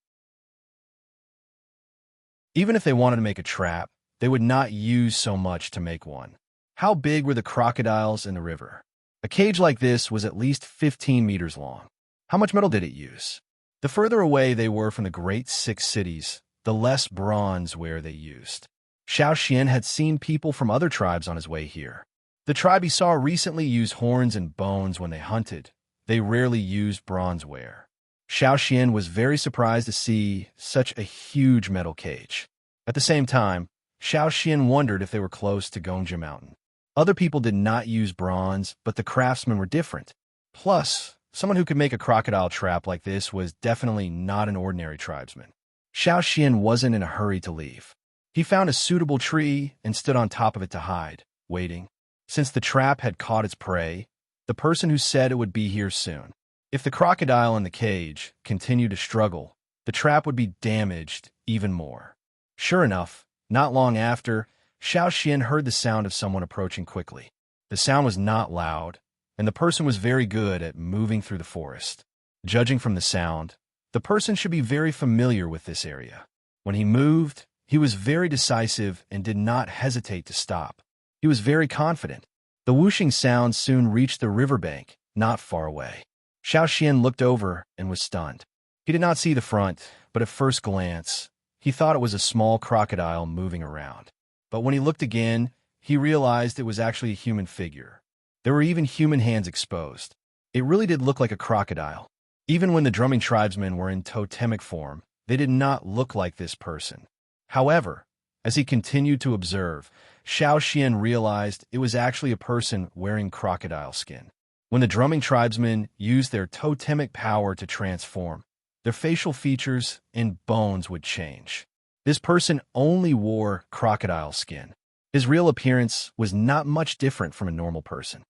Even if they wanted to make a trap, they would not use so much to make one. How big were the crocodiles in the river? A cage like this was at least 15 meters long. How much metal did it use? The further away they were from the great 6 cities, the less bronzeware they used. Xiao Xian had seen people from other tribes on his way here. The tribe he saw recently used horns and bones when they hunted. They rarely used bronzeware. Xiao Xian was very surprised to see such a huge metal cage. At the same time, Xiao Xian wondered if they were close to Gongja Mountain. Other people did not use bronze, but the craftsmen were different. Plus, someone who could make a crocodile trap like this was definitely not an ordinary tribesman. Xiao Xian wasn't in a hurry to leave. He found a suitable tree and stood on top of it to hide, waiting. Since the trap had caught its prey, the person who said it would be here soon. If the crocodile in the cage continued to struggle, the trap would be damaged even more. Sure enough, not long after, Xiao Xian heard the sound of someone approaching quickly. The sound was not loud, and the person was very good at moving through the forest. Judging from the sound, the person should be very familiar with this area. When he moved, he was very decisive and did not hesitate to stop. He was very confident. The whooshing sound soon reached the riverbank, not far away. Xiao Xian looked over and was stunned. He did not see the front, but at first glance, he thought it was a small crocodile moving around. But when he looked again, he realized it was actually a human figure. There were even human hands exposed. It really did look like a crocodile. Even when the drumming tribesmen were in totemic form, they did not look like this person. However, as he continued to observe, Xiao Xian realized it was actually a person wearing crocodile skin. When the drumming tribesmen used their totemic power to transform, their facial features and bones would change. This person only wore crocodile skin. His real appearance was not much different from a normal person.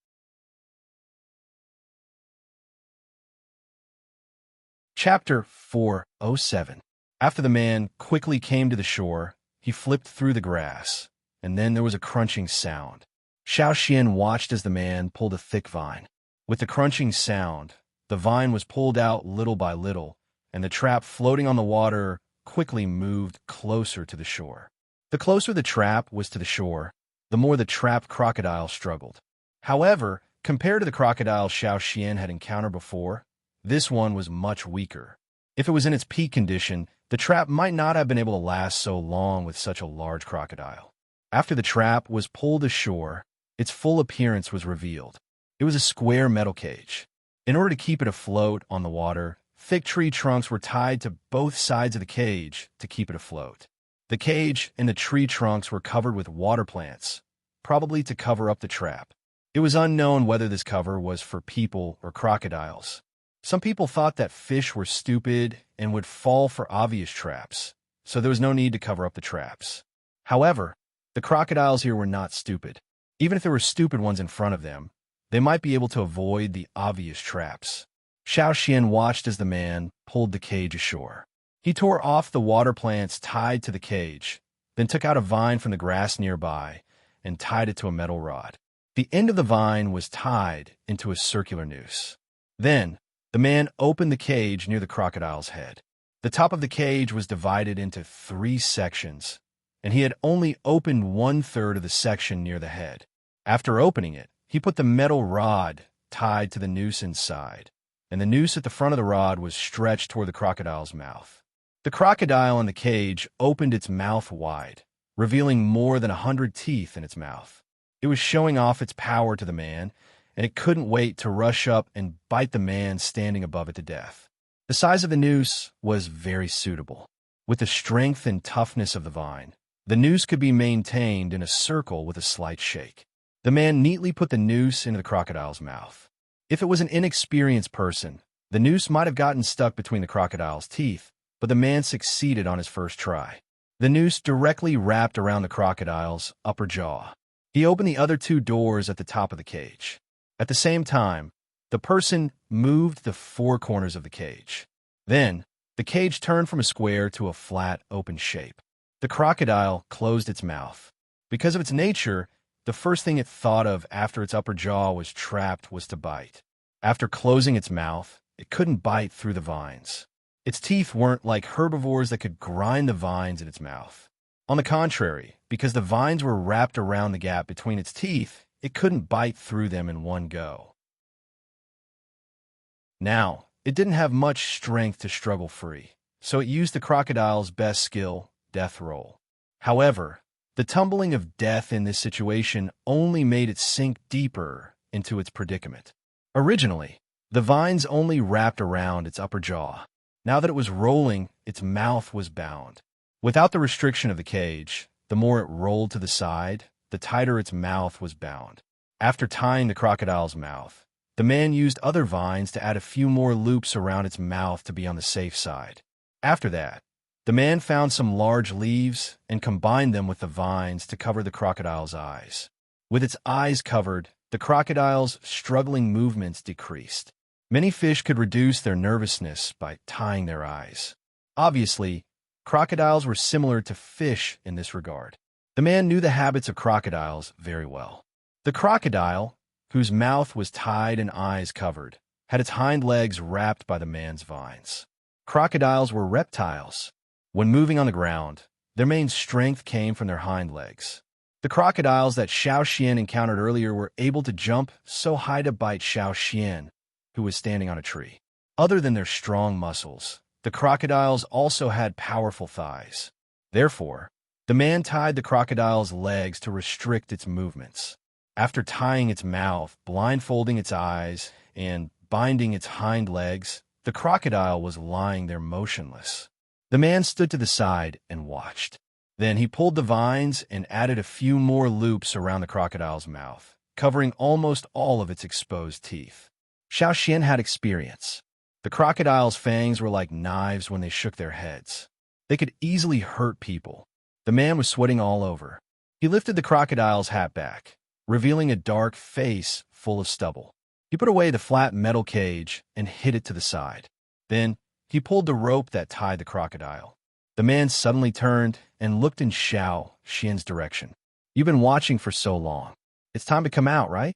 Chapter 407. After the man quickly came to the shore, he flipped through the grass, and then there was a crunching sound. Xiao Xian watched as the man pulled a thick vine. With the crunching sound, the vine was pulled out little by little, and the trap floating on the water quickly moved closer to the shore. The closer the trap was to the shore, the more the trapped crocodile struggled. However, compared to the crocodile Xiao Xian had encountered before, this one was much weaker. If it was in its peak condition, the trap might not have been able to last so long with such a large crocodile. After the trap was pulled ashore, its full appearance was revealed. It was a square metal cage. In order to keep it afloat on the water, thick tree trunks were tied to both sides of the cage to keep it afloat. The cage and the tree trunks were covered with water plants, probably to cover up the trap. It was unknown whether this cover was for people or crocodiles. Some people thought that fish were stupid and would fall for obvious traps, so there was no need to cover up the traps. However, the crocodiles here were not stupid. Even if there were stupid ones in front of them, they might be able to avoid the obvious traps. Xiao Xian watched as the man pulled the cage ashore. He tore off the water plants tied to the cage, then took out a vine from the grass nearby and tied it to a metal rod. The end of the vine was tied into a circular noose. Then, the man opened the cage near the crocodile's head. The top of the cage was divided into 3 sections, and he had only opened 1/3 of the section near the head. After opening it, he put the metal rod tied to the noose inside, and the noose at the front of the rod was stretched toward the crocodile's mouth. The crocodile in the cage opened its mouth wide, revealing more than 100 teeth in its mouth. It was showing off its power to the man, and it couldn't wait to rush up and bite the man standing above it to death. The size of the noose was very suitable. With the strength and toughness of the vine, the noose could be maintained in a circle with a slight shake. The man neatly put the noose into the crocodile's mouth. If it was an inexperienced person, the noose might have gotten stuck between the crocodile's teeth, but the man succeeded on his first try. The noose directly wrapped around the crocodile's upper jaw. He opened the other 2 doors at the top of the cage. At the same time, the person moved the 4 corners of the cage. Then, the cage turned from a square to a flat, open shape. The crocodile closed its mouth. Because of its nature, the first thing it thought of after its upper jaw was trapped was to bite. After closing its mouth, it couldn't bite through the vines. Its teeth weren't like herbivores that could grind the vines in its mouth. On the contrary, because the vines were wrapped around the gap between its teeth, it couldn't bite through them in one go. Now, it didn't have much strength to struggle free, so it used the crocodile's best skill, death roll. However, the tumbling of death in this situation only made it sink deeper into its predicament. Originally, the vines only wrapped around its upper jaw. Now that it was rolling, its mouth was bound. Without the restriction of the cage, the more it rolled to the side, the tighter its mouth was bound. After tying the crocodile's mouth, the man used other vines to add a few more loops around its mouth to be on the safe side. After that, the man found some large leaves and combined them with the vines to cover the crocodile's eyes. With its eyes covered, the crocodile's struggling movements decreased. Many fish could reduce their nervousness by tying their eyes. Obviously, crocodiles were similar to fish in this regard. The man knew the habits of crocodiles very well. The crocodile, whose mouth was tied and eyes covered, had its hind legs wrapped by the man's vines. Crocodiles were reptiles. When moving on the ground, their main strength came from their hind legs. The crocodiles that Xiao Xian encountered earlier were able to jump so high to bite Xiao Xian, who was standing on a tree. Other than their strong muscles, the crocodiles also had powerful thighs. Therefore, the man tied the crocodile's legs to restrict its movements. After tying its mouth, blindfolding its eyes, and binding its hind legs, the crocodile was lying there motionless. The man stood to the side and watched. Then he pulled the vines and added a few more loops around the crocodile's mouth, covering almost all of its exposed teeth. Xiao Xian had experience. The crocodile's fangs were like knives when they shook their heads. They could easily hurt people. The man was sweating all over. He lifted the crocodile's hat back, revealing a dark face full of stubble. He put away the flat metal cage and hid it to the side. Then he pulled the rope that tied the crocodile. The man suddenly turned and looked in Xiao Xian's direction. "You've been watching for so long. It's time to come out, right?"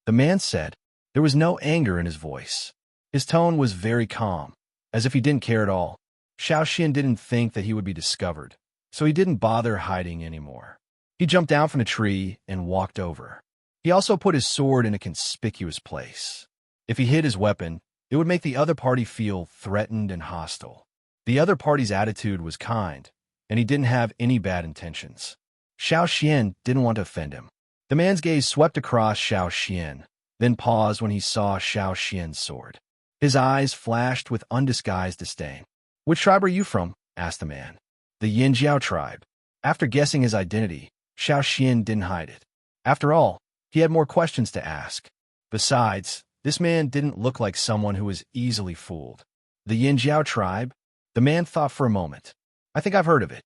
The man said. There was no anger in his voice. His tone was very calm, as if he didn't care at all. Xiao Xian didn't think that he would be discovered, so he didn't bother hiding anymore. He jumped down from the tree and walked over. He also put his sword in a conspicuous place. If he hid his weapon, it would make the other party feel threatened and hostile. The other party's attitude was kind, and he didn't have any bad intentions. Xiao Xian didn't want to offend him. The man's gaze swept across Xiao Xian, then paused when he saw Xiao Xian's sword. His eyes flashed with undisguised disdain. "Which tribe are you from?" asked the man. "The Yinjiao tribe." After guessing his identity, Xiao Xian didn't hide it. After all, he had more questions to ask. Besides, this man didn't look like someone who was easily fooled. The Yinjiao tribe? The man thought for a moment. "I think I've heard of it."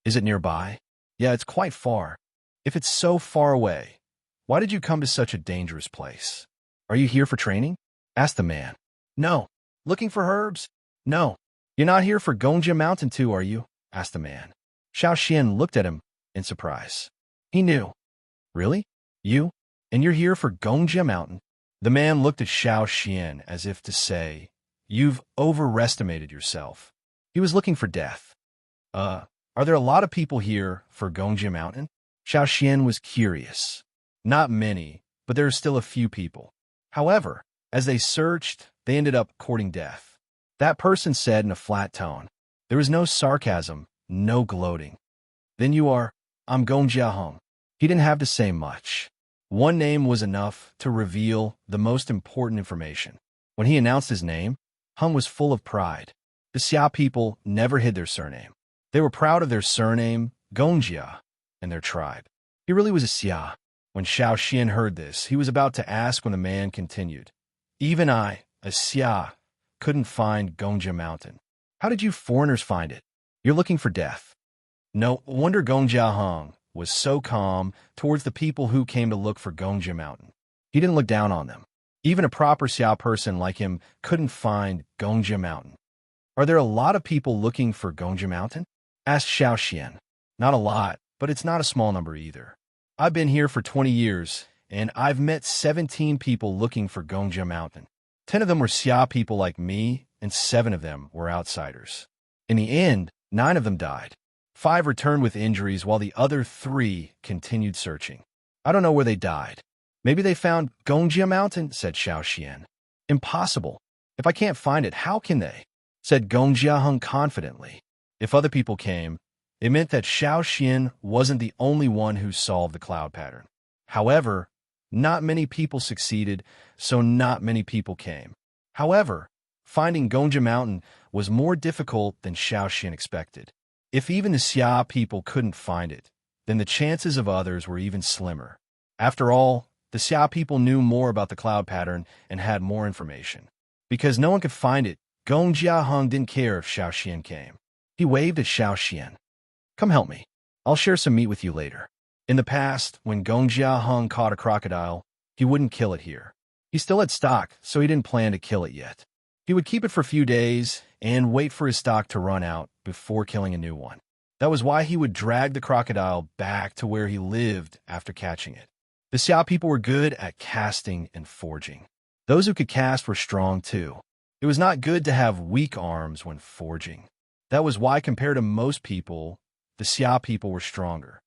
"Is it nearby?" "Yeah, it's quite far." "If it's so far away, why did you come to such a dangerous place?" "Are you here for training?" asked the man. "No." "Looking for herbs?" "No." "You're not here for Gongjia Mountain too, are you?" asked the man. Xiao Xian looked at him in surprise. He knew. "Really? You? And you're here for Gongjia Mountain?" The man looked at Xiao Xian as if to say, "You've overestimated yourself." He was looking for death. Are there a lot of people here for Gongjia Mountain?" Xiao Xian was curious. "Not many, but there are still a few people." However, as they searched, they ended up courting death. That person said in a flat tone. There was no sarcasm, no gloating. "Then you are, I'm Gongjia Hong." He didn't have to say much. One name was enough to reveal the most important information. When he announced his name, Hung was full of pride. The Xia people never hid their surname. They were proud of their surname, Gongjia, and their tribe. He really was a Xia. When Xiao Xian heard this, he was about to ask when the man continued. "Even I, a Xia, couldn't find Gongjia Mountain. How did you foreigners find it? You're looking for death." No wonder Gongjia Hong was so calm towards the people who came to look for Gongjia Mountain. He didn't look down on them. Even a proper Xia person like him couldn't find Gongjia Mountain. "Are there a lot of people looking for Gongjia Mountain?" asked Xiao Xian. "Not a lot, but it's not a small number either. I've been here for 20 years, and I've met 17 people looking for Gongjia Mountain. 10 of them were Xia people like me, and 7 of them were outsiders. In the end, 9 of them died. 5 returned with injuries, while the other 3 continued searching. I don't know where they died. Maybe they found Gongjia Mountain," said Xiao Xian. "Impossible. If I can't find it, how can they?" said Gongjia Hung confidently. If other people came, it meant that Xiao Xian wasn't the only one who solved the cloud pattern. However, not many people succeeded, so not many people came. However, finding Gongjia Mountain was more difficult than Xiao Xian expected. If even the Xia people couldn't find it, then the chances of others were even slimmer. After all, the Xia people knew more about the cloud pattern and had more information. Because no one could find it, Gongjia Hung didn't care if Xiao Xian came. He waved at Xiao Xian. "Come help me. I'll share some meat with you later." In the past, when Gongjia Hung caught a crocodile, he wouldn't kill it here. He still had stock, so he didn't plan to kill it yet. He would keep it for a few days and wait for his stock to run out before killing a new one. That was why he would drag the crocodile back to where he lived after catching it. The Xia people were good at casting and forging. Those who could cast were strong too. It was not good to have weak arms when forging. That was why, compared to most people, the Xia people were stronger.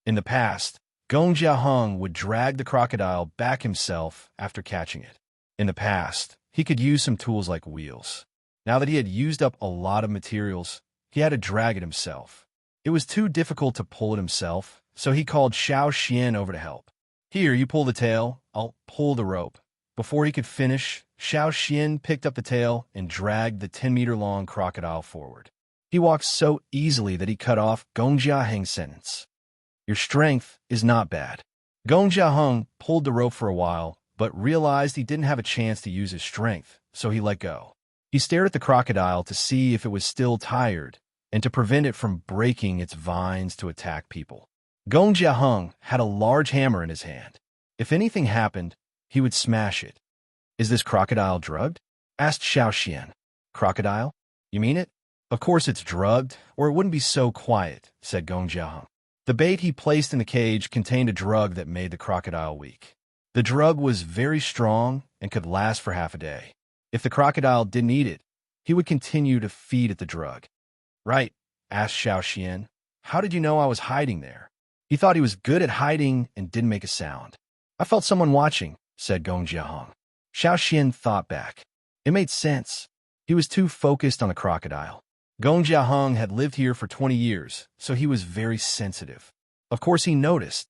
In the past, Gong Jiaheng would drag the crocodile back himself after catching it. In the past, he could use some tools like wheels. Now that he had used up a lot of materials, he had to drag it himself. It was too difficult to pull it himself, so he called Xiao Xian over to help. "Here, you pull the tail, I'll pull the rope." Before he could finish, Xiao Xian picked up the tail and dragged the 10-meter-long crocodile forward. He walked so easily that he cut off Gong Jiaheng's sentence. "Your strength is not bad." Gong Jiaheng pulled the rope for a while, but realized he didn't have a chance to use his strength, so he let go. He stared at the crocodile to see if it was still tired and to prevent it from breaking its vines to attack people. Gong Jiaheng had a large hammer in his hand. If anything happened, he would smash it. "Is this crocodile drugged?" asked Xiao Xian. "Crocodile? You mean it?" "Of course it's drugged, or it wouldn't be so quiet," said Gong Jiaheng. The bait he placed in the cage contained a drug that made the crocodile weak. The drug was very strong and could last for half a day. If the crocodile didn't eat it, he would continue to feed it the drug. "Right," asked Xiao Xian. "How did you know I was hiding there?" He thought he was good at hiding and didn't make a sound. "I felt someone watching," said Gong Jiaheng. Xiao Xian thought back. It made sense. He was too focused on the crocodile. Gong Jiaheng had lived here for 20 years, so he was very sensitive. Of course he noticed.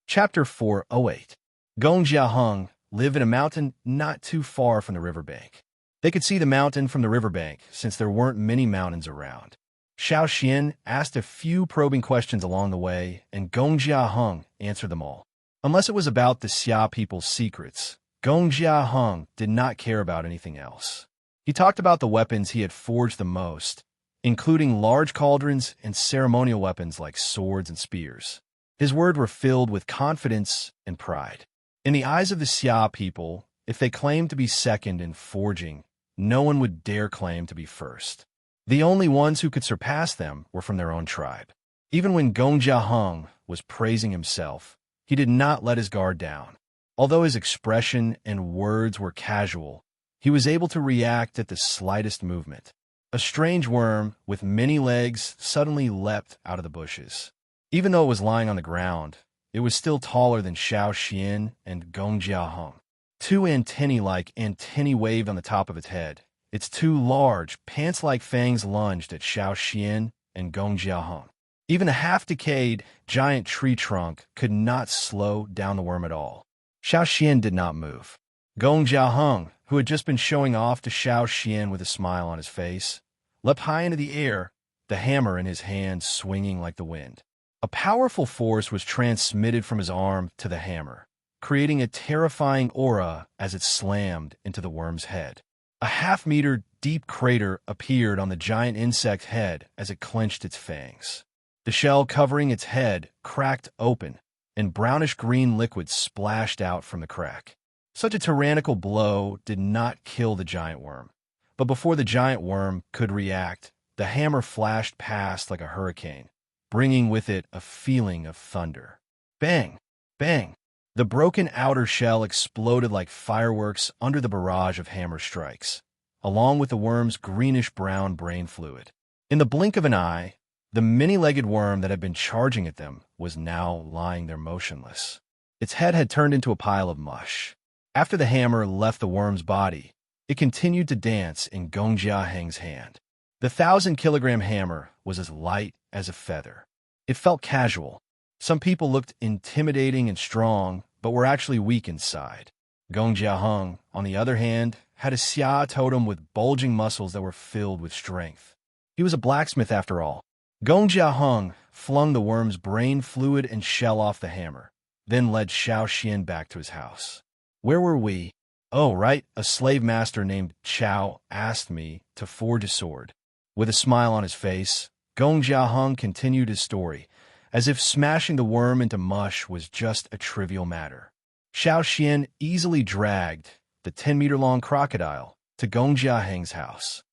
Chapter 408. Gong Jiaheng lived in a mountain not too far from the riverbank. They could see the mountain from the riverbank since there weren't many mountains around. Xiao Xian asked a few probing questions along the way, and Gong Jiaheng answered them all. Unless it was about the Xia people's secrets, Gong Jiaheng did not care about anything else. He talked about the weapons he had forged the most, including large cauldrons and ceremonial weapons like swords and spears. His words were filled with confidence and pride. In the eyes of the Xia people, if they claimed to be second in forging, no one would dare claim to be first. The only ones who could surpass them were from their own tribe. Even when Gong Jiaheng was praising himself, he did not let his guard down. Although his expression and words were casual, he was able to react at the slightest movement. A strange worm with many legs suddenly leapt out of the bushes. Even though it was lying on the ground, it was still taller than Xiao Xian and Gong Jiaheng. Two antennae-like antennae waved on the top of its head. Its two large, pants-like fangs lunged at Xiao Xian and Gong Jiaheng. Even a half-decayed, giant tree trunk could not slow down the worm at all. Xiao Xian did not move. Gong Jiaheng, who had just been showing off to Xiao Xian with a smile on his face, leapt high into the air, the hammer in his hand swinging like the wind. A powerful force was transmitted from his arm to the hammer, creating a terrifying aura as it slammed into the worm's head. A half-meter deep crater appeared on the giant insect's head as it clenched its fangs. The shell covering its head cracked open, and brownish-green liquid splashed out from the crack. Such a tyrannical blow did not kill the giant worm, but before the giant worm could react, the hammer flashed past like a hurricane, bringing with it a feeling of thunder. Bang! Bang! The broken outer shell exploded like fireworks under the barrage of hammer strikes, along with the worm's greenish-brown brain fluid. In the blink of an eye, the many-legged worm that had been charging at them was now lying there motionless. Its head had turned into a pile of mush. After the hammer left the worm's body, it continued to dance in Gong Jiaheng's hand. The 1,000-kilogram hammer was as light as a feather. It felt casual. Some people looked intimidating and strong, but were actually weak inside. Gong Jiaheng, on the other hand, had a Xia totem with bulging muscles that were filled with strength. He was a blacksmith after all. Gong Jiaheng flung the worm's brain fluid and shell off the hammer, then led Xiao Xian back to his house. Where were we? Oh, right, a slave master named Chao asked me to forge a sword. With a smile on his face, Gong Jiaheng continued his story, as if smashing the worm into mush was just a trivial matter. Xiao Xian easily dragged the 10-meter-long crocodile to Gong Jiaheng's house.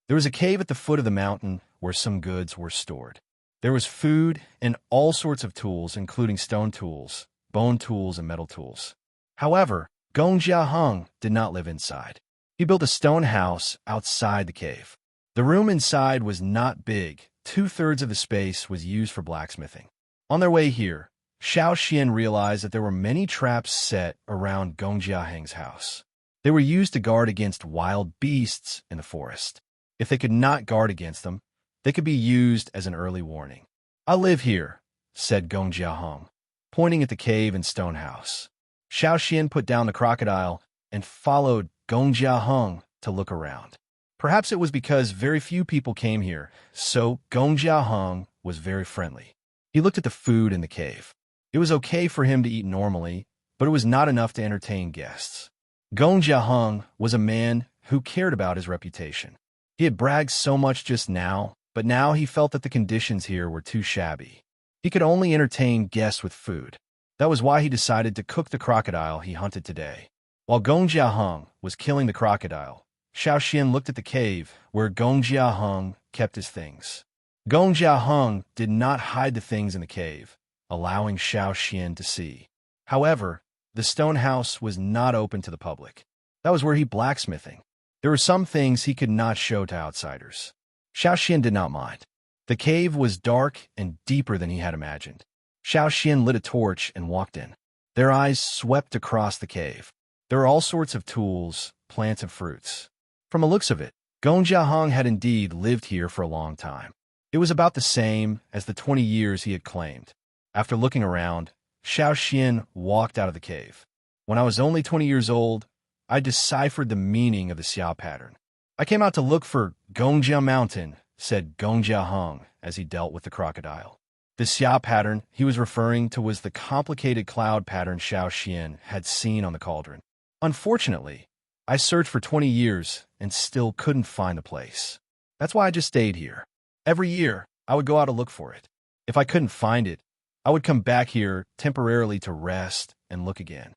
There was a cave at the foot of the mountain where some goods were stored. There was food and all sorts of tools, including stone tools, bone tools, and metal tools. However, Gong Jiaheng did not live inside. He built a stone house outside the cave. The room inside was not big. 2/3 of the space was used for blacksmithing. On their way here, Xiao Xian realized that there were many traps set around Gong Jiaheng's house. They were used to guard against wild beasts in the forest. If they could not guard against them, they could be used as an early warning. "I live here," said Gong Jiaheng, pointing at the cave and stone house. Xiao Xian put down the crocodile and followed Gong Jiaheng to look around. Perhaps it was because very few people came here, so Gong Jiaheng was very friendly. He looked at the food in the cave. It was okay for him to eat normally, but it was not enough to entertain guests. Gong Jiaheng was a man who cared about his reputation. He had bragged so much just now, but now he felt that the conditions here were too shabby. He could only entertain guests with food. That was why he decided to cook the crocodile he hunted today. While Gong Jiaheng was killing the crocodile, Xiao Xian looked at the cave where Gong Jiaheng kept his things. Gong Jiaheng did not hide the things in the cave, allowing Xiao Xian to see. However, the stone house was not open to the public. That was where he blacksmithing. There were some things he could not show to outsiders. Xiao Xian did not mind. The cave was dark and deeper than he had imagined. Xiao Xian lit a torch and walked in. Their eyes swept across the cave. There were all sorts of tools, plants, and fruits. From the looks of it, Gong Jiaheng had indeed lived here for a long time. It was about the same as the 20 years he had claimed. After looking around, Xiao Xian walked out of the cave. "When I was only 20 years old, I deciphered the meaning of the Xia pattern. I came out to look for Gongjia Mountain," said Gong Jiaheng as he dealt with the crocodile. The Xia pattern he was referring to was the complicated cloud pattern Xiao Xian had seen on the cauldron. "Unfortunately, I searched for 20 years and still couldn't find the place. That's why I just stayed here. Every year, I would go out to look for it. If I couldn't find it, I would come back here temporarily to rest and look again."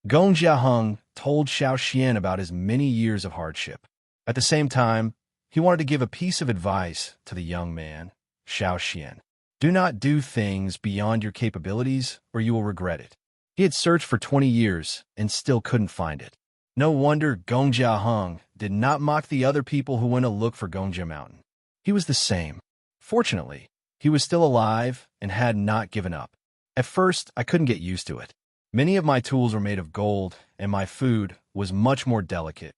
Gong Jiaheng told Xiao Xian about his many years of hardship. At the same time, he wanted to give a piece of advice to the young man, Xiao Xian. Do not do things beyond your capabilities or you will regret it. He had searched for 20 years and still couldn't find it. No wonder Gong Jiaheng did not mock the other people who went to look for Gongjia Mountain. He was the same. Fortunately, he was still alive and had not given up. "At first, I couldn't get used to it. Many of my tools were made of gold, and my food was much more delicate.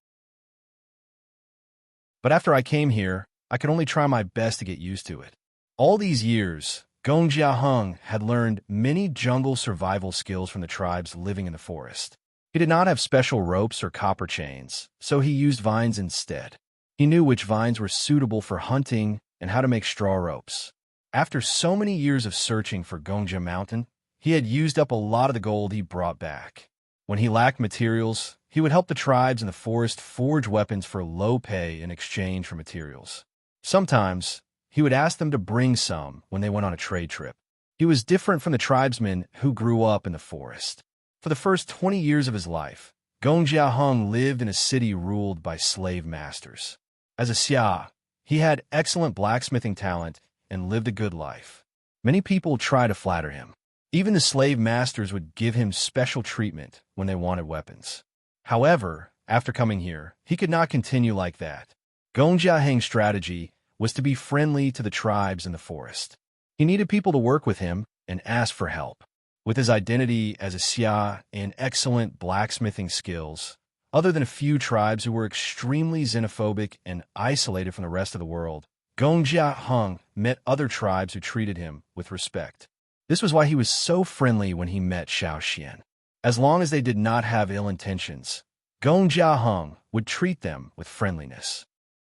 But after I came here, I could only try my best to get used to it." All these years, Gong Jiaheng had learned many jungle survival skills from the tribes living in the forest. He did not have special ropes or copper chains, so he used vines instead. He knew which vines were suitable for hunting and how to make straw ropes. After so many years of searching for Gongjia Mountain, he had used up a lot of the gold he brought back. When he lacked materials, he would help the tribes in the forest forge weapons for low pay in exchange for materials. Sometimes, he would ask them to bring some when they went on a trade trip. He was different from the tribesmen who grew up in the forest. For the first 20 years of his life, Gong Jiaheng lived in a city ruled by slave masters. As a Xia, he had excellent blacksmithing talent and lived a good life. Many people tried to flatter him. Even the slave masters would give him special treatment when they wanted weapons. However, after coming here, he could not continue like that. Gong Jiaheng's strategy was to be friendly to the tribes in the forest. He needed people to work with him and ask for help. With his identity as a Xia and excellent blacksmithing skills, other than a few tribes who were extremely xenophobic and isolated from the rest of the world, Gong Jiaheng met other tribes who treated him with respect. This was why he was so friendly when he met Xiao Xian. As long as they did not have ill intentions, Gong Jiaheng would treat them with friendliness.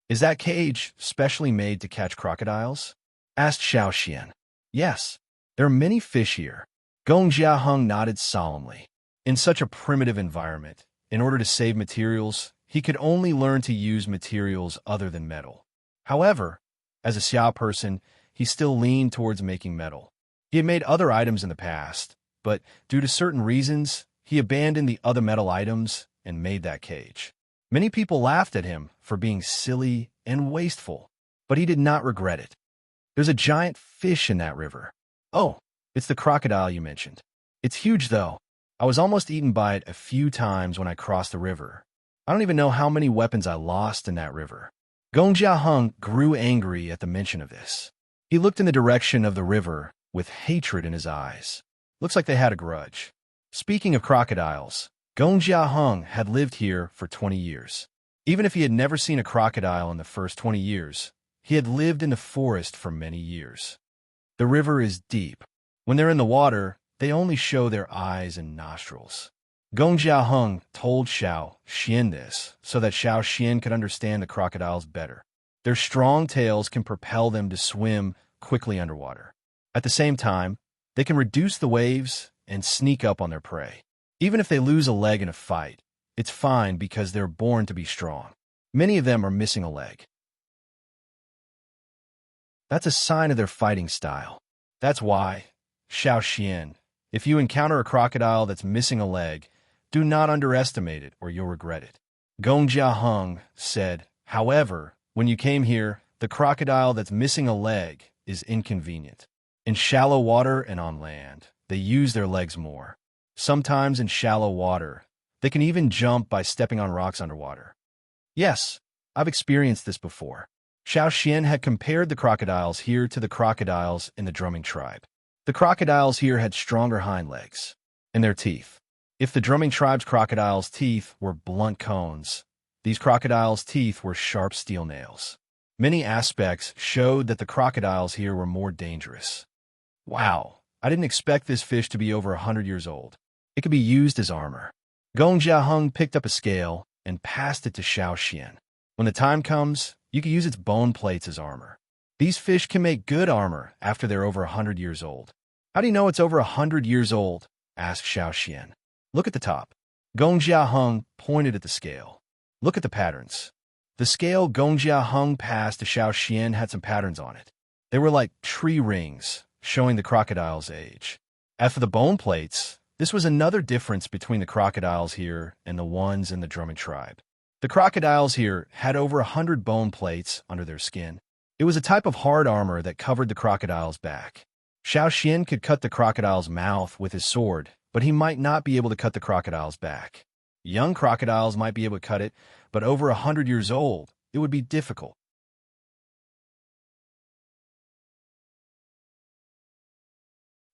"Is that cage specially made to catch crocodiles?" asked Xiao Xian. "Yes, there are many fish here." Gong Jiaheng nodded solemnly. In such a primitive environment, in order to save materials, he could only learn to use materials other than metal. However, as a Xia person, he still leaned towards making metal. He had made other items in the past, but due to certain reasons, he abandoned the other metal items and made that cage. Many people laughed at him for being silly and wasteful, but he did not regret it. "There's a giant fish in that river." "Oh, it's the crocodile you mentioned. It's huge, though. I was almost eaten by it a few times when I crossed the river. I don't even know how many weapons I lost in that river." Gong Hung grew angry at the mention of this. He looked in the direction of the river with hatred in his eyes. Looks like they had a grudge. Speaking of crocodiles, Gong Hung had lived here for 20 years. Even if he had never seen a crocodile in the first 20 years, he had lived in the forest for many years. The river is deep. When they're in the water, they only show their eyes and nostrils. Gong Hung told Xiao Xian this so that Xiao Xian could understand the crocodiles better. Their strong tails can propel them to swim quickly underwater. At the same time, they can reduce the waves and sneak up on their prey. Even if they lose a leg in a fight, it's fine because they're born to be strong. Many of them are missing a leg. That's a sign of their fighting style. That's why, Xiao Xian, if you encounter a crocodile that's missing a leg, do not underestimate it or you'll regret it. Gong Hung said, however, when you came here, the crocodile that's missing a leg is inconvenient. In shallow water and on land, they use their legs more. Sometimes in shallow water, they can even jump by stepping on rocks underwater. Yes, I've experienced this before. Xiao Xian had compared the crocodiles here to the crocodiles in the drumming tribe. The crocodiles here had stronger hind legs and their teeth. If the drumming tribe's crocodiles' teeth were blunt cones, these crocodiles' teeth were sharp steel nails. Many aspects showed that the crocodiles here were more dangerous. Wow, I didn't expect this fish to be over 100 years old. It could be used as armor. Gong Hung picked up a scale and passed it to Xiao Xian. When the time comes, you can use its bone plates as armor. These fish can make good armor after they're over 100 years old. How do you know it's over 100 years old? Asked Xiao Xian. Look at the top. Gong Hung pointed at the scale. Look at the patterns. The scale Gong Hung passed to Xiao Xian had some patterns on it. They were like tree rings, showing the crocodile's age. As for the bone plates, this was another difference between the crocodiles here and the ones in the drumming tribe. The crocodiles here had over 100 bone plates under their skin. It was a type of hard armor that covered the crocodile's back. Xiao Xian could cut the crocodile's mouth with his sword, but he might not be able to cut the crocodile's back. Young crocodiles might be able to cut it, but over 100 years old, it would be difficult.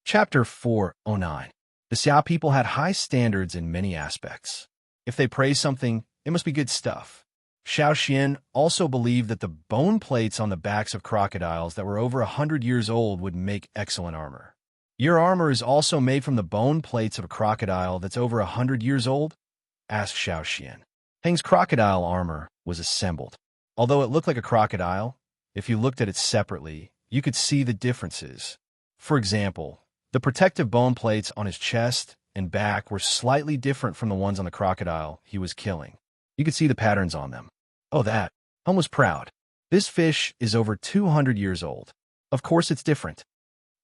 Chapter 409. The Xiao people had high standards in many aspects. If they praised something, it must be good stuff. Xiao Xian also believed that the bone plates on the backs of crocodiles that were over 100 years old would make excellent armor. Your armor is also made from the bone plates of a crocodile that's over 100 years old? Asked Xiao Xian. Heng's crocodile armor was assembled. Although it looked like a crocodile, if you looked at it separately, you could see the differences. For example, the protective bone plates on his chest and back were slightly different from the ones on the crocodile he was killing. You could see the patterns on them. Oh, that. Hung was proud. This fish is over 200 years old. Of course it's different.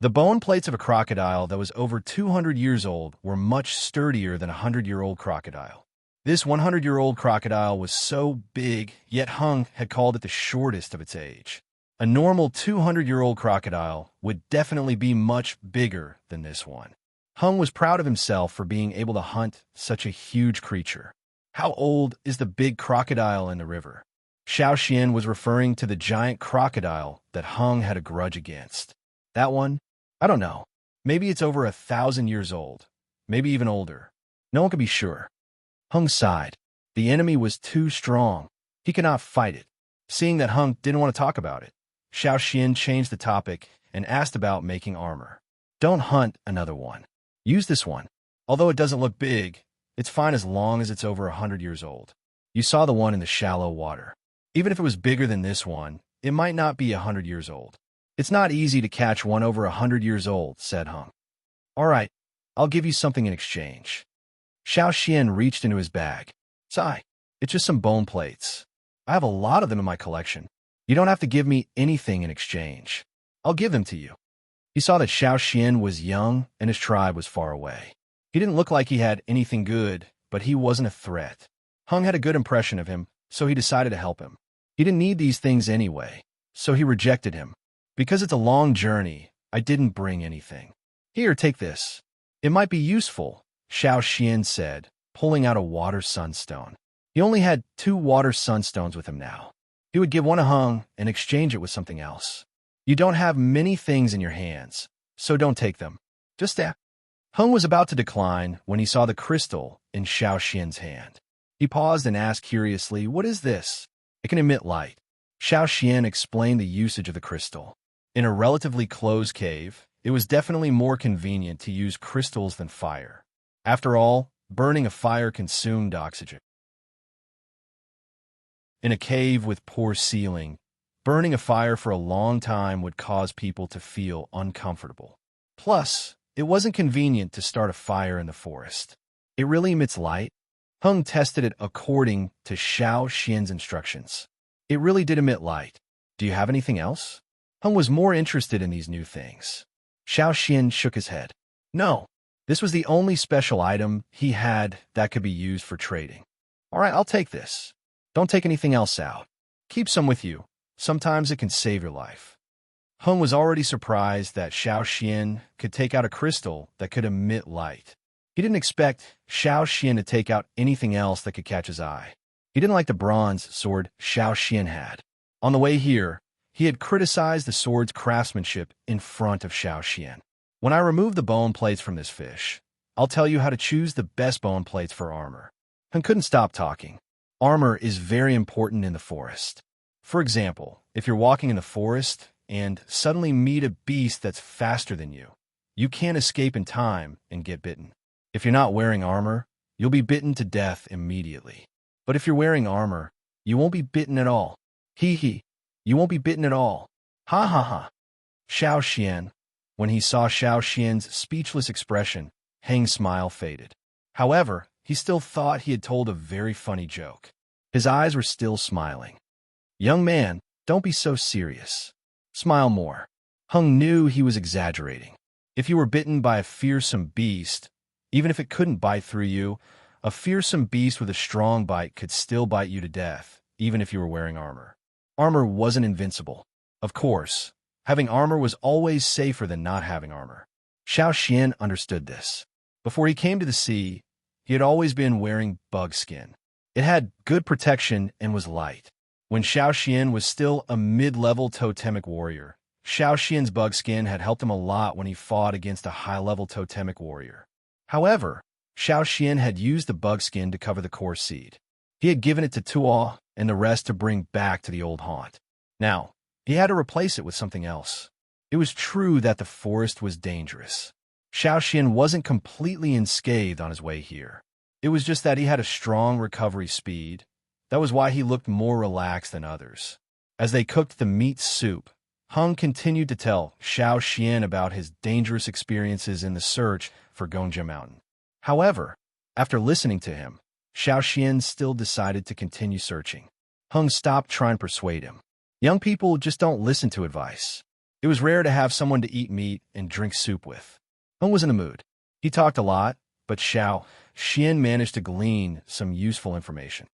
The bone plates of a crocodile that was over 200 years old were much sturdier than a 100-year-old crocodile. This 100-year-old crocodile was so big, yet Hung had called it the shortest of its age. A normal 200-year-old crocodile would definitely be much bigger than this one. Hung was proud of himself for being able to hunt such a huge creature. How old is the big crocodile in the river? Xiao Xian was referring to the giant crocodile that Hung had a grudge against. That one? I don't know. Maybe it's over 1,000 years old. Maybe even older. No one can be sure. Hung sighed. The enemy was too strong. He could not fight it. Seeing that Hung didn't want to talk about it, Xiao Xian changed the topic and asked about making armor. Don't hunt another one. Use this one. Although it doesn't look big, it's fine as long as it's over 100 years old. You saw the one in the shallow water. Even if it was bigger than this one, it might not be 100 years old. It's not easy to catch one over 100 years old, said Hung. All right, I'll give you something in exchange. Xiao Xian reached into his bag. Sigh, it's just some bone plates. I have a lot of them in my collection. You don't have to give me anything in exchange. I'll give them to you. He saw that Xiao Xian was young and his tribe was far away. He didn't look like he had anything good, but he wasn't a threat. Hung had a good impression of him, so he decided to help him. He didn't need these things anyway, so he rejected him. Because it's a long journey, I didn't bring anything. Here, take this. It might be useful, Xiao Xian said, pulling out a water sunstone. He only had 2 water sunstones with him now. He would give one to Hung and exchange it with something else. You don't have many things in your hands, so don't take them. Just that. Hung was about to decline when he saw the crystal in Xiao Xian's hand. He paused and asked curiously, "What is this?" "It can emit light." Xiao Xian explained the usage of the crystal. In a relatively closed cave, it was definitely more convenient to use crystals than fire. After all, burning a fire consumed oxygen. In a cave with poor ceiling, burning a fire for a long time would cause people to feel uncomfortable. Plus, it wasn't convenient to start a fire in the forest. It really emits light? Hung tested it according to Xiao Xian's instructions. It really did emit light. Do you have anything else? Hung was more interested in these new things. Xiao Xian shook his head. No, this was the only special item he had that could be used for trading. All right, I'll take this. Don't take anything else out. Keep some with you. Sometimes it can save your life. Hung was already surprised that Xiao Xian could take out a crystal that could emit light. He didn't expect Xiao Xian to take out anything else that could catch his eye. He didn't like the bronze sword Xiao Xian had. On the way here, he had criticized the sword's craftsmanship in front of Xiao Xian. When I remove the bone plates from this fish, I'll tell you how to choose the best bone plates for armor. Hung couldn't stop talking. Armor is very important in the forest. For example, if you're walking in the forest and suddenly meet a beast that's faster than you can't escape in time and get bitten. If you're not wearing armor, you'll be bitten to death immediately. But if you're wearing armor, you won't be bitten at all. Hee. You won't be bitten at all. Ha ha ha. Xiao Xian. When he saw Xiao Xian's speechless expression, Hang's smile faded. However, he still thought he had told a very funny joke. His eyes were still smiling. Young man, don't be so serious. Smile more. Hung knew he was exaggerating. If you were bitten by a fearsome beast, even if it couldn't bite through you, a fearsome beast with a strong bite could still bite you to death, even if you were wearing armor. Armor wasn't invincible. Of course, having armor was always safer than not having armor. Xiao Xian understood this. Before he came to the sea, he had always been wearing bug skin. It had good protection and was light. When Xiao Xian was still a mid-level totemic warrior, Xiao Xian's bug skin had helped him a lot when he fought against a high-level totemic warrior. However, Xiao Xian had used the bug skin to cover the core seed. He had given it to Tuo and the rest to bring back to the old haunt. Now, he had to replace it with something else. It was true that the forest was dangerous. Xiao Xian wasn't completely unscathed on his way here. It was just that he had a strong recovery speed. That was why he looked more relaxed than others. As they cooked the meat soup, Hung continued to tell Xiao Xian about his dangerous experiences in the search for Gongjia Mountain. However, after listening to him, Xiao Xian still decided to continue searching. Hung stopped trying to persuade him. Young people just don't listen to advice. It was rare to have someone to eat meat and drink soup with. Hung was in a mood. He talked a lot, but Xiao Xian managed to glean some useful information.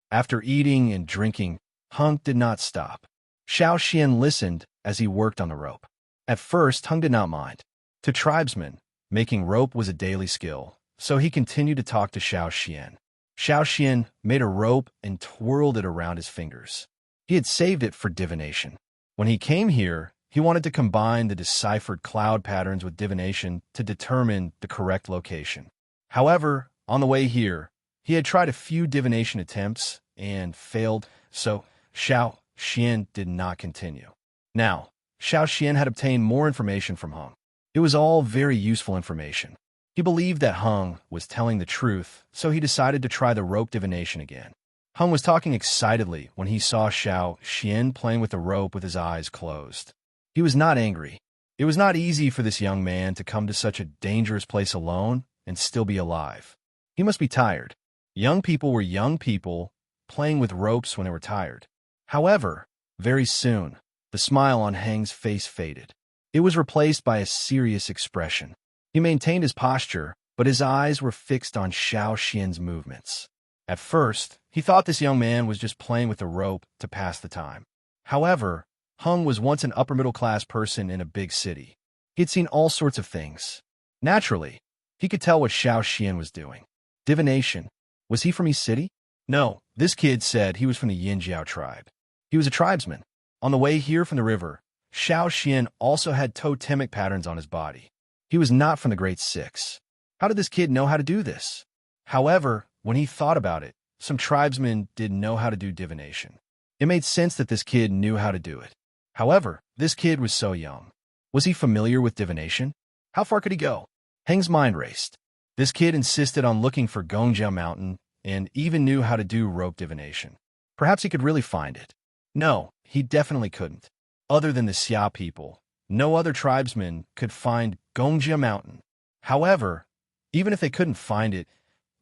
After eating and drinking, Hung did not stop. Xiao Xian listened as he worked on the rope. At first, Hung did not mind. To tribesmen, making rope was a daily skill, so he continued to talk to Xiao Xian. Xiao Xian made a rope and twirled it around his fingers. He had saved it for divination. When he came here, he wanted to combine the deciphered cloud patterns with divination to determine the correct location. However, on the way here, he had tried a few divination attempts and failed, so Xiao Xian did not continue. Now, Xiao Xian had obtained more information from Hung. It was all very useful information. He believed that Hung was telling the truth, so he decided to try the rope divination again. Hung was talking excitedly when he saw Xiao Xian playing with the rope with his eyes closed. He was not angry. It was not easy for this young man to come to such a dangerous place alone and still be alive. He must be tired. Young people were young people playing with ropes when they were tired. However, very soon, the smile on Hang's face faded. It was replaced by a serious expression. He maintained his posture, but his eyes were fixed on Xiao Xian's movements. At first, he thought this young man was just playing with the rope to pass the time. However, Hung was once an upper-middle-class person in a big city. He had seen all sorts of things. Naturally, he could tell what Xiao Xian was doing. Divination. Was he from East City? No, This kid said he was from the Yinjiao tribe. He was a tribesman. On the way here from the river, Xiao Xian also had totemic patterns on his body. He was not from the Great Six. How did this kid know how to do this? However, when he thought about it, some tribesmen did know how to do divination. It made sense that this kid knew how to do it. However, this kid was so young. Was he familiar with divination? How far could he go? Heng's mind raced. This kid insisted on looking for Gongjia Mountain and even knew how to do rope divination. Perhaps he could really find it. No, he definitely couldn't. Other than the Xia people, no other tribesman could find Gongjia Mountain. However, even if they couldn't find it,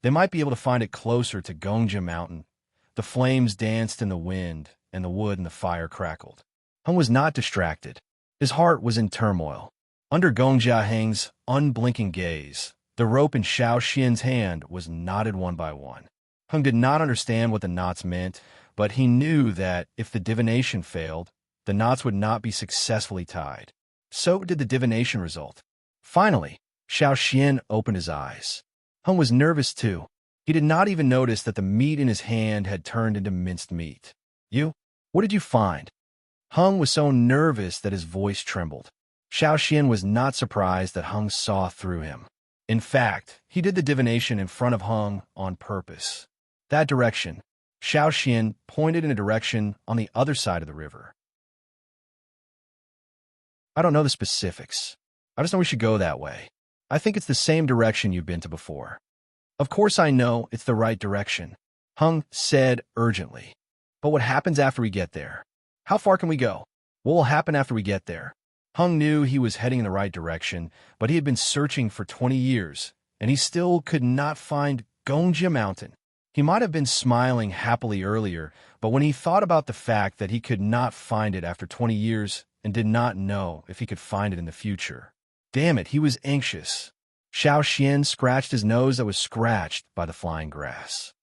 they might be able to find it closer to Gongjia Mountain. The flames danced in the wind, and the wood and the fire crackled. Heng was not distracted. His heart was in turmoil. Under Gongjia Heng's unblinking gaze, the rope in Xiao Xian's hand was knotted one by one. Heng did not understand what the knots meant, but he knew that if the divination failed, the knots would not be successfully tied. So did the divination result. Finally, Xiao Xian opened his eyes. Heng was nervous too. He did not even notice that the meat in his hand had turned into minced meat. You? What did you find? Heng was so nervous that his voice trembled. Xiao Xian was not surprised that Heng saw through him. In fact, he did the divination in front of Heng on purpose. That direction. Xiao Xian pointed in a direction on the other side of the river. I don't know the specifics. I just know we should go that way. I think it's the same direction you've been to before. Of course I know it's the right direction, Heng said urgently. But what happens after we get there? How far can we go? What will happen after we get there? Heng knew he was heading in the right direction, but he had been searching for 20 years, and he still could not find Gongjia Mountain. He might have been smiling happily earlier, but when he thought about the fact that he could not find it after 20 years and did not know if he could find it in the future, damn it, he was anxious. Xiao Xian scratched his nose that was scratched by the flying grass.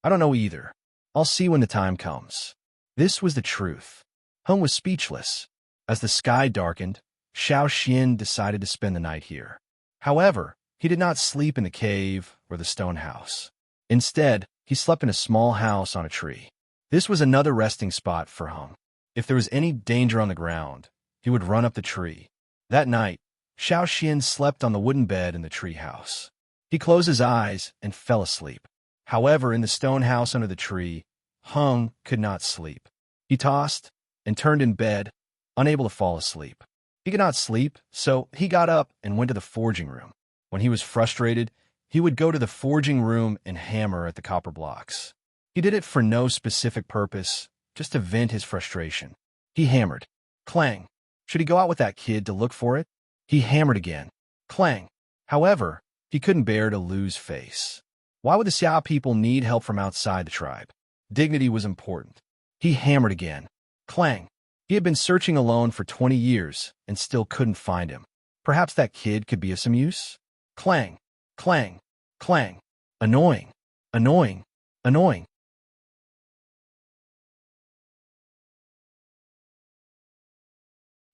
I don't know either. I'll see when the time comes. This was the truth. Heng was speechless. As the sky darkened, Xiao Xian decided to spend the night here. However, he did not sleep in the cave or the stone house. Instead, he slept in a small house on a tree. This was another resting spot for Heng. If there was any danger on the ground, he would run up the tree. That night, Xiao Xian slept on the wooden bed in the tree house. He closed his eyes and fell asleep. However, in the stone house under the tree, Heng could not sleep. He tossed and turned in bed, unable to fall asleep. He could not sleep, so he got up and went to the forging room. When he was frustrated, he would go to the forging room and hammer at the copper blocks. He did it for no specific purpose, just to vent his frustration. He hammered. Clang. Should he go out with that kid to look for it? He hammered again. Clang. However, he couldn't bear to lose face. Why would the Xia people need help from outside the tribe? Dignity was important. He hammered again. Clang. He had been searching alone for 20 years and still couldn't find him. Perhaps that kid could be of some use? Clang. Clang. Clang. Annoying. Annoying. Annoying.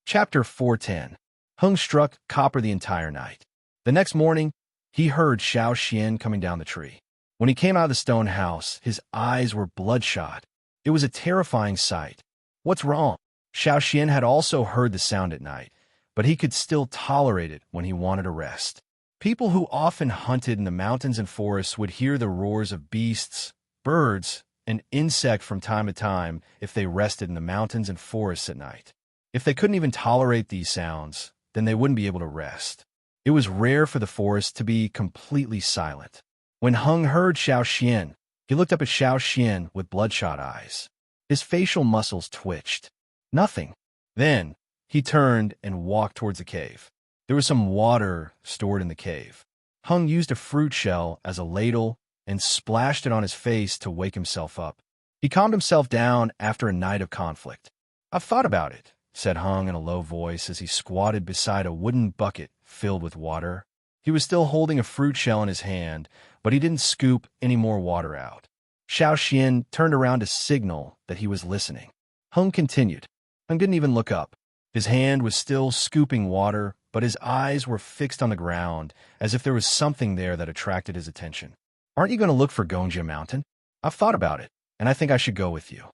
Chapter 410. Heng struck copper the entire night. The next morning, he heard Xiao Xian coming down the tree. When he came out of the stone house, his eyes were bloodshot. It was a terrifying sight. What's wrong? Xiao Xian had also heard the sound at night, but he could still tolerate it when he wanted to rest. People who often hunted in the mountains and forests would hear the roars of beasts, birds, and insects from time to time if they rested in the mountains and forests at night. If they couldn't even tolerate these sounds, then they wouldn't be able to rest. It was rare for the forest to be completely silent. When Heng heard Xiao Xian, he looked up at Xiao Xian with bloodshot eyes. His facial muscles twitched. Nothing. Then, he turned and walked towards the cave. There was some water stored in the cave. Heng used a fruit shell as a ladle and splashed it on his face to wake himself up. He calmed himself down after a night of conflict. I've thought about it, said Heng in a low voice as he squatted beside a wooden bucket filled with water. He was still holding a fruit shell in his hand, but he didn't scoop any more water out. Xiao Xian turned around to signal that he was listening. Heng continued. Heng didn't even look up. His hand was still scooping water, but his eyes were fixed on the ground, as if there was something there that attracted his attention. Aren't you going to look for Gongjia Mountain? I've thought about it, and I think I should go with you.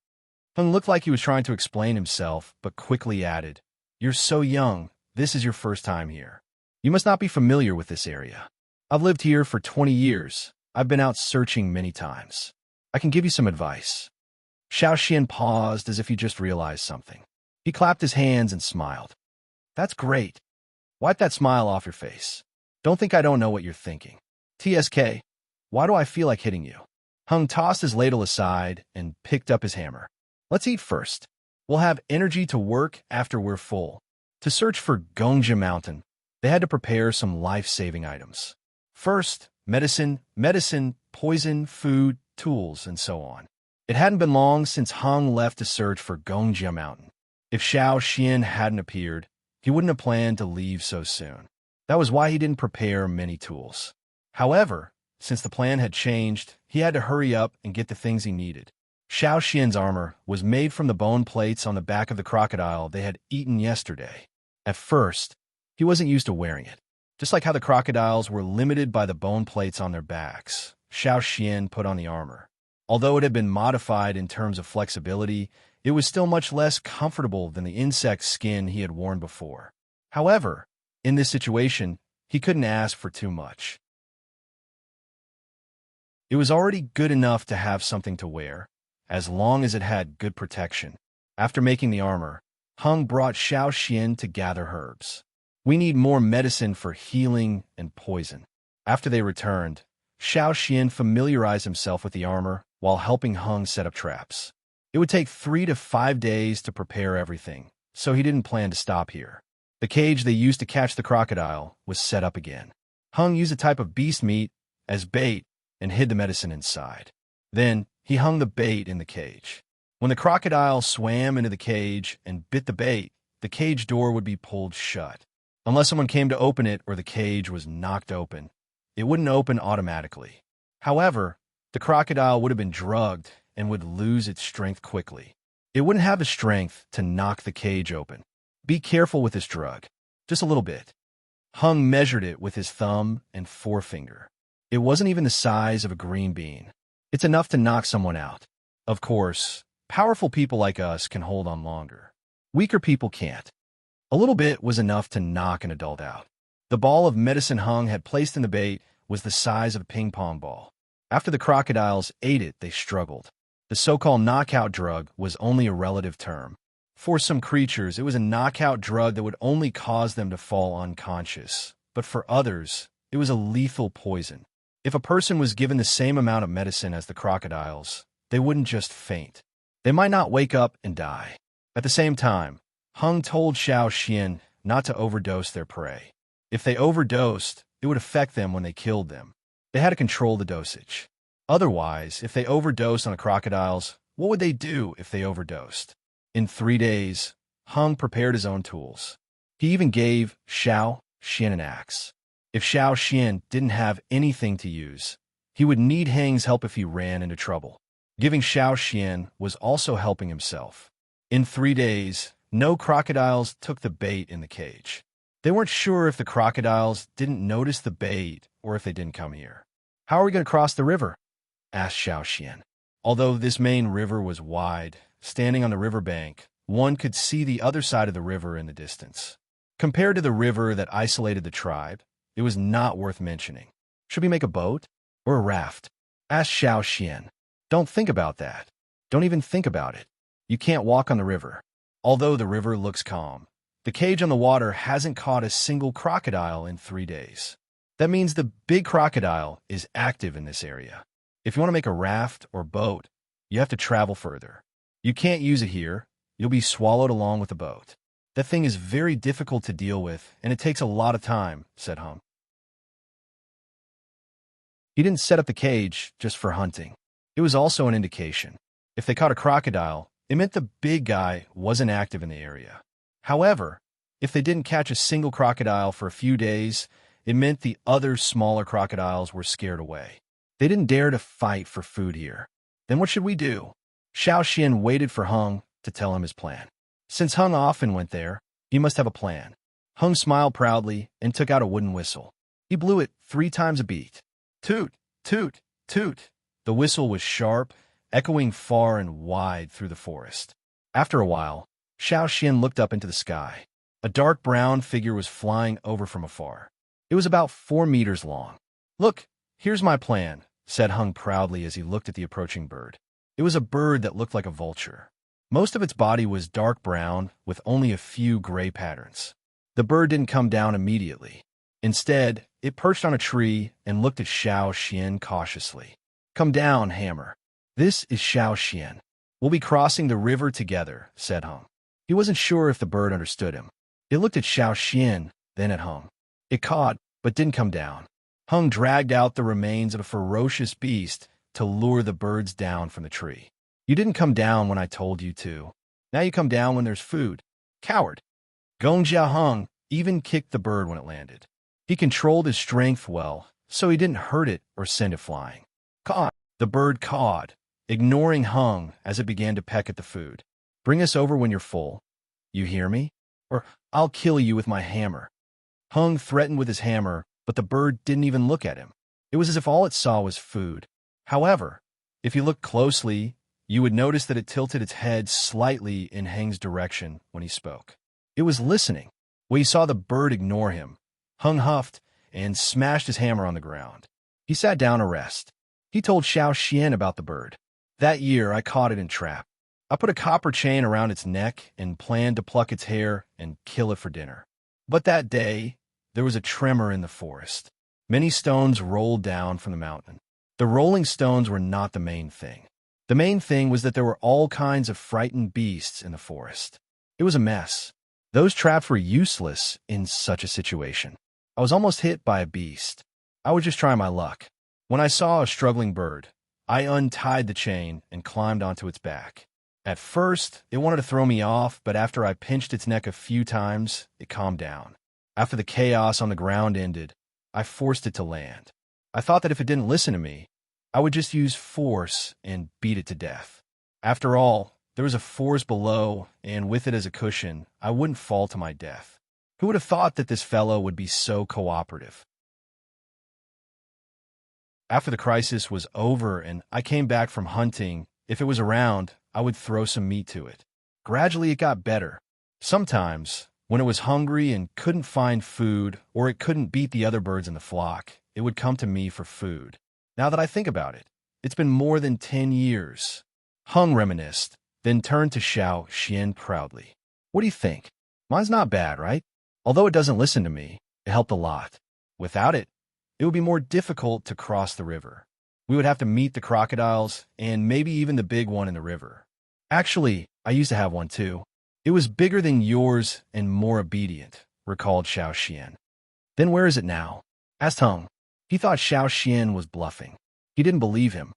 Hung looked like he was trying to explain himself, but quickly added, "You're so young. This is your first time here. You must not be familiar with this area. I've lived here for 20 years. I've been out searching many times. I can give you some advice." Xiao Xian paused as if he just realized something. He clapped his hands and smiled. "That's great. Wipe that smile off your face. Don't think I don't know what you're thinking. TSK, why do I feel like hitting you?" Hung tossed his ladle aside and picked up his hammer. "Let's eat first. We'll have energy to work after we're full." To search for Gongjia Mountain, they had to prepare some life-saving items. First, medicine, poison, food, tools, and so on. It hadn't been long since Hung left to search for Gongjia Mountain. If Xiao Xian hadn't appeared, he wouldn't have planned to leave so soon. That was why he didn't prepare many tools. However, since the plan had changed, he had to hurry up and get the things he needed. Xiao Xian's armor was made from the bone plates on the back of the crocodile they had eaten yesterday. At first, he wasn't used to wearing it. Just like how the crocodiles were limited by the bone plates on their backs, Xiao Xian put on the armor. Although it had been modified in terms of flexibility, it was still much less comfortable than the insect skin he had worn before. However, in this situation, he couldn't ask for too much. It was already good enough to have something to wear, as long as it had good protection. After making the armor, Hung brought Xiao Xian to gather herbs. "We need more medicine for healing and poison." After they returned, Xiao Xian familiarized himself with the armor while helping Hung set up traps. It would take 3 to 5 days to prepare everything, so he didn't plan to stop here. The cage they used to catch the crocodile was set up again. Hung used a type of beast meat as bait and hid the medicine inside. Then, he hung the bait in the cage. When the crocodile swam into the cage and bit the bait, the cage door would be pulled shut. Unless someone came to open it or the cage was knocked open, it wouldn't open automatically. However, the crocodile would have been drugged and would lose its strength quickly. It wouldn't have the strength to knock the cage open. Be careful with this drug. Just a little bit. Hung measured it with his thumb and forefinger. It wasn't even the size of a green bean. It's enough to knock someone out. Of course, powerful people like us can hold on longer. Weaker people can't. A little bit was enough to knock an adult out. The ball of medicine Hung had placed in the bait was the size of a ping-pong ball. After the crocodiles ate it, they struggled. The so-called knockout drug was only a relative term. For some creatures, it was a knockout drug that would only cause them to fall unconscious. But for others, it was a lethal poison. If a person was given the same amount of medicine as the crocodiles, they wouldn't just faint. They might not wake up and die. At the same time, Hung told Xiao Xian not to overdose their prey. If they overdosed, it would affect them when they killed them. They had to control the dosage. Otherwise, if they overdosed on the crocodiles, what would they do if they overdosed? In 3 days, Hung prepared his own tools. He even gave Xiao Xian an axe. If Xiao Xian didn't have anything to use, he would need Hang's help if he ran into trouble. Giving Xiao Xian was also helping himself. In 3 days, no crocodiles took the bait in the cage. They weren't sure if the crocodiles didn't notice the bait or if they didn't come here. "How are we going to cross the river?" asked Xiao Xian. Although this main river was wide, standing on the riverbank, one could see the other side of the river in the distance. Compared to the river that isolated the tribe, it was not worth mentioning. "Should we make a boat or a raft?" asked Xiao Xian. "Don't think about that. Don't even think about it. You can't walk on the river." Although the river looks calm, the cage on the water hasn't caught a single crocodile in 3 days. That means the big crocodile is active in this area. If you want to make a raft or boat, you have to travel further. You can't use it here. You'll be swallowed along with the boat. That thing is very difficult to deal with, and it takes a lot of time, said Hung. He didn't set up the cage just for hunting. It was also an indication. If they caught a crocodile, it meant the big guy wasn't active in the area. However, if they didn't catch a single crocodile for a few days, it meant the other smaller crocodiles were scared away. They didn't dare to fight for food here. Then what should we do? Xiao Xian waited for Hung to tell him his plan. Since Hung often went there, he must have a plan. Hung smiled proudly and took out a wooden whistle. He blew it 3 times a beat. Toot, toot, toot. The whistle was sharp, echoing far and wide through the forest. After a while, Xiao Xian looked up into the sky. A dark brown figure was flying over from afar. It was about 4 meters long. "Look, here's my plan," said Hung proudly as he looked at the approaching bird. It was a bird that looked like a vulture. Most of its body was dark brown, with only a few gray patterns. The bird didn't come down immediately. Instead, it perched on a tree and looked at Xiao Xian cautiously. "Come down, Hammer. This is Xiao Xian. We'll be crossing the river together," said Hung. He wasn't sure if the bird understood him. It looked at Xiao Xian, then at Hung. It caught, but didn't come down. Hung dragged out the remains of a ferocious beast to lure the birds down from the tree. "You didn't come down when I told you to. Now you come down when there's food. Coward." Gong Jia Hung even kicked the bird when it landed. He controlled his strength well, so he didn't hurt it or send it flying. "Caw!" The bird cawed, ignoring Hung as it began to peck at the food. "Bring us over when you're full. You hear me? Or I'll kill you with my hammer." Hung threatened with his hammer, but the bird didn't even look at him. It was as if all it saw was food. However, if you looked closely, you would notice that it tilted its head slightly in Hang's direction when he spoke. It was listening. When he saw the bird ignore him, Hung huffed and smashed his hammer on the ground. He sat down to rest. He told Xiao Xian about the bird. "That year, I caught it in trap. I put a copper chain around its neck and planned to pluck its hair and kill it for dinner. But that day, there was a tremor in the forest. Many stones rolled down from the mountain. The rolling stones were not the main thing. The main thing was that there were all kinds of frightened beasts in the forest. It was a mess. Those traps were useless in such a situation. I was almost hit by a beast. I was just trying my luck. When I saw a struggling bird, I untied the chain and climbed onto its back. At first, it wanted to throw me off, but after I pinched its neck a few times, it calmed down. After the chaos on the ground ended, I forced it to land. I thought that if it didn't listen to me, I would just use force and beat it to death. After all, there was a forest below, and with it as a cushion, I wouldn't fall to my death. Who would have thought that this fellow would be so cooperative?" After the crisis was over and I came back from hunting, if it was around, I would throw some meat to it. Gradually, it got better. Sometimes, when it was hungry and couldn't find food, or it couldn't beat the other birds in the flock, it would come to me for food. Now that I think about it, it's been more than 10 years. Hung reminisced, then turned to Xiao Xian proudly. "What do you think? Mine's not bad, right? Although it doesn't listen to me, it helped a lot. Without it, it would be more difficult to cross the river. We would have to meet the crocodiles, and maybe even the big one in the river. Actually, I used to have one too. It was bigger than yours and more obedient," recalled Xiao Xian. "Then where is it now?" asked Hung. He thought Xiao Xian was bluffing. He didn't believe him.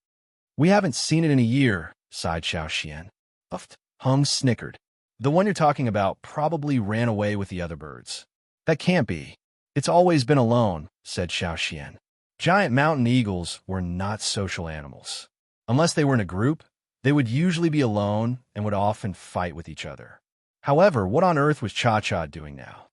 "We haven't seen it in a year," sighed Xiao Xian. Uffed. Hung snickered. "The one you're talking about probably ran away with the other birds." "That can't be. It's always been alone," said Xiao Xian. Giant mountain eagles were not social animals. Unless they were in a group, they would usually be alone and would often fight with each other. However, what on earth was Cha-Cha doing now?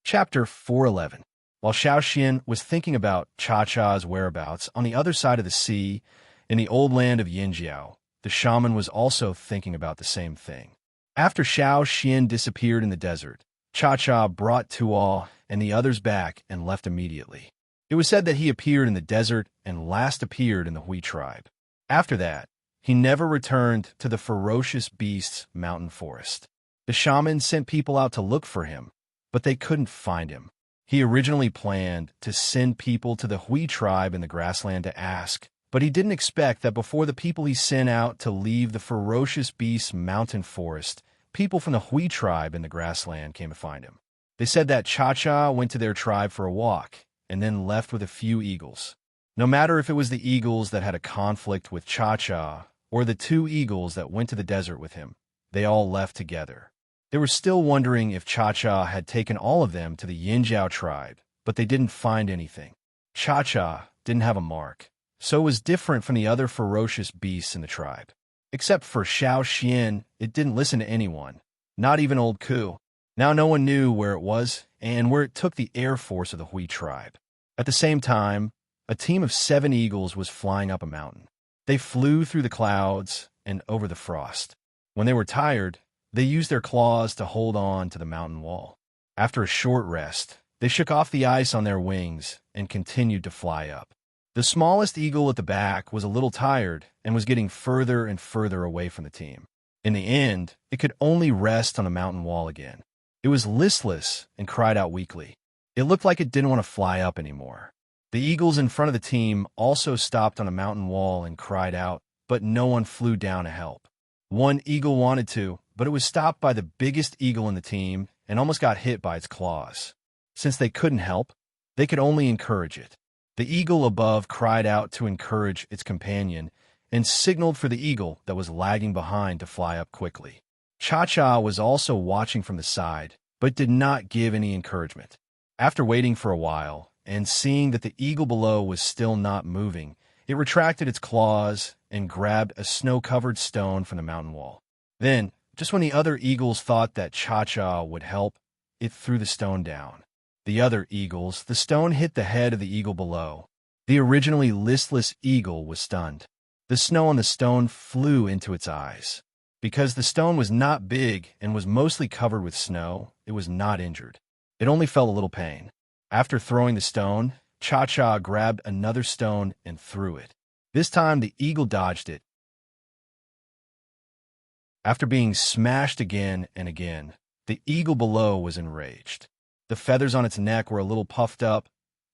Chapter 411. While Xiao Xian was thinking about Cha-Cha's whereabouts on the other side of the sea, in the old land of Yinjiao, the shaman was also thinking about the same thing. After Xiao Xian disappeared in the desert, Cha-Cha brought Tuo and the others back and left immediately. It was said that he appeared in the desert and last appeared in the Hui tribe. After that, he never returned to the ferocious beast's mountain forest. The shaman sent people out to look for him, but they couldn't find him. He originally planned to send people to the Hui tribe in the grassland to ask, but he didn't expect that before the people he sent out to leave the ferocious beast's mountain forest, people from the Hui tribe in the grassland came to find him. They said that Cha-Cha went to their tribe for a walk and then left with a few eagles. No matter if it was the eagles that had a conflict with Cha-Cha or the 2 eagles that went to the desert with him, they all left together. They were still wondering if Cha-Cha had taken all of them to the Yinjiao tribe, but they didn't find anything. Cha-Cha didn't have a mark, so it was different from the other ferocious beasts in the tribe. Except for Xiao Xian, it didn't listen to anyone, not even old Ku. Now no one knew where it was and where it took the air force of the Hui tribe. At the same time, a team of 7 eagles was flying up a mountain. They flew through the clouds and over the frost. When they were tired, they used their claws to hold on to the mountain wall. After a short rest, they shook off the ice on their wings and continued to fly up. The smallest eagle at the back was a little tired and was getting further and further away from the team. In the end, it could only rest on the mountain wall again. It was listless and cried out weakly. It looked like it didn't want to fly up anymore. The eagles in front of the team also stopped on a mountain wall and cried out, but no one flew down to help. One eagle wanted to, but it was stopped by the biggest eagle in the team and almost got hit by its claws. Since they couldn't help, they could only encourage it. The eagle above cried out to encourage its companion and signaled for the eagle that was lagging behind to fly up quickly. Cha-Cha was also watching from the side, but did not give any encouragement. After waiting for a while and seeing that the eagle below was still not moving, it retracted its claws and grabbed a snow-covered stone from the mountain wall. Then, just when the other eagles thought that Cha-Cha would help, it threw the stone down. The other eagles, the stone hit the head of the eagle below. The originally listless eagle was stunned. The snow on the stone flew into its eyes. Because the stone was not big and was mostly covered with snow, it was not injured. It only felt a little pain. After throwing the stone, Cha-Cha grabbed another stone and threw it. This time the eagle dodged it. After being smashed again and again, the eagle below was enraged. The feathers on its neck were a little puffed up,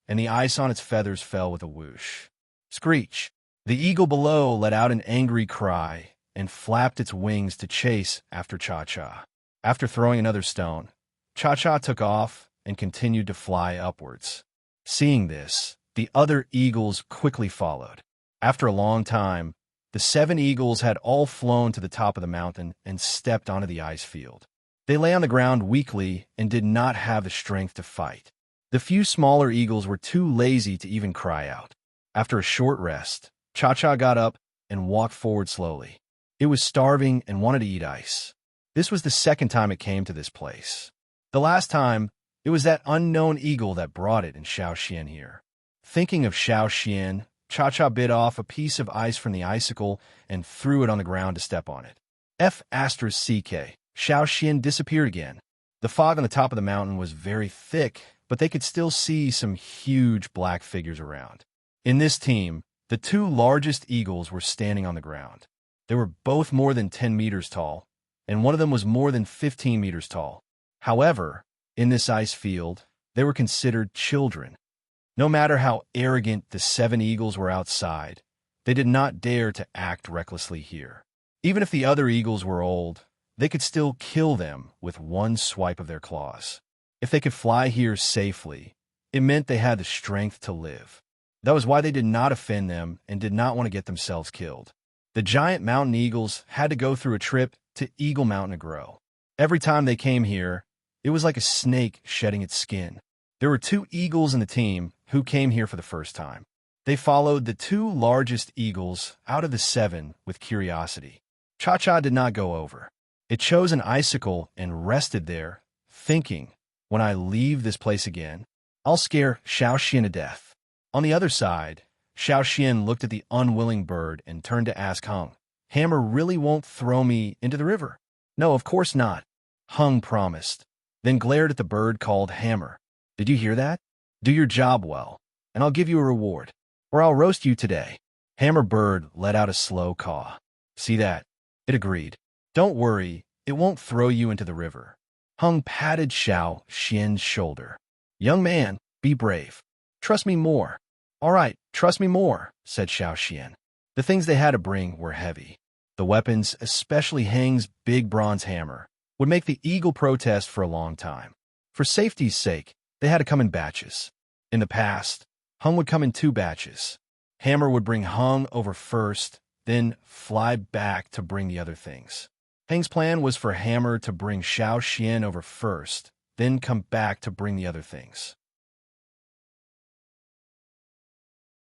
and the ice on its feathers fell with a whoosh. Screech! The eagle below let out an angry cry and flapped its wings to chase after Cha-Cha. After throwing another stone, Cha-Cha took off and continued to fly upwards. Seeing this, the other eagles quickly followed. After a long time, the 7 eagles had all flown to the top of the mountain and stepped onto the ice field. They lay on the ground weakly and did not have the strength to fight. The few smaller eagles were too lazy to even cry out. After a short rest, Cha-Cha got up and walked forward slowly. It was starving and wanted to eat ice. This was the second time it came to this place. The last time, it was that unknown eagle that brought it in Xiaoxian here. Thinking of Xiaoxian, Cha-Cha bit off a piece of ice from the icicle and threw it on the ground to step on it. F***CK. Xiaoxian disappeared again. The fog on the top of the mountain was very thick, but they could still see some huge black figures around. In this team, the 2 largest eagles were standing on the ground. They were both more than 10 meters tall, and one of them was more than 15 meters tall. However, in this ice field, they were considered children. No matter how arrogant the 7 eagles were outside, they did not dare to act recklessly here. Even if the other eagles were old, they could still kill them with one swipe of their claws. If they could fly here safely, it meant they had the strength to live. That was why they did not offend them and did not want to get themselves killed. The giant mountain eagles had to go through a trip to Eagle Mountain to grow. Every time they came here, it was like a snake shedding its skin. There were 2 eagles in the team who came here for the first time. They followed the 2 largest eagles out of the 7 with curiosity. Cha-Cha did not go over. It chose an icicle and rested there, thinking, when I leave this place again, I'll scare Xiaoxian to death. On the other side, Xiaoxian looked at the unwilling bird and turned to ask Hung, Hammer really won't throw me into the river? No, of course not, Hung promised, then glared at the bird called Hammer. Did you hear that? Do your job well, and I'll give you a reward, or I'll roast you today. Hammer bird let out a slow caw. See that? It agreed. Don't worry, it won't throw you into the river. Hung patted Xiaoxian's shoulder. Young man, be brave. Trust me more. All right, trust me more, said Xiaoxian. The things they had to bring were heavy. The weapons, especially Hang's big bronze hammer, would make the eagle protest for a long time. For safety's sake, they had to come in batches. In the past, Hung would come in 2 batches. Hammer would bring Hung over first, then fly back to bring the other things. Hang's plan was for Hammer to bring Xiaoxian over first, then come back to bring the other things.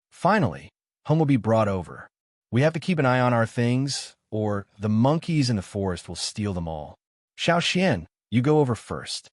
Finally, Hung will be brought over. We have to keep an eye on our things, or the monkeys in the forest will steal them all. Xiaoxian, you go over first.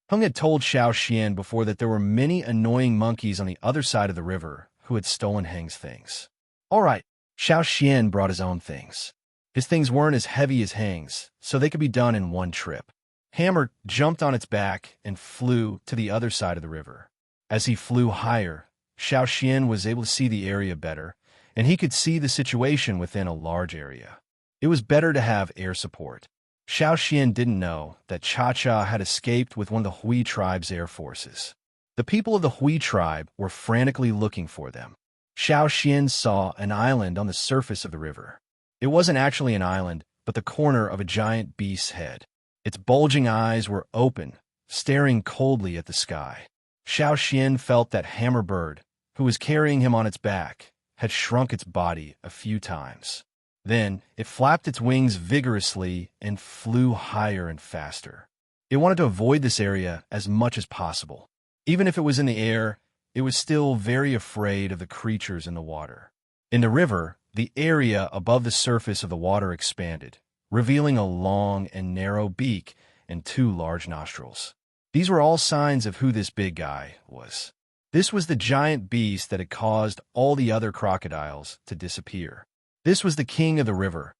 Hung had told Xiao Xian before that there were many annoying monkeys on the other side of the river who had stolen Heng's things. All right, Xiao Xian brought his own things. His things weren't as heavy as Heng's, so they could be done in one trip. Hammer jumped on its back and flew to the other side of the river. As he flew higher, Xiao Xian was able to see the area better, and he could see the situation within a large area. It was better to have air support. Xiao Xian didn't know that Cha-Cha had escaped with one of the Hui tribe's air forces. The people of the Hui tribe were frantically looking for them. Xiao Xian saw an island on the surface of the river. It wasn't actually an island, but the corner of a giant beast's head. Its bulging eyes were open, staring coldly at the sky. Xiao Xian felt that Hammer Bird, who was carrying him on its back, had shrunk its body a few times. Then it flapped its wings vigorously and flew higher and faster. It wanted to avoid this area as much as possible. Even if it was in the air, it was still very afraid of the creatures in the water. In the river, the area above the surface of the water expanded, revealing a long and narrow beak and two large nostrils. These were all signs of who this big guy was. This was the giant beast that had caused all the other crocodiles to disappear. This was the king of the river,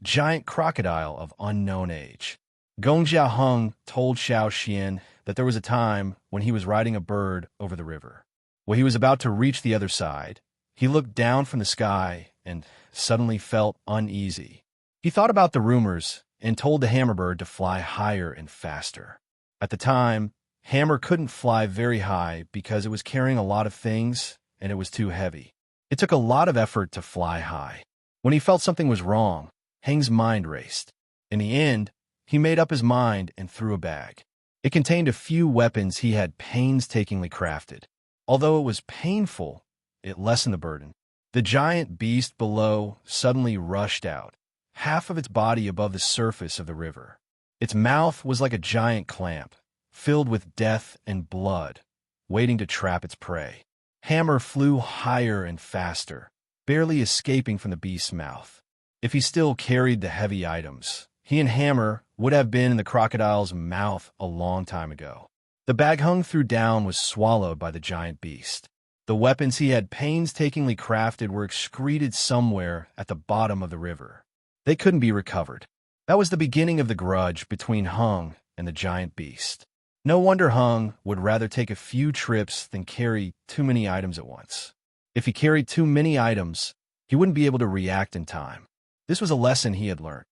giant crocodile of unknown age. Gongjia Hung told Xiao Xian that there was a time when he was riding a bird over the river. When he was about to reach the other side, he looked down from the sky and suddenly felt uneasy. He thought about the rumors and told the hammerbird to fly higher and faster. At the time, Hammer couldn't fly very high because it was carrying a lot of things and it was too heavy. It took a lot of effort to fly high. When he felt something was wrong, Heng's mind raced. In the end, he made up his mind and threw a bag. It contained a few weapons he had painstakingly crafted. Although it was painful, it lessened the burden. The giant beast below suddenly rushed out, half of its body above the surface of the river. Its mouth was like a giant clamp, filled with death and blood, waiting to trap its prey. Hammer flew higher and faster, barely escaping from the beast's mouth. If he still carried the heavy items, he and Hammer would have been in the crocodile's mouth a long time ago. The bag Hung threw down was swallowed by the giant beast. The weapons he had painstakingly crafted were excreted somewhere at the bottom of the river. They couldn't be recovered. That was the beginning of the grudge between Hung and the giant beast. No wonder Hung would rather take a few trips than carry too many items at once. If he carried too many items, he wouldn't be able to react in time. This was a lesson he had learned.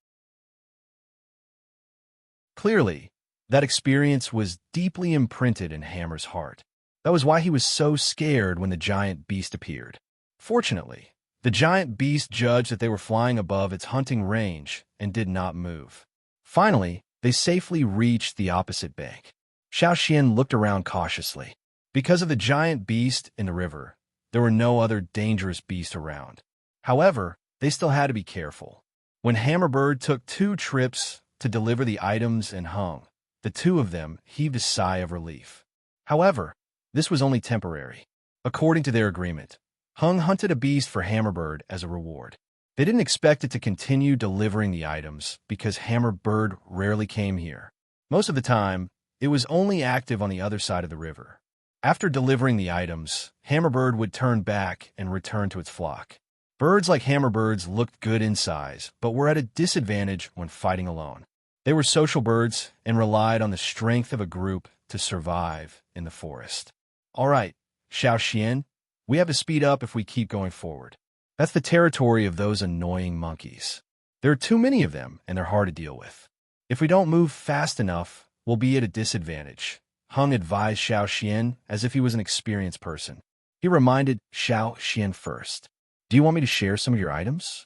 Clearly, that experience was deeply imprinted in Hammer's heart. That was why he was so scared when the giant beast appeared. Fortunately, the giant beast judged that they were flying above its hunting range and did not move. Finally, they safely reached the opposite bank. Xiao Xian looked around cautiously. Because of the giant beast in the river, there were no other dangerous beasts around. However, they still had to be careful. When Hammerbird took 2 trips to deliver the items and Hung, the 2 of them heaved a sigh of relief. However, this was only temporary. According to their agreement, Hung hunted a beast for Hammerbird as a reward. They didn't expect it to continue delivering the items because Hammerbird rarely came here. Most of the time, it was only active on the other side of the river. After delivering the items, Hammerbird would turn back and return to its flock. Birds like Hammerbirds looked good in size, but were at a disadvantage when fighting alone. They were social birds and relied on the strength of a group to survive in the forest. All right, Xiao Xian, we have to speed up if we keep going forward. That's the territory of those annoying monkeys. There are too many of them, and they're hard to deal with. If we don't move fast enough, we'll be at a disadvantage, Hung advised Xiao Xian as if he was an experienced person. He reminded Xiao Xian first. Do you want me to share some of your items?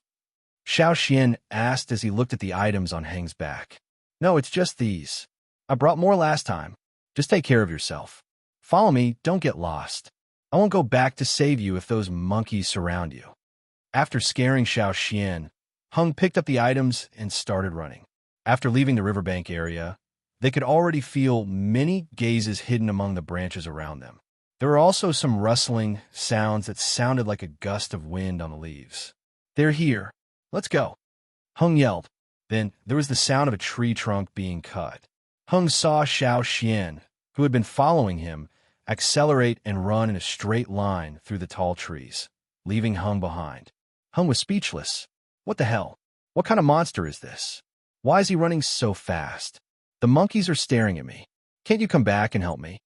Xiao Xian asked as he looked at the items on Heng's back. No, it's just these. I brought more last time. Just take care of yourself. Follow me, don't get lost. I won't go back to save you if those monkeys surround you. After scaring Xiao Xian, Hung picked up the items and started running. After leaving the riverbank area, they could already feel many gazes hidden among the branches around them. There were also some rustling sounds that sounded like a gust of wind on the leaves. They're here. Let's go. Hung yelled. Then there was the sound of a tree trunk being cut. Hung saw Xiao Xian, who had been following him, accelerate and run in a straight line through the tall trees, leaving Hung behind. Hung was speechless. What the hell? What kind of monster is this? Why is he running so fast? The monkeys are staring at me. Can't you come back and help me?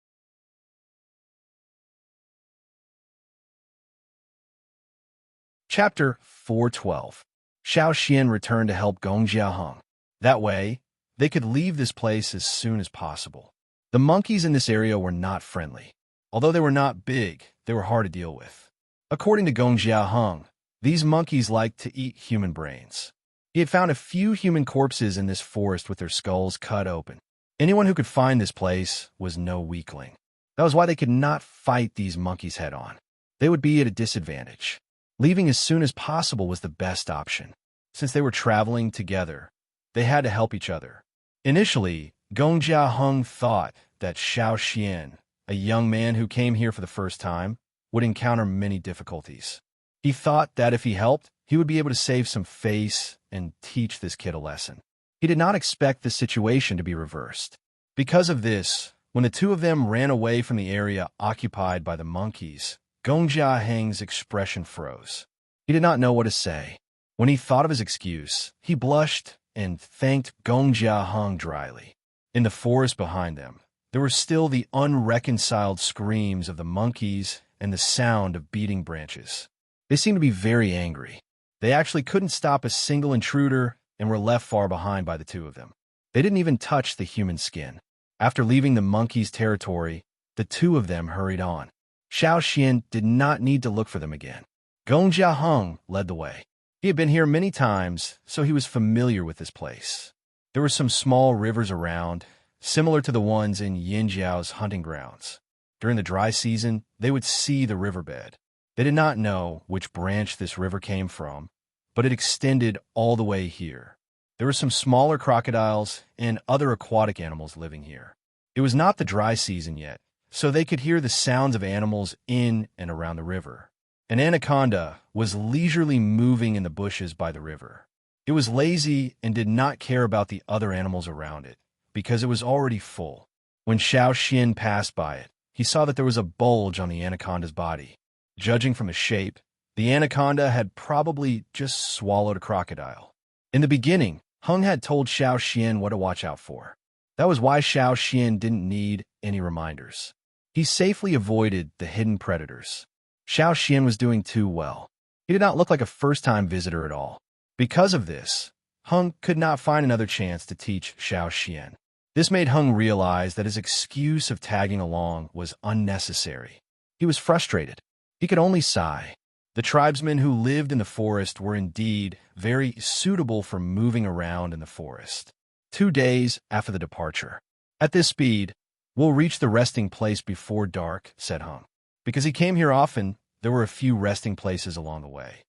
Chapter 412. Xiao Xian returned to help Gong Jiaheng. That way, they could leave this place as soon as possible. The monkeys in this area were not friendly. Although they were not big, they were hard to deal with. According to Gong Jiaheng, these monkeys liked to eat human brains. He had found a few human corpses in this forest with their skulls cut open. Anyone who could find this place was no weakling. That was why they could not fight these monkeys head-on. They would be at a disadvantage. Leaving as soon as possible was the best option. Since they were traveling together, they had to help each other. Initially, Gong Jiaheng thought that Xiao Xian, a young man who came here for the first time, would encounter many difficulties. He thought that if he helped, he would be able to save some face and teach this kid a lesson. He did not expect the situation to be reversed. Because of this, when the two of them ran away from the area occupied by the monkeys, Gong Jiaheng's expression froze. He did not know what to say. When he thought of his excuse, he blushed and thanked Gong Jiaheng dryly. In the forest behind them, there were still the unreconciled screams of the monkeys and the sound of beating branches. They seemed to be very angry. They actually couldn't stop a single intruder and were left far behind by the two of them. They didn't even touch the human skin. After leaving the monkeys' territory, the two of them hurried on. Xiao Xian did not need to look for them again. Gong Jiaheng led the way. He had been here many times, so he was familiar with this place. There were some small rivers around, similar to the ones in Yinjiao's hunting grounds. During the dry season, they would see the riverbed. They did not know which branch this river came from, but it extended all the way here. There were some smaller crocodiles and other aquatic animals living here. It was not the dry season yet, so they could hear the sounds of animals in and around the river. An anaconda was leisurely moving in the bushes by the river. It was lazy and did not care about the other animals around it, because it was already full. When Xiao Xian passed by it, he saw that there was a bulge on the anaconda's body. Judging from the shape, the anaconda had probably just swallowed a crocodile. In the beginning, Hung had told Xiao Xian what to watch out for. That was why Xiao Xian didn't need any reminders. He safely avoided the hidden predators. Xiao Xian was doing too well. He did not look like a first-time visitor at all. Because of this, Hung could not find another chance to teach Xiao Xian. This made Hung realize that his excuse of tagging along was unnecessary. He was frustrated. He could only sigh. The tribesmen who lived in the forest were indeed very suitable for moving around in the forest. 2 days after the departure. At this speed, we'll reach the resting place before dark, said Hung. Because he came here often, there were a few resting places along the way.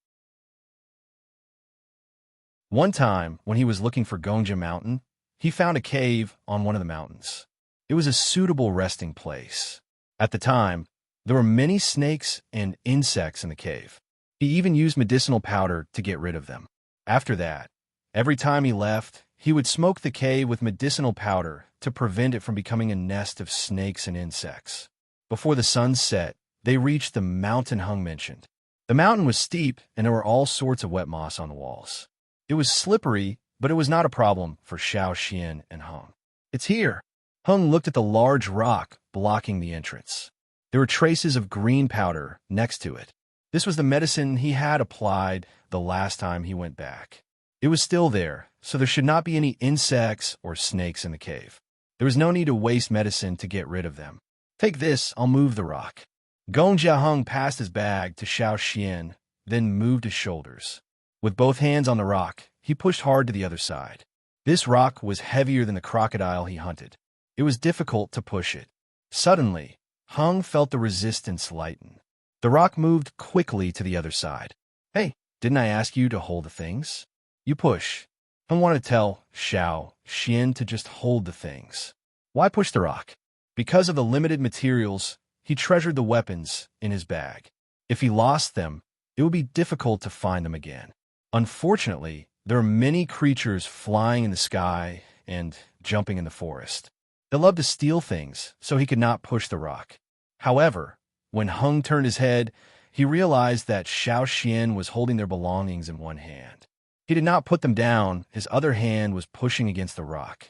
One time, when he was looking for Gongja Mountain, he found a cave on one of the mountains. It was a suitable resting place. At the time, there were many snakes and insects in the cave. He even used medicinal powder to get rid of them. After that, every time he left, he would smoke the cave with medicinal powder to prevent it from becoming a nest of snakes and insects. Before the sun set, they reached the mountain Hung mentioned. The mountain was steep, and there were all sorts of wet moss on the walls. It was slippery, but it was not a problem for Xiao Xian and Hung. It's here. Hung looked at the large rock blocking the entrance. There were traces of green powder next to it. This was the medicine he had applied the last time he went back. It was still there, so there should not be any insects or snakes in the cave. There was no need to waste medicine to get rid of them. Take this, I'll move the rock. Gong Jiaheng passed his bag to Xiao Xian, then moved his shoulders. With both hands on the rock, he pushed hard to the other side. This rock was heavier than the crocodile he hunted. It was difficult to push it. Suddenly, Hung felt the resistance lighten. The rock moved quickly to the other side. Hey, didn't I ask you to hold the things? You push. Hung wanted to tell Xiao Xian to just hold the things. Why push the rock? Because of the limited materials, he treasured the weapons in his bag. If he lost them, it would be difficult to find them again. Unfortunately, there are many creatures flying in the sky and jumping in the forest. They loved to steal things, so he could not push the rock. However, when Hung turned his head, he realized that Xiao Xian was holding their belongings in one hand. He did not put them down, his other hand was pushing against the rock.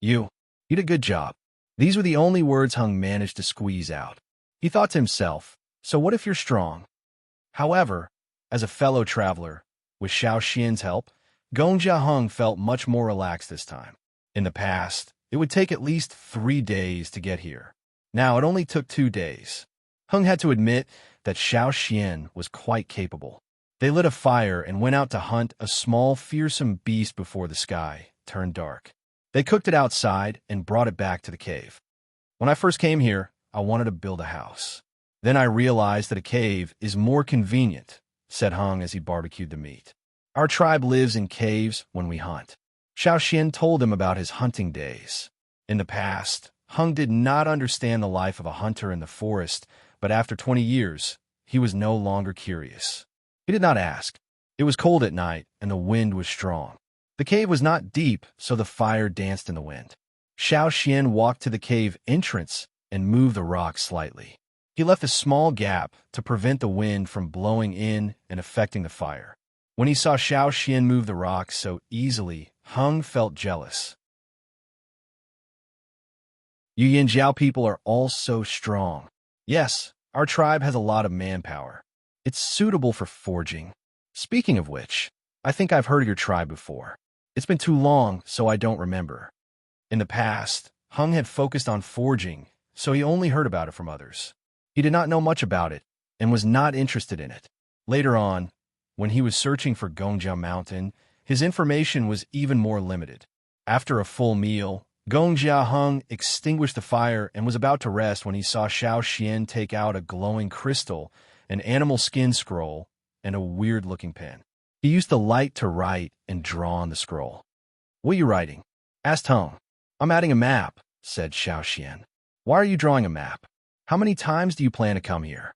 You did a good job. These were the only words Hung managed to squeeze out. He thought to himself, so what if you're strong? However, as a fellow traveler, with Xiao Xian's help, Gongjia Hung felt much more relaxed this time. In the past, it would take at least 3 days to get here. Now it only took 2 days. Hung had to admit that Xiao Xian was quite capable. They lit a fire and went out to hunt a small, fearsome beast before the sky turned dark. They cooked it outside and brought it back to the cave. When I first came here, I wanted to build a house. Then I realized that a cave is more convenient, said Hung as he barbecued the meat. Our tribe lives in caves when we hunt. Xiao Xian told him about his hunting days. In the past, Hung did not understand the life of a hunter in the forest, but after 20 years, he was no longer curious. He did not ask. It was cold at night, and the wind was strong. The cave was not deep, so the fire danced in the wind. Xiao Xian walked to the cave entrance and moved the rock slightly. He left a small gap to prevent the wind from blowing in and affecting the fire. When he saw Xiao Xian move the rock so easily, Hung felt jealous. You Yinjiao people are all so strong. Yes, our tribe has a lot of manpower. It's suitable for forging. Speaking of which, I think I've heard of your tribe before. It's been too long, so I don't remember. In the past, Hung had focused on forging, so he only heard about it from others. He did not know much about it and was not interested in it. Later on, when he was searching for Gongjia Mountain, his information was even more limited. After a full meal, Gongjia Hung extinguished the fire and was about to rest when he saw Xiao Xian take out a glowing crystal, an animal skin scroll, and a weird-looking pen. He used the light to write and draw on the scroll. What are you writing? Asked Hung. I'm adding a map, said Xiao Xian. Why are you drawing a map? How many times do you plan to come here?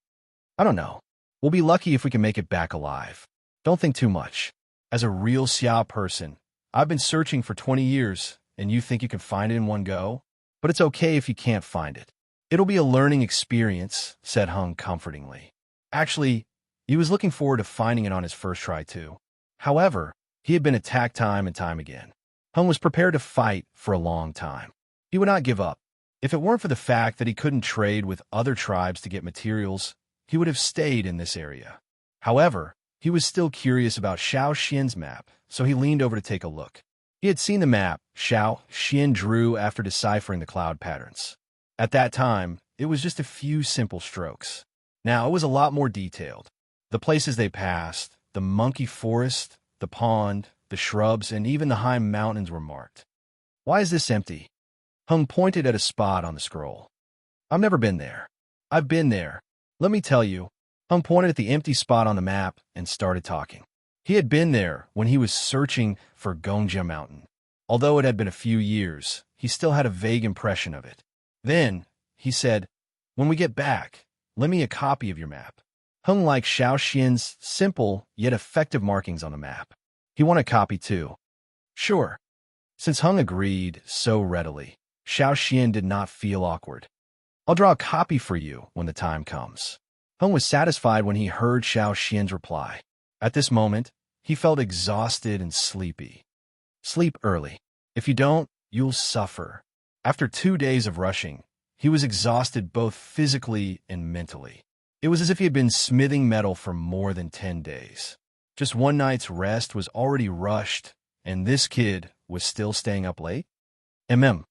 I don't know. We'll be lucky if we can make it back alive. Don't think too much. As a real Xia person, I've been searching for 20 years, and you think you can find it in one go? But it's okay if you can't find it. It'll be a learning experience, said Hung comfortingly. Actually, he was looking forward to finding it on his first try too. However, he had been attacked time and time again. Hung was prepared to fight for a long time. He would not give up. If it weren't for the fact that he couldn't trade with other tribes to get materials, he would have stayed in this area. However, he was still curious about Xiao Xian's map, so he leaned over to take a look. He had seen the map Xiao Xian drew after deciphering the cloud patterns. At that time, it was just a few simple strokes. Now it was a lot more detailed. The places they passed, the monkey forest, the pond, the shrubs, and even the high mountains were marked. Why is this empty? Hung pointed at a spot on the scroll. I've never been there. I've been there. Let me tell you. Hung pointed at the empty spot on the map and started talking. He had been there when he was searching for Gongjia Mountain. Although it had been a few years, he still had a vague impression of it. Then, he said, when we get back, lend me a copy of your map. Hung liked Xiao Xian's simple yet effective markings on the map. He wanted a copy too. Sure. Since Hung agreed so readily, Xiao Xian did not feel awkward. I'll draw a copy for you when the time comes. Hung was satisfied when he heard Xiao Xian's reply. At this moment, he felt exhausted and sleepy. Sleep early. If you don't, you'll suffer. After 2 days of rushing, he was exhausted both physically and mentally. It was as if he had been smithing metal for more than 10 days. Just one night's rest was already rushed, and this kid was still staying up late? Xiao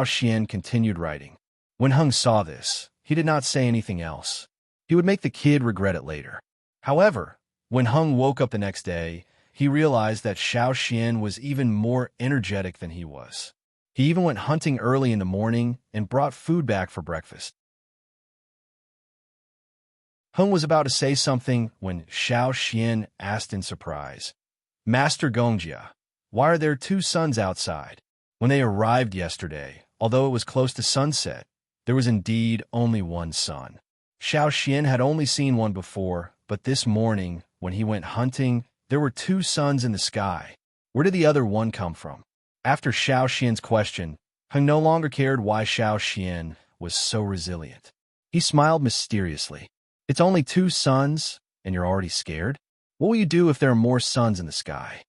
Xian continued writing. When Hung saw this, he did not say anything else. He would make the kid regret it later. However, when Hung woke up the next day, he realized that Xiao Xian was even more energetic than he was. He even went hunting early in the morning and brought food back for breakfast. Hung was about to say something when Xiao Xian asked in surprise, Master Gongjia, why are there 2 suns outside? When they arrived yesterday, although it was close to sunset, there was indeed only one sun. Xiao Xian had only seen one before, but this morning, when he went hunting, there were 2 suns in the sky. Where did the other one come from? After Xiao Xian's question, Hung no longer cared why Xiao Xian was so resilient. He smiled mysteriously. It's only 2 suns, and you're already scared? What will you do if there are more suns in the sky?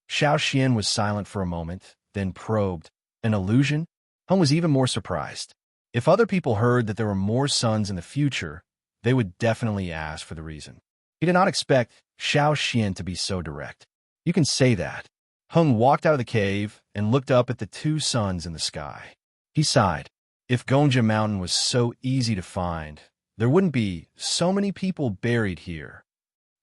Xiao Xian was silent for a moment, then probed. An illusion? Hung was even more surprised. If other people heard that there were more suns in the future, they would definitely ask for the reason. He did not expect Xiao Xian to be so direct. You can say that. Hung walked out of the cave and looked up at the 2 suns in the sky. He sighed. If Gongjia Mountain was so easy to find, there wouldn't be so many people buried here.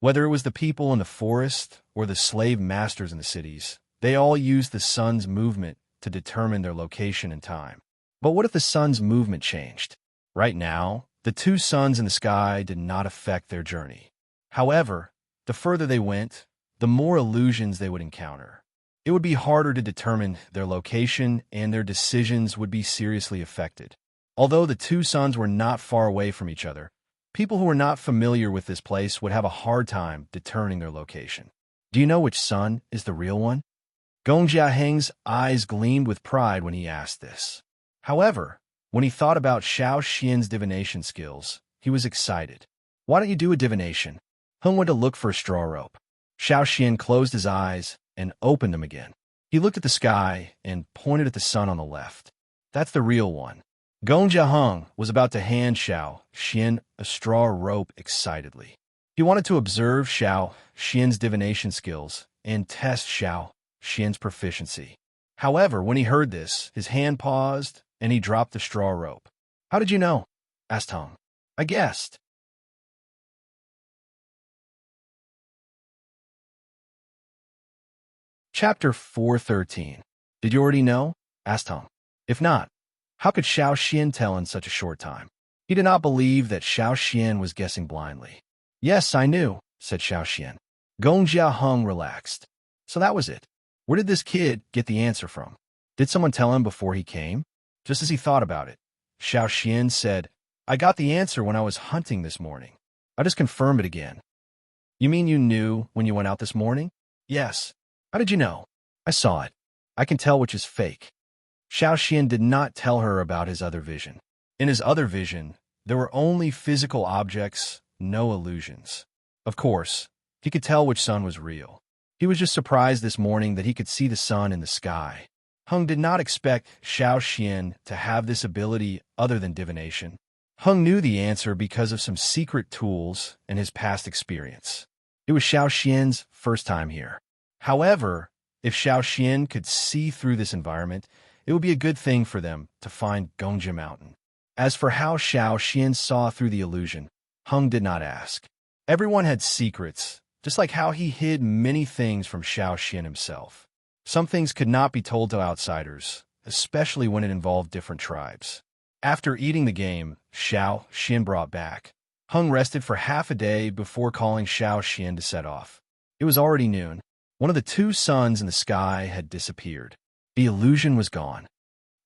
Whether it was the people in the forest or the slave masters in the cities, they all used the sun's movement to determine their location and time. But what if the sun's movement changed? Right now, the 2 suns in the sky did not affect their journey. However, the further they went, the more illusions they would encounter. It would be harder to determine their location, and their decisions would be seriously affected. Although the 2 suns were not far away from each other, people who were not familiar with this place would have a hard time determining their location. Do you know which sun is the real one? Gong Jiaheng's eyes gleamed with pride when he asked this. However, when he thought about Xiao Xian's divination skills, he was excited. Why don't you do a divination? Hung went to look for a straw rope. Xiao Xian closed his eyes and opened them again. He looked at the sky and pointed at the sun on the left. That's the real one. Gong Jiaheng was about to hand Xiao Xian a straw rope excitedly. He wanted to observe Xiao Xian's divination skills and test Xiao Xian's proficiency. However, when he heard this, his hand paused and he dropped the straw rope. How did you know? Asked Hung. I guessed. Chapter 413. Did you already know? Asked Hung. If not, how could Xiao Xian tell in such a short time? He did not believe that Xiao Xian was guessing blindly. Yes, I knew, said Xiao Xian. Gong Jiaheng relaxed. So that was it. Where did this kid get the answer from? Did someone tell him before he came? Just as he thought about it, Xiao Xian said, I got the answer when I was hunting this morning. I just confirmed it again. You mean you knew when you went out this morning? Yes. How did you know? I saw it. I can tell which is fake. Xiao Xian did not tell her about his other vision. In his other vision, there were only physical objects, no illusions. Of course, he could tell which sun was real. He was just surprised this morning that he could see the sun in the sky. Hung did not expect Xiao Xian to have this ability other than divination. Hung knew the answer because of some secret tools and his past experience. It was Xiao Xian's first time here. However, if Xiao Xian could see through this environment, it would be a good thing for them to find Gongjia Mountain. As for how Xiao Xian saw through the illusion, Hung did not ask. Everyone had secrets, just like how he hid many things from Xiao Xian himself. Some things could not be told to outsiders, especially when it involved different tribes. After eating the game, Xiao Xian brought back. Hung rested for half a day before calling Xiao Xian to set off. It was already noon. One of the 2 suns in the sky had disappeared. The illusion was gone.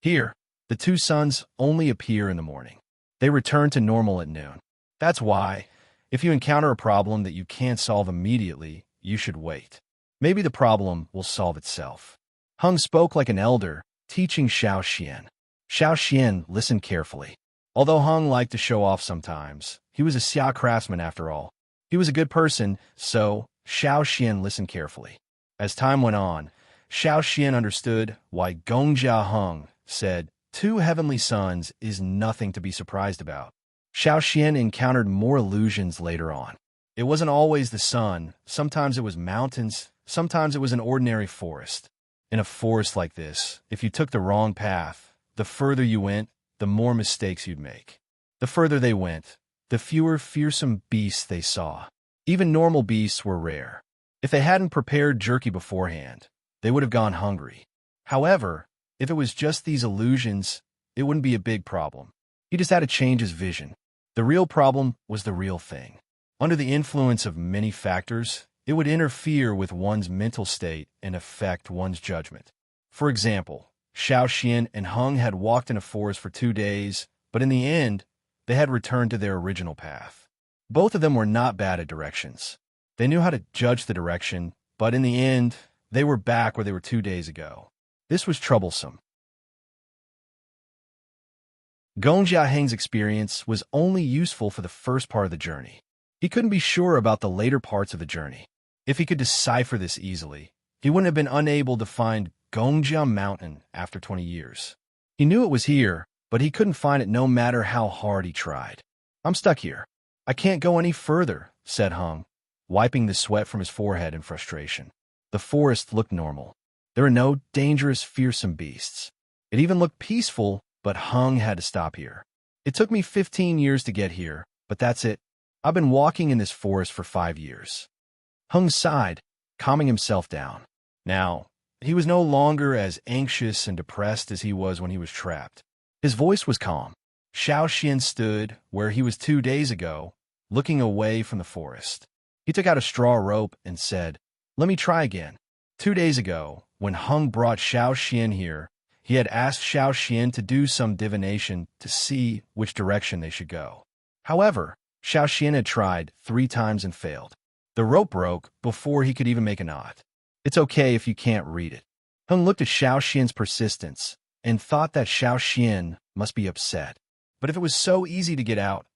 Here, the 2 suns only appear in the morning. They return to normal at noon. That's why, if you encounter a problem that you can't solve immediately, you should wait. Maybe the problem will solve itself. Hung spoke like an elder, teaching Xiao Xian. Xiao Xian listened carefully. Although Hung liked to show off sometimes, he was a Xia craftsman after all. He was a good person, so Xiao Xian listened carefully. As time went on, Xiao Xian understood why Gong Jiaheng said 2 heavenly suns is nothing to be surprised about. Xiao Xian encountered more illusions later on. It wasn't always the sun, sometimes it was mountains, sometimes it was an ordinary forest. In a forest like this, if you took the wrong path, the further you went, the more mistakes you'd make. The further they went, the fewer fearsome beasts they saw. Even normal beasts were rare. If they hadn't prepared jerky beforehand, they would have gone hungry. However, if it was just these illusions, it wouldn't be a big problem. He just had to change his vision. The real problem was the real thing. Under the influence of many factors, it would interfere with one's mental state and affect one's judgment. For example, Xiao Xian and Hung had walked in a forest for 2 days, but in the end, they had returned to their original path. Both of them were not bad at directions. They knew how to judge the direction, but in the end, they were back where they were 2 days ago. This was troublesome. Gongjia Heng's experience was only useful for the first part of the journey. He couldn't be sure about the later parts of the journey. If he could decipher this easily, he wouldn't have been unable to find Gongjia Mountain after 20 years. He knew it was here, but he couldn't find it no matter how hard he tried. "I'm stuck here. I can't go any further," said Hung, wiping the sweat from his forehead in frustration. The forest looked normal. There were no dangerous, fearsome beasts. It even looked peaceful, but Hung had to stop here. "It took me 15 years to get here, but that's it. I've been walking in this forest for 5 years. Hung sighed, calming himself down. Now, he was no longer as anxious and depressed as he was when he was trapped. His voice was calm. Xiaoxian stood where he was 2 days ago, looking away from the forest. He took out a straw rope and said, "Let me try again." 2 days ago, when Hung brought Xiaoxian here, he had asked Xiaoxian to do some divination to see which direction they should go. However, Xiaoxian had tried 3 times and failed. The rope broke before he could even make a knot. "It's okay if you can't read it." Hung looked at Xiaoxian's persistence and thought that Xiaoxian must be upset. But if it was so easy to get out,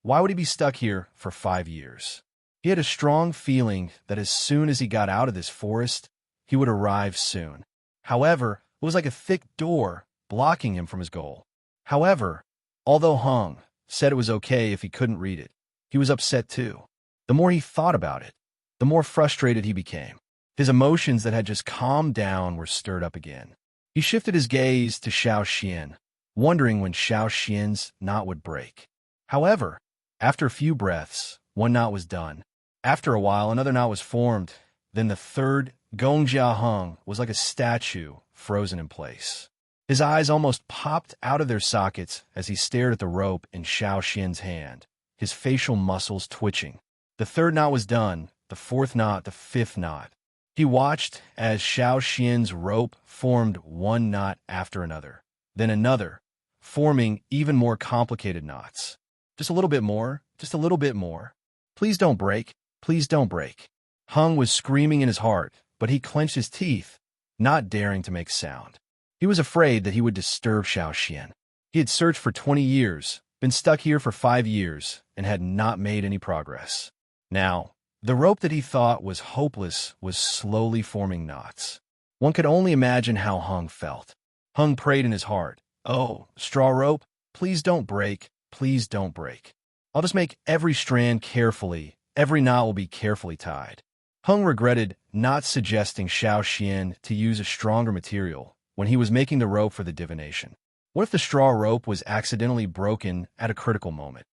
why would he be stuck here for 5 years? He had a strong feeling that as soon as he got out of this forest, he would arrive soon. However, it was like a thick door blocking him from his goal. However, although Hung said it was okay if he couldn't read it, he was upset too. The more he thought about it, the more frustrated he became. His emotions that had just calmed down were stirred up again. He shifted his gaze to Xiaoxian, wondering when Xiaoxian's knot would break. However, after a few breaths, one knot was done. After a while, another knot was formed. Then the third, Gongjia Hung, was like a statue frozen in place. His eyes almost popped out of their sockets as he stared at the rope in Xiaoxian's hand, his facial muscles twitching. The third knot was done, the fourth knot, the fifth knot. He watched as Xiaoxian's rope formed one knot after another, then another, forming even more complicated knots. Just a little bit more, just a little bit more. "Please don't break, please don't break." Hung was screaming in his heart, but he clenched his teeth, not daring to make sound. He was afraid that he would disturb Xiaoxian. He had searched for 20 years, been stuck here for 5 years, and had not made any progress. Now, the rope that he thought was hopeless was slowly forming knots. One could only imagine how Hung felt. Hung prayed in his heart, "Oh, straw rope, please don't break, please don't break. I'll just make every strand carefully, every knot will be carefully tied." Hung regretted not suggesting Xiaoxian to use a stronger material when he was making the rope for the divination. What if the straw rope was accidentally broken at a critical moment?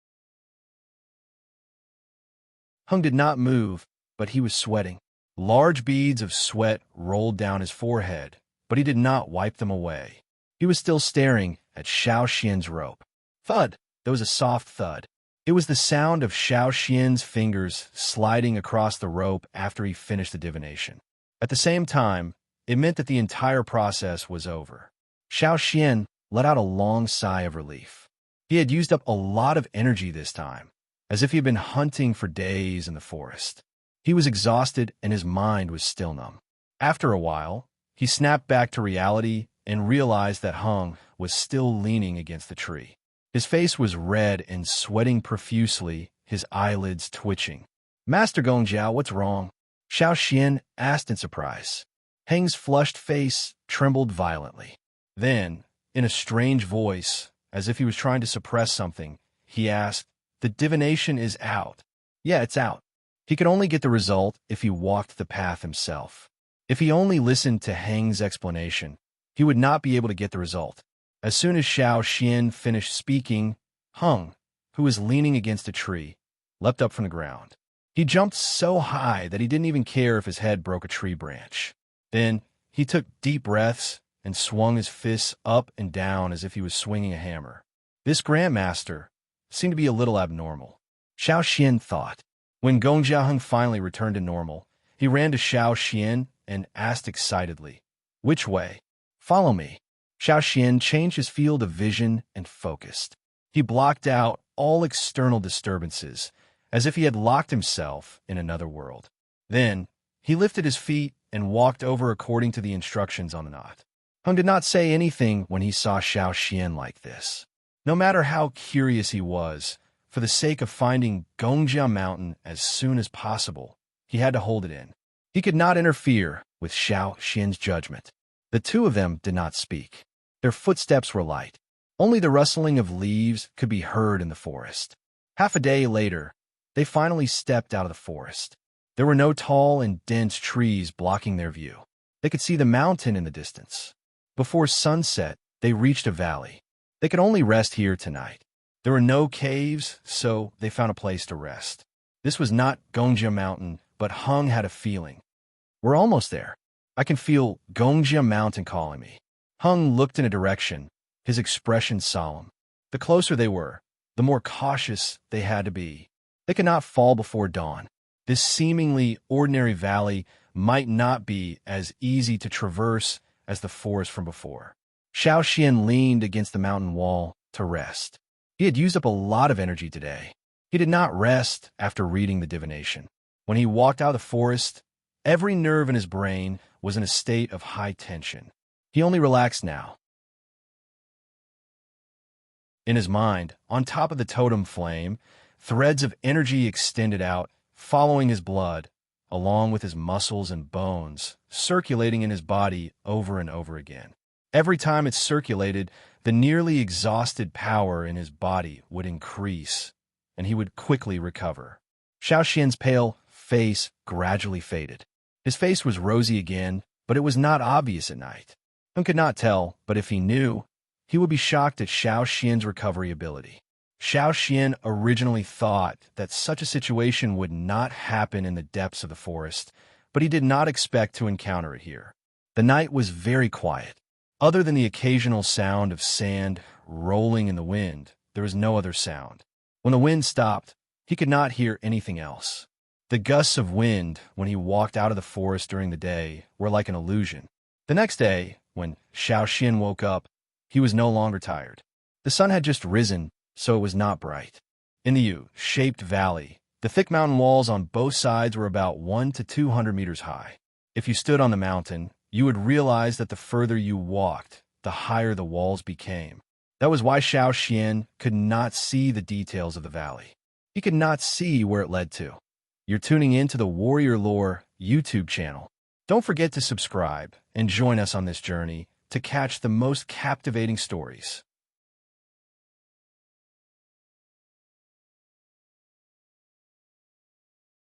Hung did not move, but he was sweating. Large beads of sweat rolled down his forehead, but he did not wipe them away. He was still staring at Xiaoxian's rope. Thud! There was a soft thud. It was the sound of Xiaoxian's fingers sliding across the rope after he finished the divination. At the same time, it meant that the entire process was over. Xiaoxian let out a long sigh of relief. He had used up a lot of energy this time, as if he had been hunting for days in the forest. He was exhausted and his mind was still numb. After a while, he snapped back to reality and realized that Hung was still leaning against the tree. His face was red and sweating profusely, his eyelids twitching. "Master Gongjia, what's wrong?" Xiaoxian asked in surprise. Heng's flushed face trembled violently. Then, in a strange voice, as if he was trying to suppress something, he asked, "The divination is out." "Yeah, it's out." He could only get the result if he walked the path himself. If he only listened to Heng's explanation, he would not be able to get the result. As soon as Xiaoxian finished speaking, Hung, who was leaning against a tree, leapt up from the ground. He jumped so high that he didn't even care if his head broke a tree branch. Then he took deep breaths and swung his fists up and down as if he was swinging a hammer. This Grandmaster seemed to be a little abnormal. Xiaoxian thought. When Gongjia Hung finally returned to normal, he ran to Xiaoxian and asked excitedly, "Which way?" "Follow me." Xiaoxian changed his field of vision and focused. He blocked out all external disturbances, as if he had locked himself in another world. Then, he lifted his feet and walked over according to the instructions on the knot. Hung did not say anything when he saw Xiaoxian like this. No matter how curious he was, for the sake of finding Gongjia Mountain as soon as possible, he had to hold it in. He could not interfere with Xiao Xian's judgment. The two of them did not speak. Their footsteps were light. Only the rustling of leaves could be heard in the forest. Half a day later, they finally stepped out of the forest. There were no tall and dense trees blocking their view. They could see the mountain in the distance. Before sunset, they reached a valley. They could only rest here tonight. There were no caves, so they found a place to rest. This was not Gongjia Mountain, but Hung had a feeling. We're almost there. I can feel Gongjia Mountain calling me. Hung looked in a direction, his expression solemn. The closer they were, the more cautious they had to be. They could not fall before dawn. This seemingly ordinary valley might not be as easy to traverse as the forest from before. Xiao Xian leaned against the mountain wall to rest. He had used up a lot of energy today. He did not rest after reading the divination. When he walked out of the forest, every nerve in his brain was in a state of high tension. He only relaxed now. In his mind, on top of the totem flame, threads of energy extended out, following his blood, along with his muscles and bones, circulating in his body over and over again. Every time it circulated, the nearly exhausted power in his body would increase, and he would quickly recover. Xiao Xian's pale face gradually faded. His face was rosy again, but it was not obvious at night. One could not tell, but if he knew, he would be shocked at Xiao Xian's recovery ability. Xiao Xian originally thought that such a situation would not happen in the depths of the forest, but he did not expect to encounter it here. The night was very quiet. Other than the occasional sound of sand rolling in the wind, there was no other sound. When the wind stopped, he could not hear anything else. The gusts of wind, when he walked out of the forest during the day, were like an illusion. The next day, when Xiao Xian woke up, he was no longer tired. The sun had just risen, so it was not bright. In the U-shaped valley, the thick mountain walls on both sides were about 100 to 200 meters high. If you stood on the mountain, you would realize that the further you walked, the higher the walls became. That was why Xiao Xian could not see the details of the valley. He could not see where it led to. You're tuning in to the Warrior Lore YouTube channel. Don't forget to subscribe and join us on this journey to catch the most captivating stories.